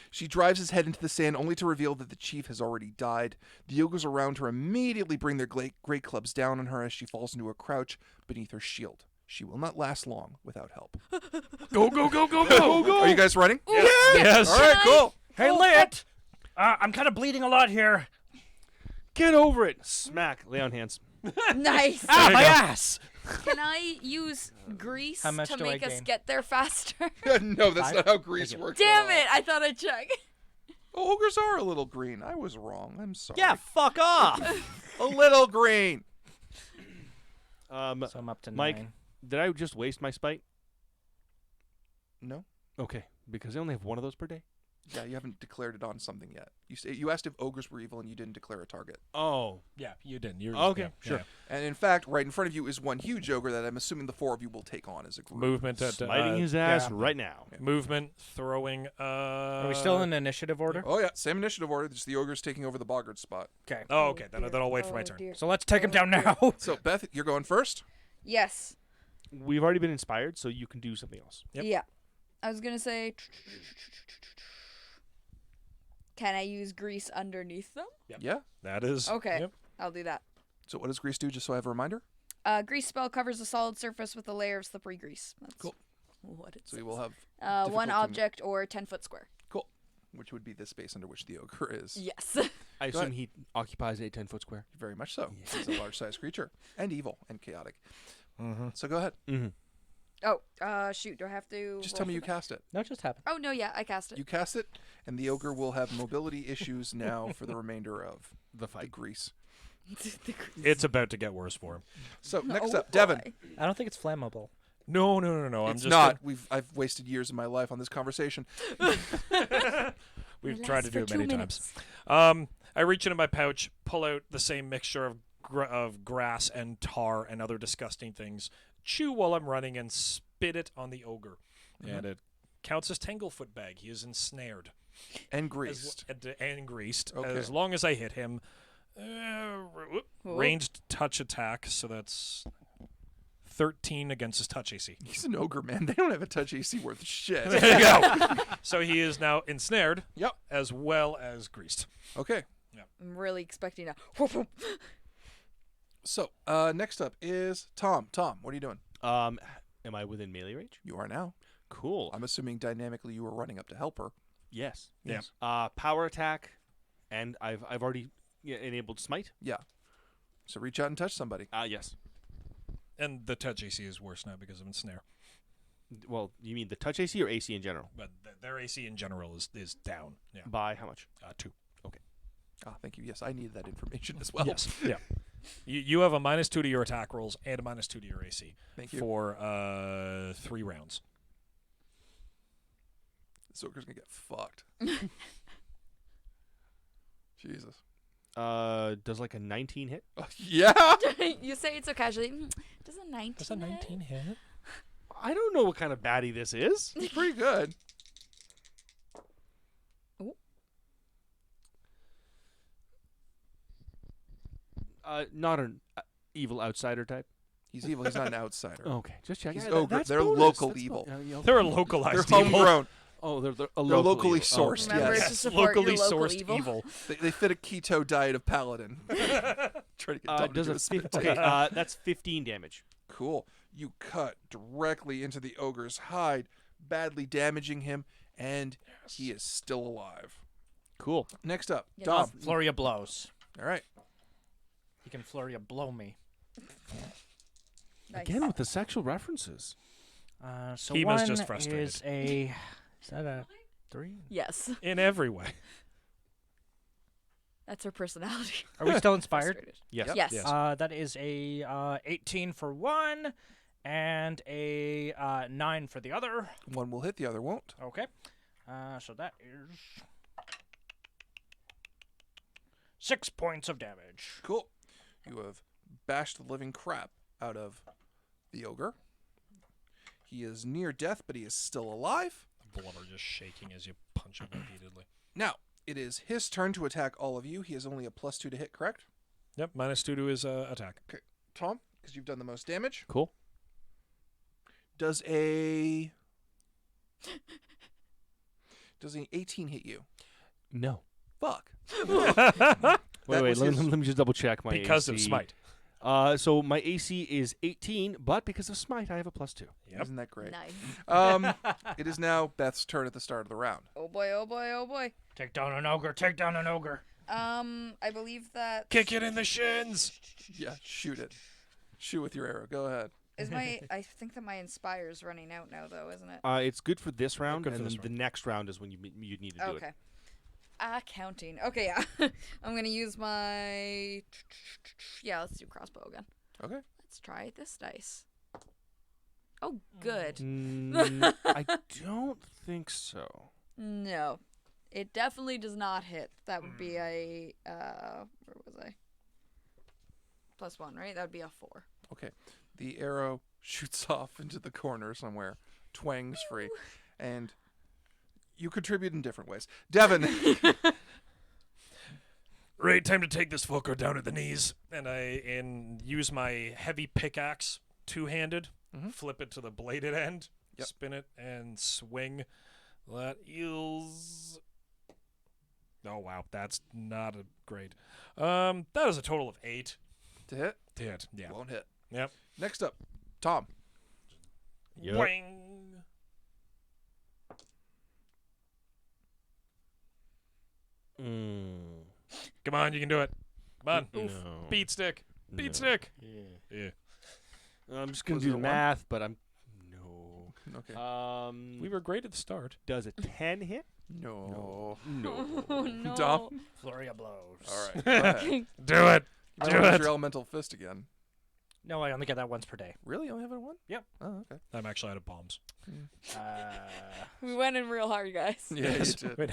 She drives his head into the sand, only to reveal that the chief has already died. The ogres around her immediately bring their great clubs down on her as she falls into a crouch beneath her shield. She will not last long without help. Go. Are you guys running? Yes. All right, cool. Hey, Lit! I'm kind of bleeding a lot here. Get over it. Smack. Lay on hands. Nice. Ah, my ass! Can I use grease How much to do I make us gain? get there faster? No, that's not how grease works. Damn it! I thought I'd check. Oh, ogres are a little green. I was wrong. I'm sorry. Yeah, fuck off. A little green. So I'm up to Mike, 9. did I just waste my spite? No? Okay, because I only have one of those per day. Yeah, you haven't declared it on something yet. You asked if ogres were evil and you didn't declare a target. Oh. Yeah, you didn't. You're Okay, yeah, sure. yeah. And in fact, right in front of you is one huge ogre that I'm assuming the four of you will take on as a group. Movement. Smiting his ass yeah. right now. Movement. Throwing. Are we still in initiative order? Oh yeah, same initiative order. Just the ogre's taking over the boggart spot. Okay. Oh, okay. Then I'll wait for my turn. Dear. So let's take him down now. So Beth, you're going first. Yes. We've already been inspired, so you can do something else. Yep. Yeah. I was gonna say. Can I use grease underneath them? Yep. Yeah. That is. Okay. Yep. I'll do that. So what does grease do? Just so I have a reminder. Grease spell covers a solid surface with a layer of slippery grease. That's Cool. what it So says. you will have One difficulty- object or 10-foot square. Cool. Which would be the space under which the ogre is. Yes. I Go ahead. assume he occupies a 10-foot square. Very much so. He's a large-sized creature and evil and chaotic. Mm-hmm. So go ahead. Mm-hmm. Oh, shoot. Do I have to? Just roll tell me for you that? cast it. No, it just happened. Oh, no, yeah, I cast it. You cast it, and the ogre will have mobility issues now for the remainder of The the fight. grease. The grease. It's about to get worse for him. So next Oh, up, Devin. boy. I don't think it's flammable. No. I'm It's just not. I've wasted years of my life on this conversation. We've It tried to lasts do for it 2 many minutes. times. I reach into my pouch, pull out the same mixture of grass and tar and other disgusting things, chew while I'm running, and spit it on the ogre. And it counts as Tanglefoot bag. He is ensnared. And greased. And greased. Okay. As long as I hit him. Ranged touch attack, so that's 13 against his touch AC. He's an ogre, man. They don't have a touch AC worth shit. There you go. So he is now ensnared. Yep. As well as greased. Okay. I'm really expecting a. So next up is Tom. Tom, what are you doing? Am I within melee range? You are now. Cool. I'm assuming dynamically you were running up to help her. Yes. Yeah. Power attack, and I've already enabled smite. Yeah. So reach out and touch somebody. Yes. And the touch AC is worse now because of ensnare. Well, you mean the touch AC or AC in general? But their AC in general is down. Yeah. By how much? 2. Thank you. Yes, I needed that information as well. Yes. Yeah. You have a -2 to your attack rolls and a -2 to your AC. Thank you. For 3 rounds. This ogre's gonna get fucked. Jesus. Does like a 19 hit? Yeah. You say it so casually. Does a 19 Does a 19 hit? I don't know what kind of baddie this is. It's pretty good. Not an evil outsider type. He's evil. He's not an outsider. Okay, just checking. He's Yeah, ogre. that's They're bonus. local That's evil. They're a They're localized evil. homegrown. Oh, they're They're locally sourced. Remember Yes. to support locally your local sourced evil. They fit a keto diet of paladin. Try to get Dom to does do a a spit okay, take. that's 15 damage. Cool. You cut directly into the ogre's hide, badly damaging him, and he is still alive. Cool. Next up, Yes. Dom. Flurry of blows. All right. He can flurry of blow me. Nice. Again with the sexual references. So Kima's one just frustrated. is a... Is that a 3? Yes, In every way. that's her personality. Are we still inspired? Frustrated. Yes. Yes. Yes. That is a 18 for one and a 9 for the other. One will hit, the other won't. Okay. So that is 6 points of damage. Cool. You have bashed the living crap out of the ogre. He is near death, but he is still alive. The blubber just shaking as you punch him repeatedly. Now, it is his turn to attack all of you. He has only a +2 to hit, correct? Yep, -2 to his attack. Tom, because you've done the most damage. Cool. Does an 18 hit you? No. Fuck. Wait, That wait. was Let his- me just double check my Because of AC. smite. So my AC is 18, but because of smite, I have a +2. Yep. Isn't that great? Nice. It is now Beth's turn at the start of the round. Oh boy, oh boy, oh boy. Take down an ogre. Take down an ogre. I believe that Kick it in the shins. Yeah, shoot it. Shoot with your arrow. Go ahead. is my. I think that my inspire's running out now, though, isn't it? It's good for this round, good for and this then the next round is when you need to do Okay. it. Counting. Okay, yeah. I'm gonna use my. Yeah, let's do crossbow again. Okay. Let's try this dice. Oh, good. I don't think so. No, it definitely does not hit. That would be a. Where was I? +1, right? That would be a 4. Okay. The arrow shoots off into the corner somewhere, twangs free, and you contribute in different ways. Devin. Right, time to take this fucker down at the knees. And I use my heavy pickaxe, two-handed, flip it to the bladed end, Yep. spin it, and swing. That is... Oh, wow, that's not a great. That is a total of 8. To hit? To hit, yeah. Won't hit. Yep. Next up, Tom. Yep. Wang. Come on, you can do it. Come on. No. Beat stick. Beat No. stick. Yeah. Yeah. I'm just gonna Was do it the a one? math, but I'm no. Okay. We were great at the start. Does a 10 hit? No. No. Oh no. Dom? Flurry of blows. All right. Go ahead. You Do it. might Do wanna use it. your elemental fist again. No, I only get that once per day. Really? You only have it at 1? Yep. Oh, okay. I'm actually out of bombs. We went in real hard, guys. Yeah, you did. Wait.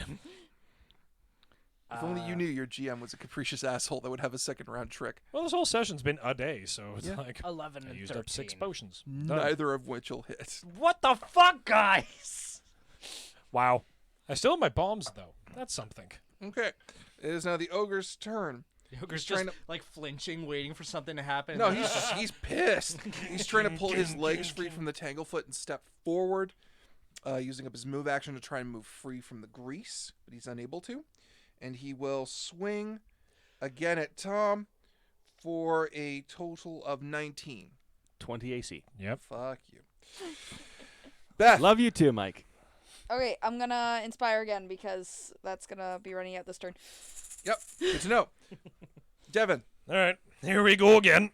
If only you knew your GM was a capricious asshole that would have a second round trick. Well, this whole session's been a day, so it's Yeah. like 11 I and used 13. up 6 potions. Done. Neither of which will hit. What the fuck, guys? Wow. I still have my bombs, though. That's something. Okay. It is now the ogre's turn. The ogre's trying just like flinching, waiting for something to happen. No, he's pissed. He's trying to pull his legs free from the tanglefoot and step forward, using up his move action to try and move free from the grease, but he's unable to. And he will swing again at Tom for a total of 19. 20 AC. Yep. Fuck you. Beth. Love you too, Mike. Okay, I'm gonna inspire again because that's gonna be running out this turn. Yep. Good to know. Devin. All right. Here we go again.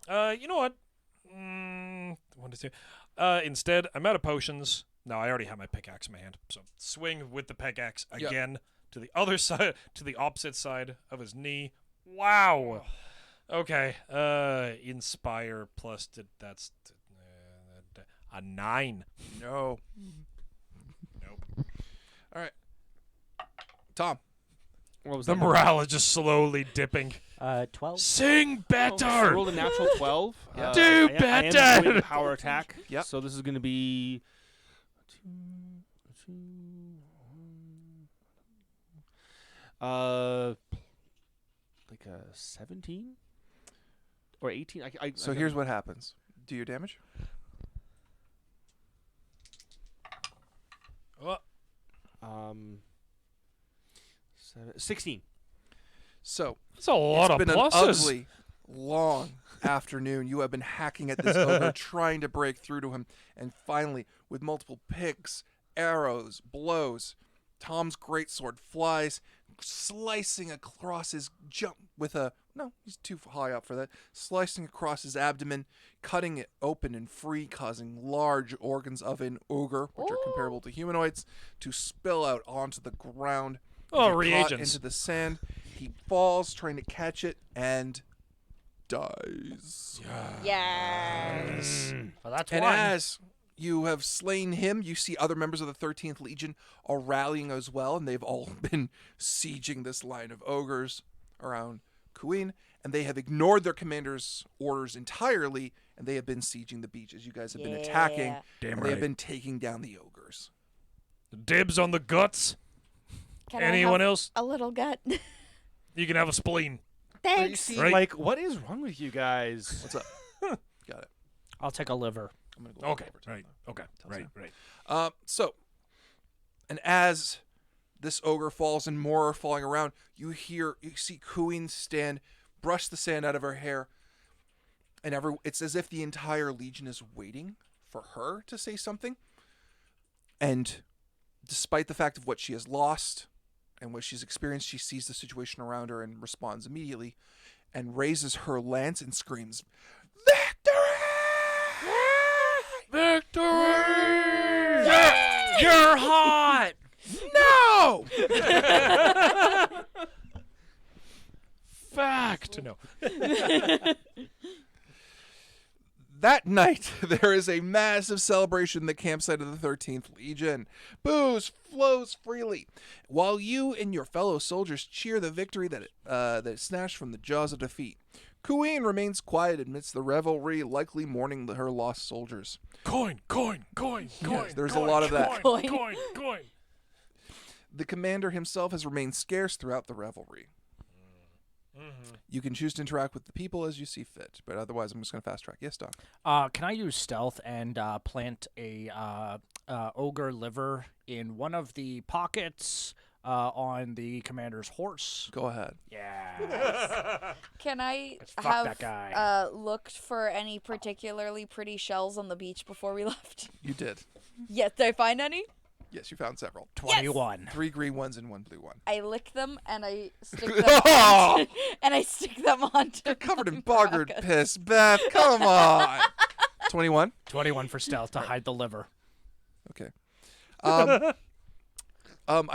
You know what? 1 to 2. Instead, I'm out of potions. No, I already have my pickaxe in my hand. So swing with the pickaxe Yep. again to the other side, to the opposite side of his knee. Wow. Okay. Inspire plus that's a 9. No. Nope. All right. Tom. What was The that? morale is just slowly dipping. 12. Sing I better. rolled a natural 12. Yeah. Do I am better. doing power attack. Yep. So this is going to be... like a 17 or 18. So here's what happens. Do your damage. Oh, 16. So that's a lot it's of been pluses. an ugly, long afternoon. You have been hacking at this ogre, trying to break through to him, and finally, with multiple picks, arrows, blows, Tom's greatsword flies, slicing across his jump with a he's too high up for that. Slicing across his abdomen, cutting it open and free, causing large organs of an ogre, which are comparable to humanoids, to spill out onto the ground. Oh, Get caught reagents. into the sand. He falls trying to catch it and dies. Yes. Well, that's And one. as you have slain him, you see other members of the 13th Legion are rallying as well, and they've all been sieging this line of ogres around Queen, and they have ignored their commander's orders entirely, and they have been sieging the beach as you guys have been attacking. Yeah. And they have been taking down the ogres. Dibs on the guts. Can Anyone I have else? a little gut? You can have a spleen. Thanks. Right. Like, what is wrong with you guys? What's up? Got it. I'll take a liver. I'm gonna go Okay. over to Right. them. Okay. Right. Right. So, and as this ogre falls and more are falling around, you see Queen stand, brush the sand out of her hair, and it's as if the entire Legion is waiting for her to say something. And despite the fact of what she has lost and what she's experienced, she sees the situation around her and responds immediately and raises her lance and screams, "Victory! You're hot. No!" Fact. No. That night, there is a massive celebration in the campsite of the 13th Legion. Booze flows freely, while you and your fellow soldiers cheer the victory that it snatched from the jaws of defeat. Queen remains quiet amidst the revelry, likely mourning her lost soldiers. Coin. There's a lot of that. Coin. The commander himself has remained scarce throughout the revelry. You can choose to interact with the people as you see fit, but otherwise I'm just going to fast track. Yes, Doc. Can I use stealth and plant a ogre liver in one of the pockets on the commander's horse? Go ahead. Yeah. Can I Fuck have that guy. looked for any particularly pretty shells on the beach before we left? You did. Yes, did I find any? Yes, you found several. 21. 3 green ones and 1 blue one. I lick them and I stick them onto, and I stick them onto. Covered in my boggered maracas. piss, Beth. Come on. 21. 21 for stealth to hide the liver. Okay. I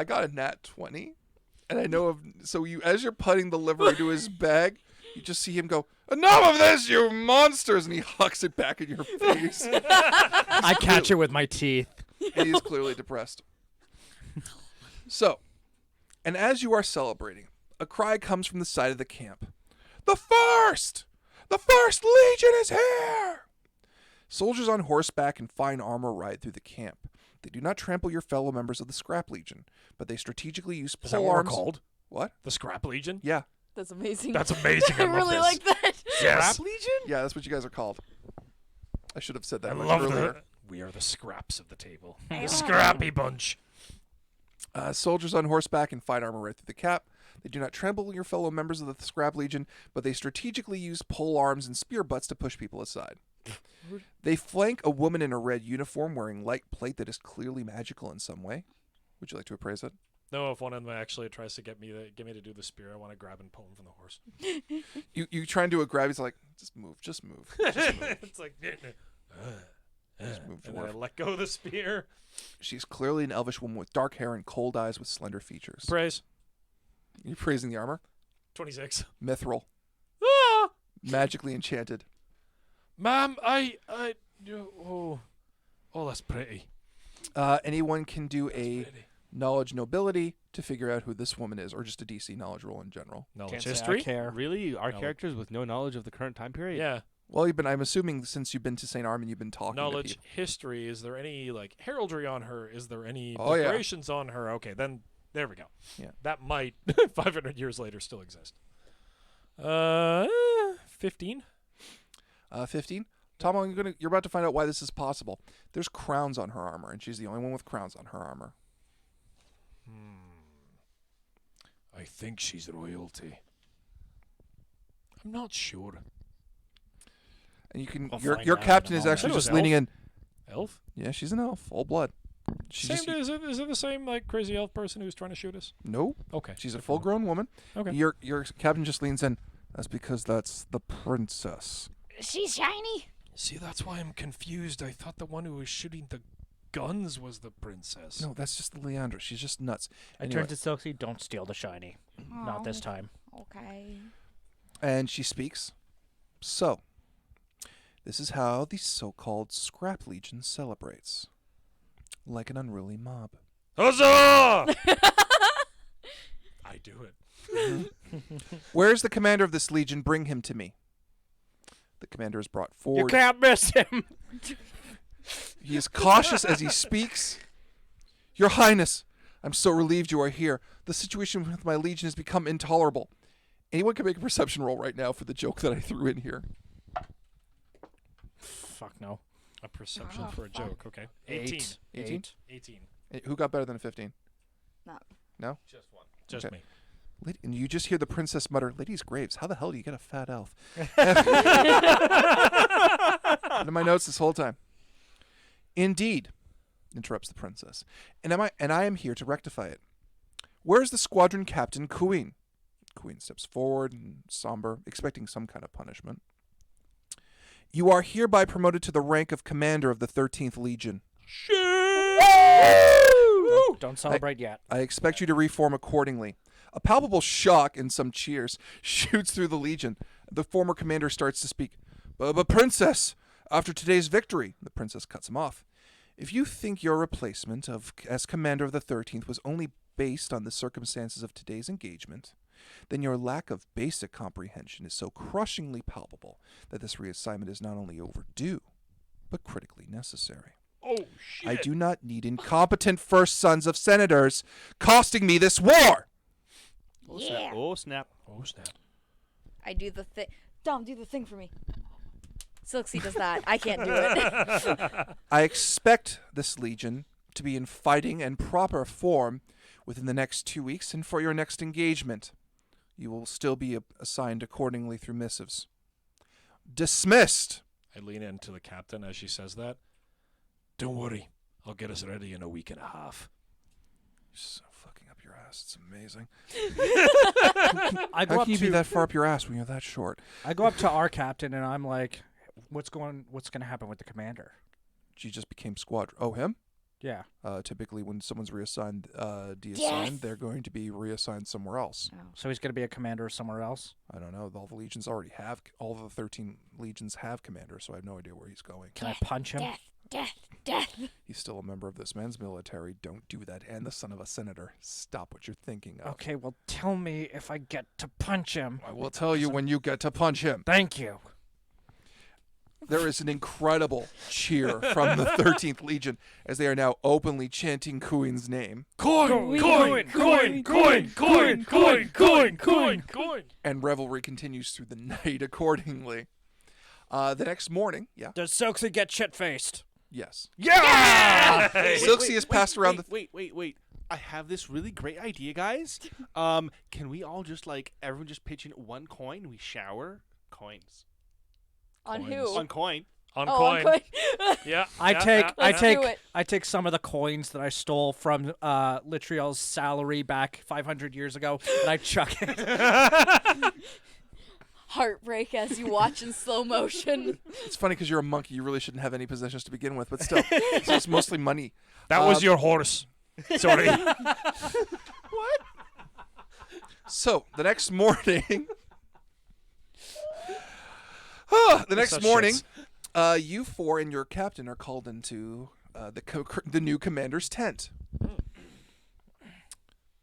got a nat 20, and I know of. So you, as you're putting the liver into his bag, you just see him go, "Enough of this, you monsters!" And he hucks it back in your face. I catch it with my teeth. And he's clearly depressed. So, and as you are celebrating, a cry comes from the side of the camp. The first Legion is here! Soldiers on horseback and fine armor ride through the camp. They do not trample your fellow members of the Scrap Legion, but they strategically use Is that pole what we're arms. called? What? The Scrap Legion? Yeah. That's amazing. That's amazing. I I love really this. like that. Yes. Yeah, that's what you guys are called. I should have said that I much love earlier. that. We are the scraps of the table. I The love scrappy bunch. Soldiers on horseback and fine armor right through the cap. They do not trample your fellow members of the Scrap Legion, but they strategically use pole arms and spear butts to push people aside. They flank a woman in a red uniform wearing light plate that is clearly magical in some way. Would you like to appraise it? No, if one of them actually tries to get me to do the spear, I want to grab and pull him from the horse. You try and do a grab. He's like, just move, just move, just move, It's like, just move. and then I Dwarf. let go of the spear. She's clearly an elvish woman with dark hair and cold eyes with slender features. Praise. You're praising the armor? 26. Mithril. Ah! Magically enchanted. Ma'am, oh, that's pretty. Anyone can do a Pretty. knowledge nobility to figure out who this woman is, or just a DC knowledge roll in general. Knowledge Can't say I history? care. Really? Our No. characters with no knowledge of the current time period? Yeah. Well, I'm assuming since you've been to St. Armand, you've been talking to Knowledge people. history. Is there any like heraldry on her? Is there any Oh, yeah. decorations on her? Okay, then there we go. Yeah. That might 500 years later still exist. 15. 15. Tomo, you're about to find out why this is possible. There's crowns on her armor, and she's the only one with crowns on her armor. I think she's royalty. I'm not sure. And you can We'll your find your out captain in a is moment. actually It was just leaning in. Elf? Yeah, she's an elf, full blood. She Same, just, is it the same like crazy elf person who's trying to shoot us? no, Okay. she's a full-grown woman. Okay. Your captain just leans in. That's because that's the princess. She's shiny. See, that's why I'm confused. I thought the one who was shooting the guns was the princess. No, that's just Leandra. She's just nuts. I Anyway, turn to Silksy. Don't steal the shiny. Not this time. Okay. and she speaks. So, this is how the so-called Scrap Legion celebrates. Like an unruly mob. Huzzah! I do it. Where's the commander of this legion? Bring him to me. The commander is brought You forward. can't miss him. He is cautious as he speaks. Your Highness, I'm so relieved you are here. The situation with my legion has become intolerable. Anyone can make a perception roll right now for the joke that I threw in here. Fuck no. A perception Oh, for a fuck. joke. Okay. 18. 18? 18. Who got better than a 15? Not. No? Just one. Just Okay. me. And you just hear the princess mutter, Ladies' Graves, how the hell do you get a fat elf? In my notes this whole time. Indeed, interrupts the princess, and I am here to rectify it. Where's the squadron captain, Queen? Queen steps forward, and somber, expecting some kind of punishment. You are hereby promoted to the rank of commander of the 13th Legion. Don't celebrate yet. I expect you to reform accordingly. A palpable shock and some cheers shoots through the Legion. The former commander starts to speak. But princess, after today's victory, the princess cuts him off. If you think your replacement as commander of the 13th was only based on the circumstances of today's engagement, then your lack of basic comprehension is so crushingly palpable that this reassignment is not only overdue, but critically necessary. Oh, shit. I do not need incompetent first sons of senators costing me this war! Oh, Yeah. snap. Oh, snap. Oh, snap. I do the thing. Dom, do the thing for me. Silksy does that. I can't do it. I expect this legion to be in fighting and proper form within the next 2 weeks and for your next engagement. You will still be assigned accordingly through missives. Dismissed! I lean into the captain as she says that. Don't worry. I'll get us ready in a week and a half. You're so fucking up your ass. It's amazing. I go How up can you be to that far up your ass when you're that short? I go up to our captain and I'm like, what's going to happen with the commander? She just became squadron. Oh, him? Yeah. Typically, when someone's reassigned, deassigned, Yes. they're going to be reassigned somewhere else. So he's going to be a commander somewhere else. I don't know. All the legions already have. All the 13 legions have commanders, so I have no idea where he's going. Can I punch him? Death. He's still a member of this man's military. Don't do that. And the son of a senator. Stop what you're thinking of. Okay, well tell me if I get to punch him. I will tell you when you get to punch him. Thank you. There is an incredible cheer from the 13th Legion as they are now openly chanting Kuin's name. Coin! Coin! Coin! Coin! Coin! Coin! Coin! Coin! Coin! And revelry continues through the night accordingly. The next morning, yeah, Does Silksy get shit-faced? yes. Yeah! Silksy is passed around the... Wait. I have this really great idea, guys. Can we all just, everyone just pitch in one coin? We shower coins. On Coins. who? One coin. On Oh, coin. on coin. Yeah. I yeah, take yeah. Let's do it. I take some of the coins that I stole from Litriel's salary back 500 years ago and I chuck it. Heartbreak as you watch in slow motion. It's funny because you're a monkey. You really shouldn't have any possessions to begin with, but still, it's just mostly money. That was your horse. Sorry. So, the next morning... the next Such morning, shits. you four and your captain are called into the new commander's tent.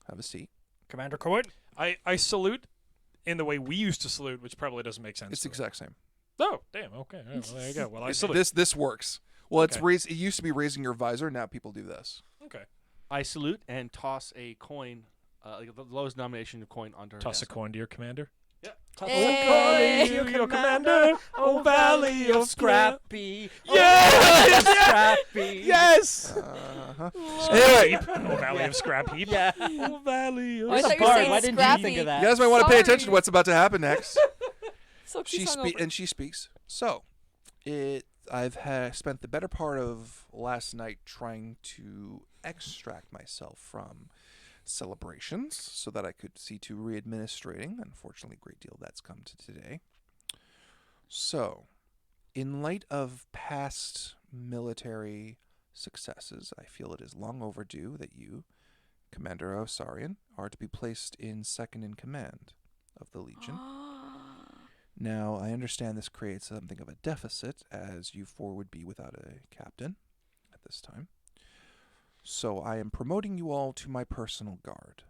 Have a seat. Commander Coin? I salute in the way we used to salute, which probably doesn't make sense. It's the to me. exact same. Oh, damn. Okay. Oh, well, there you go. Well, I This salute. this works. Well, Okay. it used to be raising your visor. Now people do this. Okay. I salute and toss a coin, the lowest denomination of coin onto her Toss a desk. coin to your commander. Hey. Calling you, your commander, oh valley of Scrappy. Yes! Scrappy. Yes! Anyway, Oh valley of scrap heap. Yeah. Oh valley of I thought you were Bard, saying why didn't Scrappy. you think of that? you guys might want to pay attention to Sorry. what's about to happen next. Soxy's hungover. And she speaks. So, I've spent the better part of last night trying to extract myself from celebrations so that I could see to re-administrating. Unfortunately, a great deal of that's come to today. So, in light of past military successes, I feel it is long overdue that you, Commander Osarian, are to be placed in second in command of the Legion. Now, I understand this creates something of a deficit, as you four would be without a captain at this time. So I am promoting you all to my personal guard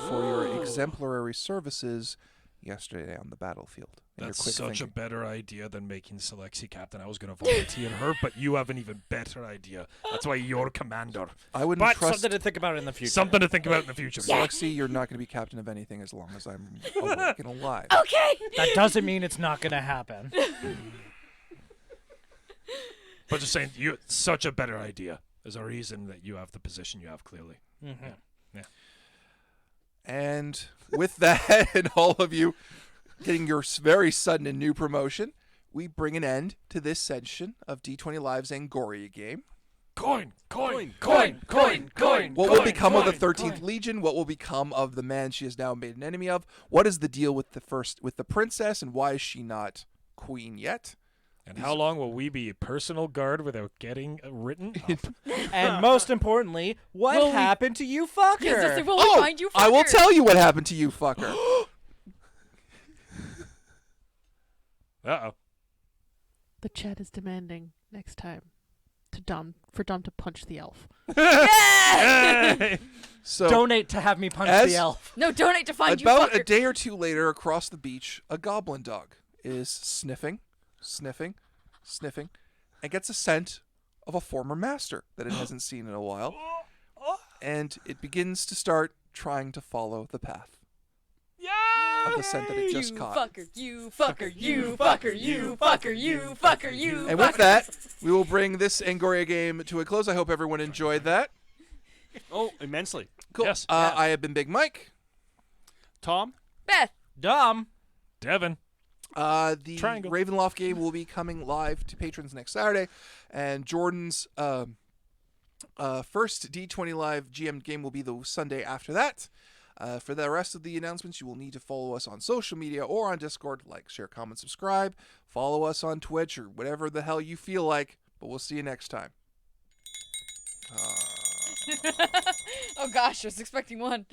for your exemplary services yesterday on the battlefield. and your That's quick such thinking. a better idea than making Selexi captain. I was going to volunteer her, but you have an even better idea. That's why you're commander. I wouldn't But trust something to think about in the future. Something to think about in the future. Alexi, you're not going to be captain of anything as long as I'm awake and alive. Okay. That doesn't mean it's not going to happen. But just saying, you such a better idea. There's a reason that you have the position you have, clearly. Mm-hmm. And with that, and all of you getting your very sudden and new promotion, we bring an end to this session of D20 Live's Angoriah game. Coin, coin, coin, coin, coin. What will become of the 13th Legion? What will become of the man she has now made an enemy of? What is the deal with the princess, and why is she not queen yet? And how long will we be personal guard without getting written up? And most importantly, what Will we- happened to you, fucker? Yes, will we find you, I will fucker? tell you what happened to you, fucker. Uh-oh. The chat is demanding next time for Dom to punch the elf. Hey! So Donate to have me punch As- the elf. No, donate to find you, about fucker. a day or two later, across the beach, a goblin dog is sniffing, and gets a scent of a former master that it hasn't seen in a while. And it begins to start trying to follow the path of the scent that it just you caught. fucker, you fucker, you fucker, you fucker, you fucker, you And fucker. with that, we will bring this Angoriah game to a close. I hope everyone enjoyed that. Oh, immensely. Cool. Yes. I have been Big Mike. Tom? Beth. Dumb. Devin. The Triangle. Ravenloft game will be coming live to patrons next Saturday, and Jordan's first D20 Live GM game will be the Sunday after that. For the rest of the announcements, you will need to follow us on social media or on Discord. Like, share, comment, subscribe. Follow us on Twitch or whatever the hell you feel like. But we'll see you next time. Oh gosh, I was expecting one.